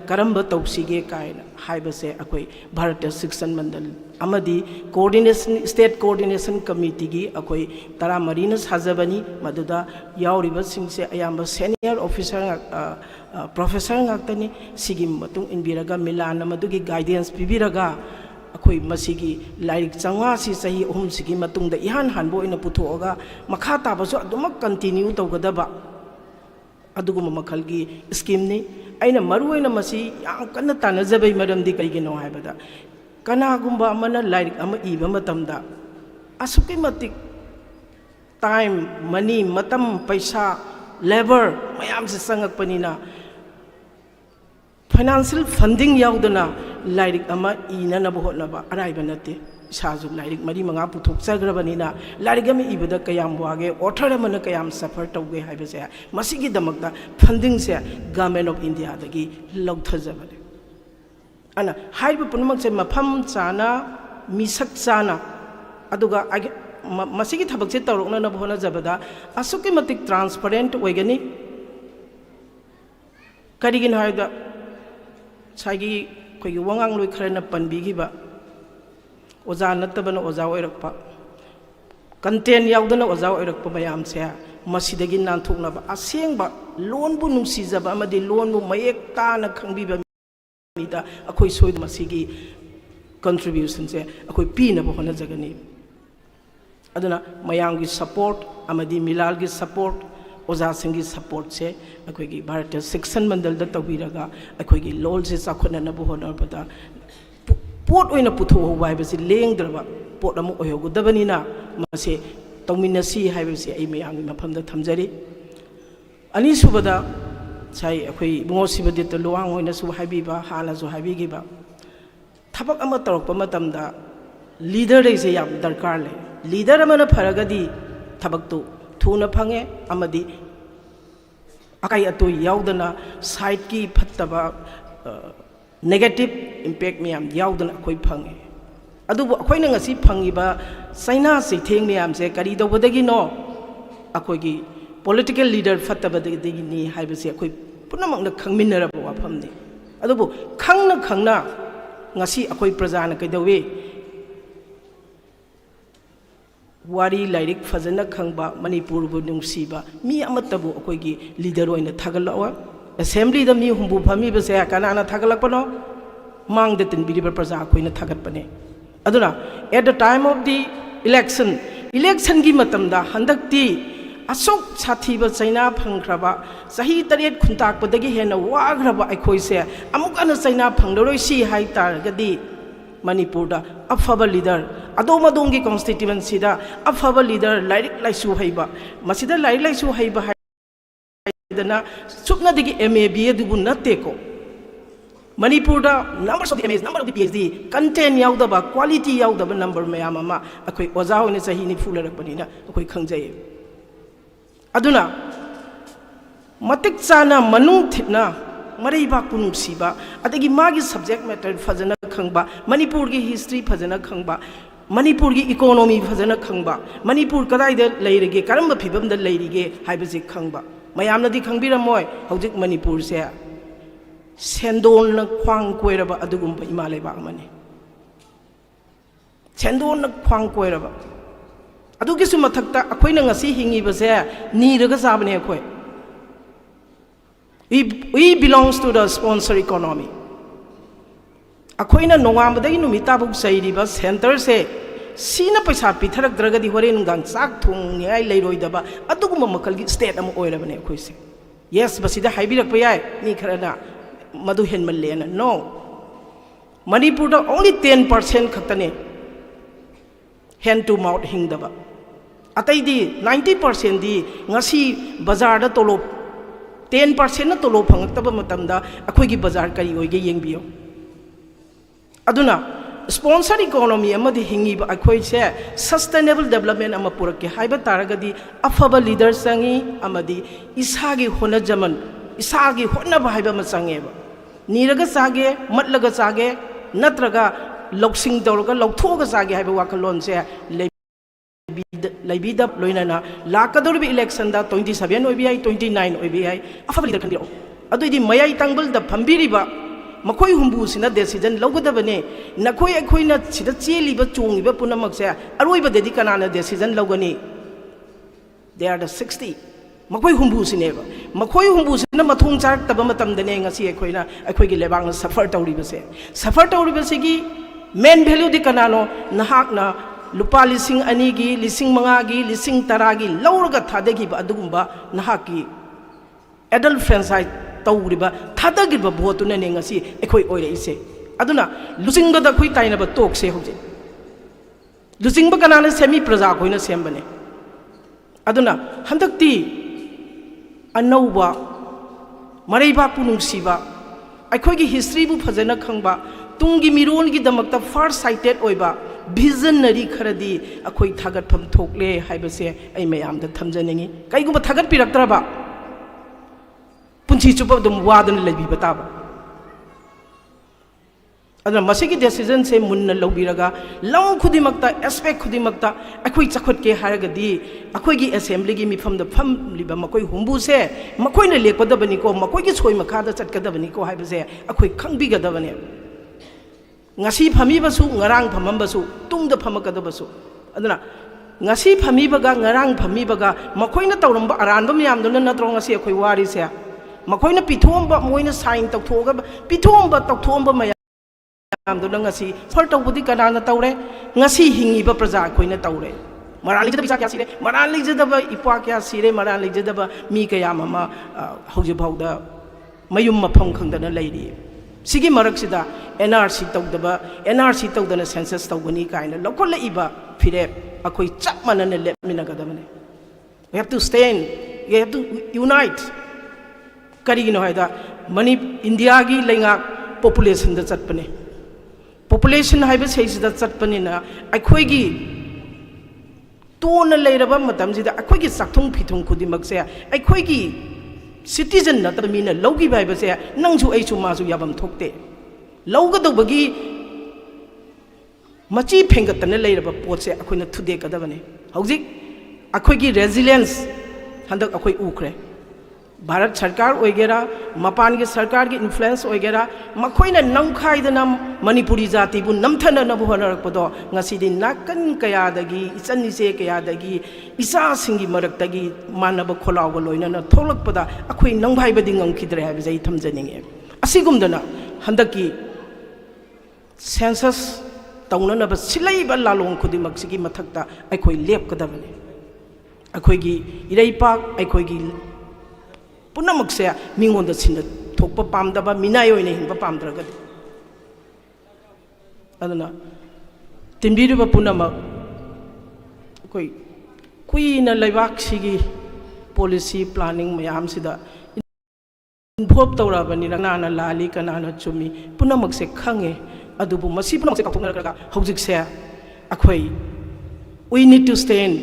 करम तौसिगे कायना हाइबसे अखोय भारतीय शिक्षण मंडल अमदी कोऑर्डिनेशन स्टेट कोऑर्डिनेशन कमिटी की अखोय तरा मरीना साजबनी मदुदा यावरिबसिंगसे अयाम senior officer professor ngaktani sigi matung inbiraga milana madugi guidance pibiraga अखोई मसीगी लाइक चंगा सी सही अहम सिगी मतुंगदा इहान हानबो इन पुथोगा मखा ताबसो अदुमक कंटिन्यू तौगदबा अदुगुम मखलगी स्कीम नि अइना मरुइना मसी याम कन्ना तानजबै मरमदि कइगिनो हाइबदा कनागुंबा अमना लाइक अम इबा मतमदा असुकि मतिक टाइम मनी मतम पैसा लेबर मयाम से संगकपनिना फाइनेंशियल फंडिंग याउदना लाइक अमा इननब होटनबा अराइब नते इसाजु लाइक मरी मंगा पुथोकजग्रबनिना लाइक अमा इबदा कयाम वागे ऑथर अमना कयाम सफर तौगे हाइबसे मसिगी दमकता फंडिंग से गवर्नमेंट ऑफ इंडिया दगी लौथजबने अना हाइब पुनमक से मफम चाना मिसक चाना अदुगा मसिगी थबक से तौरकना होना जबदा असुके मतिक ट्रांसपेरेंट ओइगनी करिगिन हाइदा सागी कोई वंगांग लोई खरना पनबीगिबा ओजा नत्तबन ओजा ओइरकपा कंटेंट याउदना ओजा ओइरकपा मयाम से मसिदगी नानथोकनबा असेंगबा लोनबु नुंसीजबा अमदि लोनबु मयेक ताना खंगबीबा मीदा अखोई सोइद मसिगी कंट्रीब्यूशन से अखोई पीनबा होना जगनी अदुना मयांगी सपोर्ट अमदि मिलालगी सपोर्ट ओजा सिंगी सपोर्ट से अखोई भारतीय शिक्षण मंडल तौबीरगा अखोई लोल से चाखुननब होनबदा पोट ओइना पुथोहबा हाइबसे लेंद्रबा पोट अमु ओयगुदबनिना मसे तौमिनसी हाइबसे आई मयांगी मफमदा थमजरी अनीसुबदा साई अखोई बुंगो सिबदित लोवांग ओइना सु हाइबीबा हाना सु हाइबीगिबा थबक अमा तौरकपा मतमदा लीडर रेसे याम दरकार ले लीडर अमना फरगदी थबक तो थूना फंगे अमदी अकाई अतो याउदना साइड की फत्तबा नेगेटिव इम्पैक्ट मैम याउदना अखोई फंगे अदुबो अखोइना ngasi फंगिबा चाइना से थेंग मैम से करी दौबदगिनो अखोइगी पॉलिटिकल लीडर फत्तबदगिनी हाइबसे अखोई पुनमकना खंगमिनरबो वाफमनि अदुबो खंगना खंगना ngasi अखोई प्रजाना कैदवे वारी लाइरिक फजना खंबा मणिपुर बु नुंसीबा मी अमतबु अखोइगी लीडर ओइना थागलवा असेंबली द मी हुंबु फमी बसे कनाना थागलपनो मांग द तिनबिरिबा प्रजा अखोइना थागतपने अदुना at the time of the election की मतमदा हंदक्ति असोक साथीबा चाइना फंग्रबा सही तरेट खुंताकपदगी हेना वाग्रबा अखोइसे अमुकना चाइना फंगदरोइसी हाइतारगदी मणिपुर अफब लीडर अदोम अदोम की कॉन्स्टिट्यूएंसी अफब लीडर लाइरिक लाइसु हैबा मसिदा लाइरिक लाइसु हैबा हाइदना सुपनादगी MA BA दुबु नतेको Manipur numbers of MAs number of PhD content याउदबा क्वालिटी याउदबा नंबर मयाम अमा अखोई ओजा होने सही नि फुलरकपनिना अखोई खंगजै अदुना मतिक चाना मनुंग थिना मरैबाक पुनुसीबा अदगी मागी सब्जेक्ट मैटर फजना खंबा मणिपुर की हिस्ट्री फजना खंबा मणिपुर की इकोनॉमी फजना खंबा मणिपुर कदाइदा लेरिगे करम फिबमदा लेरिगे हाइबसे खंबा मयामनदी खंबिरमोय हौजिक मणिपुर से सेंदोन ख्वांग कोइरबा अदुगुंबा इमा लेबाक मने सेंदोन ख्वांग कोइरबा अदुगिसु मथक्ता अखोइना ngasi हिंगिबसे नीरगा जाबने अखोय We belongs to the sponsor economy. अखोइना नोंगामदगी नुमिताबुक सैरिबा सेंटर से सीना पैसा पिथरकद्रगदी होरे नुंगांग चाक थोंगै लेरोइदबा अदुगुम मखलगी स्टेट अम ओइरबने अखोइसे यस बसिदा हाइबिरकपा याय नि खरना मदु हेनमल्लेना नो मणिपुर ओनली 10% खतने हैंड टू माउथ हिंगदबा अतैदी 90% दी ngasi बाजार दा तोलो 10% ना तोलो फंगतब मतमदा अखोइगी बाजार करी ओइगे येंबियो अदुना स्पॉन्सर इकोनॉमी अमदि हिंगिबा अखोइसे सस्टेनेबल डेवलपमेंट अमा पुरके हाइबा तारगदी अफबा लीडर संगी अमदि इसागी होनजमन इसागी होनबा हाइबा म संगेबा नीरगा सागे मतलगा सागे नत्रगा लौसिंग दौरगा लौथोगा सागे हाइबा वाखलोन से ꯂꯩꯕꯤꯗ ꯂꯣꯏꯅꯅ ꯂꯥꯛꯀꯗꯧꯔꯤꯕ ꯏꯂꯦꯛꯁꯟꯗ 27 ꯑꯣꯏꯕ ꯌꯥꯏ 29 ꯑꯣꯏꯕ ꯌꯥꯏ ꯑꯐꯕ ꯂꯤꯗꯔ ꯈꯟꯕꯤꯔꯛꯑꯣ ꯑꯗꯨꯏꯗꯤ ꯃꯌꯥꯏ ꯇꯥꯡꯕꯜꯗ ꯐꯝꯕꯤꯔꯤꯕ ꯃꯈꯣꯏ ꯍꯨꯝꯕꯨꯁꯤꯅ ꯗꯦꯁꯤꯖꯟ ꯂꯧꯒꯗꯕꯅꯤ ꯅꯈꯣꯏ ꯑꯩꯈꯣꯏꯅ ꯁꯤꯗ ꯆꯦꯜꯂꯤꯕ ꯆꯣꯡꯉꯤꯕ ꯄꯨꯝꯅꯃꯛꯁꯦ ꯑꯔꯣꯏꯕꯗꯗꯤ ꯀꯅꯥꯅ ꯗꯦꯁꯤꯖꯟ ꯂꯧꯒꯅꯤ ꯗꯦ ꯑꯥꯔ ꯗ 60 ꯃꯈꯣꯏ ꯍꯨꯝꯕꯨꯁꯤꯅꯦꯕ ꯃꯈꯣꯏ ꯍꯨꯝꯕꯨꯁꯤꯅ ꯃꯊꯣꯡ ꯆꯥꯔꯛꯇꯕ ꯃꯇꯝꯗꯅꯦ ꯉꯁꯤ ꯑꯩꯈꯣꯏꯒꯤ ꯂꯩꯕꯥꯛꯅ ꯁꯐꯔ ꯇꯧꯔꯤꯕꯁꯦ ꯁꯐꯔ ꯇꯧꯔꯤꯕꯁꯤꯒꯤ ꯃꯦꯟ ꯚꯦꯂꯨꯗꯤ ꯀꯅꯥꯅꯣ ꯅꯍꯥꯛꯅ ꯂꯨꯄꯥ 2,000ꯒꯤ 5,000ꯒꯤ 10,000ꯒꯤ ꯂꯧꯔꯒ ꯊꯥꯗꯈꯤꯕ ꯑꯗꯨꯒꯨꯝꯕ ꯅꯍꯥꯛꯀꯤ ꯑꯦꯗꯜ ꯐ꯭ꯔꯦꯟꯆꯥꯏꯖ ꯇꯧꯔꯤꯕ ꯊꯥꯗꯈꯤꯕ ꯚꯣꯠꯇꯨꯅꯅꯦ ꯉꯁꯤ ꯑꯩꯈꯣꯏ ꯑꯣꯏꯔꯛꯏꯁꯦ ꯑꯗꯨꯅ ꯂꯨꯆꯤꯡꯕꯗ ꯑꯩꯈꯣꯏ ꯇꯥꯏꯅꯕ ꯇꯣꯛꯁꯦ ꯍꯧꯖꯤꯛ ꯂꯨꯆꯤꯡꯕ ꯀꯅꯥꯅ ꯁꯦꯝꯃꯤ ꯄ꯭ꯔꯖꯥ ꯑꯩꯈꯣꯏꯅ ꯁꯦꯝꯕꯅꯦ ꯑꯗꯨꯅ ꯍꯟꯗꯛꯇꯤ ꯑꯅꯧꯕ ꯃꯔꯩꯕꯥꯛꯄꯨ ꯅꯨꯡꯁꯤꯕ ꯑꯩꯈꯣꯏꯒꯤ ꯍꯤꯁꯇ꯭ꯔꯤꯕꯨ ꯐꯖꯅ ꯈꯪꯕ ꯇꯨꯡꯒꯤ ꯃꯤꯔꯣꯜꯒꯤꯗꯃꯛꯇ ꯐꯥꯔꯁ ꯁꯥꯏꯇꯦꯠ ꯑꯣꯏꯕ ꯚꯤꯖꯟꯅꯔꯤ ꯈꯔꯗꯤ ꯑꯩꯈꯣꯏ ꯊꯥꯒꯠꯐꯝ ꯊꯣꯛꯂꯦ ꯍꯥꯏꯕꯁꯦ ꯑꯩ ꯃꯌꯥꯝꯗ ꯊꯝꯖꯅꯤꯡꯉꯤ ꯀꯩꯒꯨꯝꯕ ꯊꯥꯒꯠꯄꯤꯔꯛꯇ꯭ꯔꯕ ꯄꯨꯟꯁꯤ ꯆꯨꯞꯄ ꯑꯗꯨꯝ ꯋꯥꯗꯅ ꯂꯩꯕꯤꯕ ꯇꯥꯕ ꯑꯗꯨꯅ ꯃꯁꯤꯒꯤ ꯗꯦꯁꯤꯖꯟꯁꯦ ꯃꯨꯟꯅ ꯂꯧꯕꯤꯔꯒ ꯂꯝ ꯈꯨꯗꯤꯡꯃꯛꯇ ꯑꯦꯁꯄꯦꯛ ꯈꯨꯗꯤꯡꯃꯛꯇ ꯑꯩꯈꯣꯏ ꯆꯥꯎꯈꯠꯀꯦ ꯍꯥꯏꯔꯒꯗꯤ ꯑꯩꯈꯣꯏꯒꯤ ꯑꯦꯁꯦꯝꯕ꯭ꯂꯤꯒꯤ ꯃꯤꯐꯝꯗ ꯐꯝꯂꯤꯕ ꯃꯈꯣꯏ ꯍꯨꯝꯕꯨꯁꯦ ꯃꯈꯣꯏꯅ ꯂꯦꯞꯀꯗꯕꯅꯤꯀꯣ ꯃꯈꯣꯏꯒꯤ ꯁꯣꯏ ꯃꯈꯥꯗ ꯆꯠꯀꯗꯕꯅꯤꯀꯣ ꯍꯥꯏꯕꯁꯦ ꯑꯩꯈꯣꯏ ꯈꯪꯕꯤꯒꯗꯕꯅꯦ ngasi phami basu ngarang phamam basu tungda phamakadabasu aduna ngasi phami baga ngarang phami baga makoina tawramba aranba miyamduna natro ngasi akhoi wari se makoina pithomba moina sign tawthoga pithomba mayamduna ngasi far tawbudi kanana tawre ngasi hingiba praja akoina tawre marali jada bisa kya sire marali jada ba ipwa kya sire marali jada ba mi kaya mama hauji bauda mayum mapham khangdana leiri sigi maraksida NRC tawdaba NRC tawdana census tawgani kaina lokol iba phire akoi chap manana lepmina gadamane we have to stand we have to unite karigino haida mani India gi lenga population da chatpane population haiba seisida chatpane na akhoi gi tona leiraba matamjida akhoi gi sakthung phithung khudimak se akhoi gi citizen na tab mina logi bai ba se nangsu aisu masu yabam thokte loga do bagi machi phengat na leiraba pot se akoina thude kadabane hojik akoi gi resilience handak akoi ukhre Bharat Sarkar oigera mapan gi sarkar gi influence oigera makoina namkhai dana Manipuri jati bu namthana na bu honarak podo ngasi din nakan kaya dagi ichani se kaya dagi isa singi marak dagi manaba kholaw ga loina na tholak pada akoi nangbai bading ngkhidre ha bijai thamjaninge asigum dana handaki census tauna na ba silai ba lalong khudi maksigi mathakta akoi lep kadabane akoi gi iraipak akoi gi पुनमक से मिंगों the Singh थोप पामदबा मिनायो इन्हें हिंबा पामद्रगद अदना तिंबीरुबा पुनमक कोई न लेबाक सिगी policy planning मयाम सिदा involve तौराबनी नाना लाली कनाना चुमी पुनमक से खंगे अदुबु मसी पुनमक से कथुनरगा हौजिक से अखोई we need to stand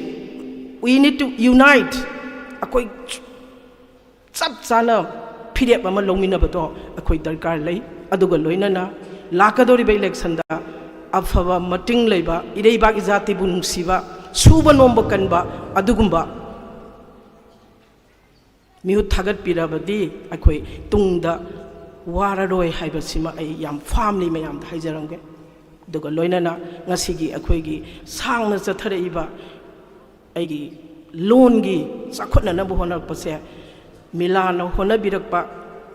we need to unite अखोई सब चाना फिर लौमीनबदो अखोई दरकार लई अदुगा लोइनना लाकदोरिबा इलेक्शन दा अफबा मटिंग लेबा इरेबाग जाति बु नुसिबा सुबा नोंबा कनबा अदुगुंबा मिहु थागत पिराबदी अखोई तुंगदा वारारोय हाइबसिमा आई याम फामली मयाम हाइजरंगे दुगा लोइनना ngasiगी अखोईगी सांगना चथरेइबा आइगी लोनगी चाखोनना बु होनरपसे मिलान होना बिरकपा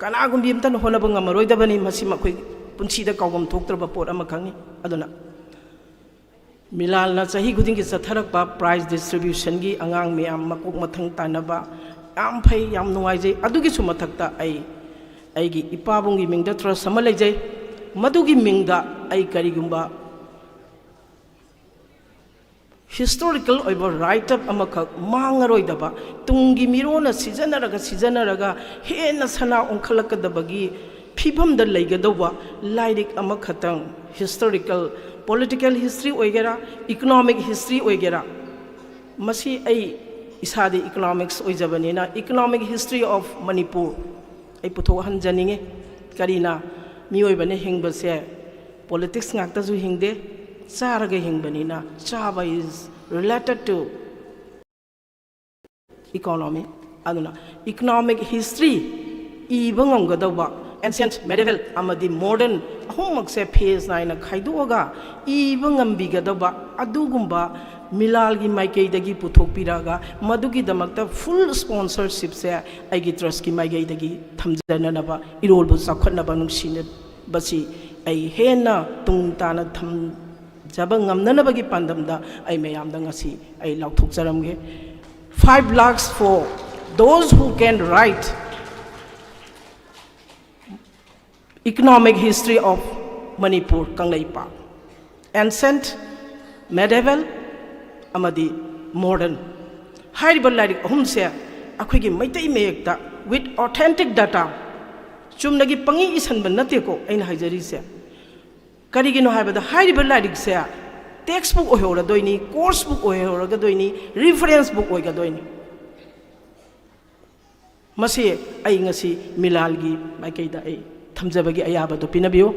कनागुंबी अमतन होनबा ngamaroidabani masi makhoi punsida kawbam thoktraba pot ama khangni aduna मिलान चाही खुदिंग की चथरकपा प्राइज डिस्ट्रीब्यूशन की अंगांग मैम मकोक मथंग तानबा याम फै याम नुवाइजे अदुगी सु मथक्ता आईगी इपाबुंगी मिंगदा ट्रस्ट अमा लेजै मदुगी मिंगदा आई करिगुंबा historical over write up amakak mangaroidaba tungi mirona sijanaraga hena sana onkhalakadabagi phibam da leigadoba lairik amakhatang historical political history oigera economic history oigera masi ai isadi economics oijabanina economic history of Manipur ai putho hanjaninge karina miyoibane hingbase politics ngakta ju hingde Saraga hingbanina chaba is related to economy aduna economic history ibang ngamgadaba ancient medieval amadi modern ahummak se phase naina khaidoga ibang ngambigadaba adugumba milal gi maikai dagi puthok piraga madugi damakta full sponsorship se aigi trust ki maigai dagi thamjana naba irol bu sakhatna ba nungsine basi ai hena tung tana tham jaba ngamna bagi pandamda ai mayam da ngasi ai lauthok jaramge 5 lakhs for those who can write economic history of Manipur Kanglaipa ancient medieval amadi modern hairiba lairik ahum se akhoi maitai meyekta with authentic data chumnagi pangi isanba nate ko aina haijari se karigino haibada hairiba lairik se textbook ohora doini course book ohora ga doini reference book oiga doini masi ai ngasi milalgi maikaida ai thamjabagi ayaba to pinabiyo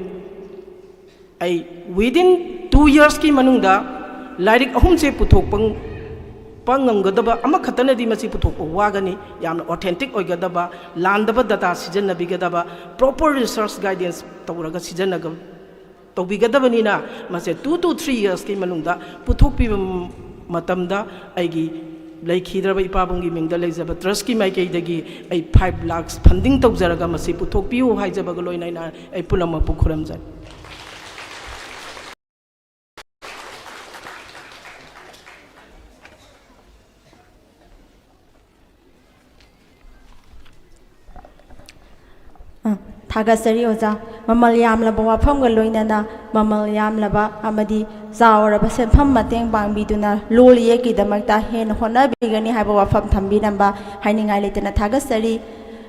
ai within 2 years ki manungda lairik ahum se puthok pangamgadaba ama khatanadi masi puthok wagani yamna authentic oigadaba landaba data sijannabigadaba proper research guidance tawraga sijannaga tawbigadabani na mase 2 to 3 years ki manungda puthok pi matamda aigi laikhidraba ipabungi mingda leijaba trust ki mai kaidagi ai 5 lakhs funding tawjaraga masi puthok piu haijabaga loinaina ai pulama pukhuramjai Thagasari oja mamal yamlaba wafamga loinana mamal yamlaba amadi zawraba senpham mateng pangbiduna lol yekidamakta hen honabigani haiba wafam thambinamba hainingai letana thagasari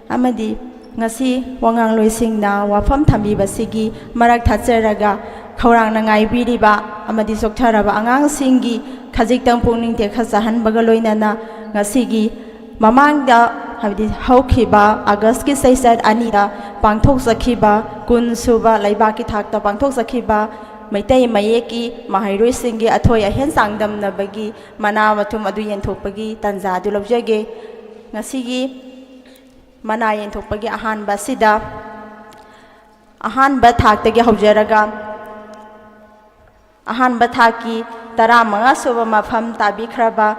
amadi ngasi wangang loisingna wafam thambibasigi marak thacharaga khaurangna ngaibiriba amadi soktharaba angangsinggi khajiktang pungning te khasahanbaga loinana ngasigi mamangda habdi haukiba August ki seisat anida pangthok sakhiba kun suba laiba ki thakta pangthok sakhiba maitai mayeki mahairoi singi athoi ahen sangdam na bagi mana mathum adu yenthokpagi tanja du lobjage ngasigi mana yenthokpagi ahan basida ahan ba thakta ge hawjaraga ahan ba thaki 15 suba mafam tabi khraba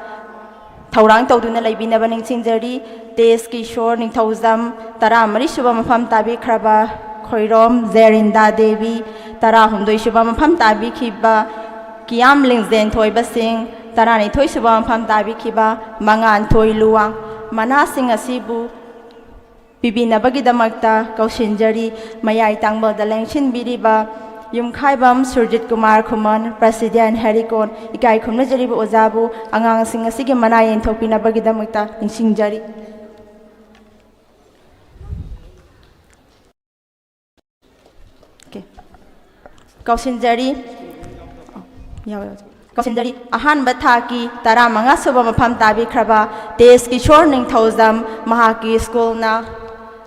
Taurang tawduna laibinaba ningsingjari Des Kishore Ningthaujam 13 suba mafam tabi khraba Khoirom Zerinda Devi 16 suba mafam tabi khiba Kiam Lingzen Thoiba Singh 12 suba mafam tabi khiba Mangan Thoi Luwang mana sing asibu pibinabagi damakta kausinjari mayai tangbada lengshin biriba Yumkhaibam Surjit Kumar Khuman President Harikon ikai khumna jaribu ojabu angang sing asigi mana yenthokpina bagidamukta ningsingjari okay kausinjari kausinjari ahan bathaki 15 suba mafam tabi khraba Des Kishore Ningthaujam Mahaki School na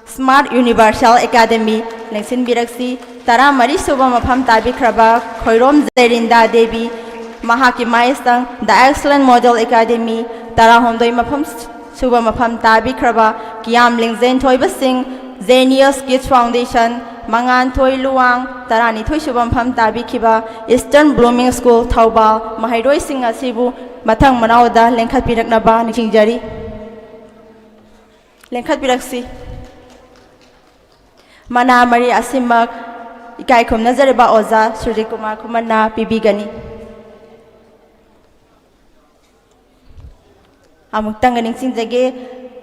Smart Universal Academy lengsin biraksi 13 suba mafam tabi khraba Khoirom Zerinda Devi Mahaki Maistang The Excellent Model Academy 19 mafam suba mafam tabi khraba Kiam Lingzen Thoiba Singh Zenius Kids Foundation Mangan Thoi Luwang 12 suba mafam tabi khiba Eastern Blooming School Thaubal Mahairoi Singh asibu mathang manauda lengkhat piraknaba ningsingjari lengkhat piraksi mana mari asimak ikai khumna jariba oza Surjit Kumar Khumanna pibigani amuktang ningsingjage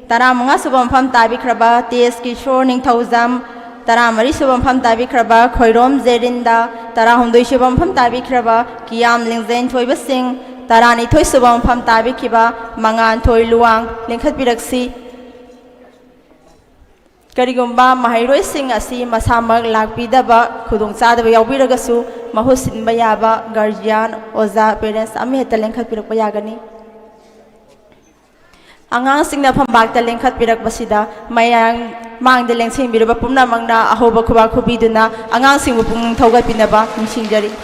15 suba mafam tabi khraba Des Kishore Ningthaujam 13 suba mafam tabi khraba Khoirom Zerinda 19 suba mafam tabi khraba Kiam Lingzen Thoiba Singh 12 suba mafam tabi khiba Mangan Thoi Luwang lengkhat piraksi Karigumba mahairoi sing asi masamak lakpidaba khudongchadaba yaubiragasu mahusinba yaba guardian oza parents ami heta lengkhat pirakpa yagani angang singna phambakta lengkhat pirakbasida mayang mangde lengsing biraba pumna mangna ahoba khuba khubiduna angang singbu pung thauga pinaba ningsingjari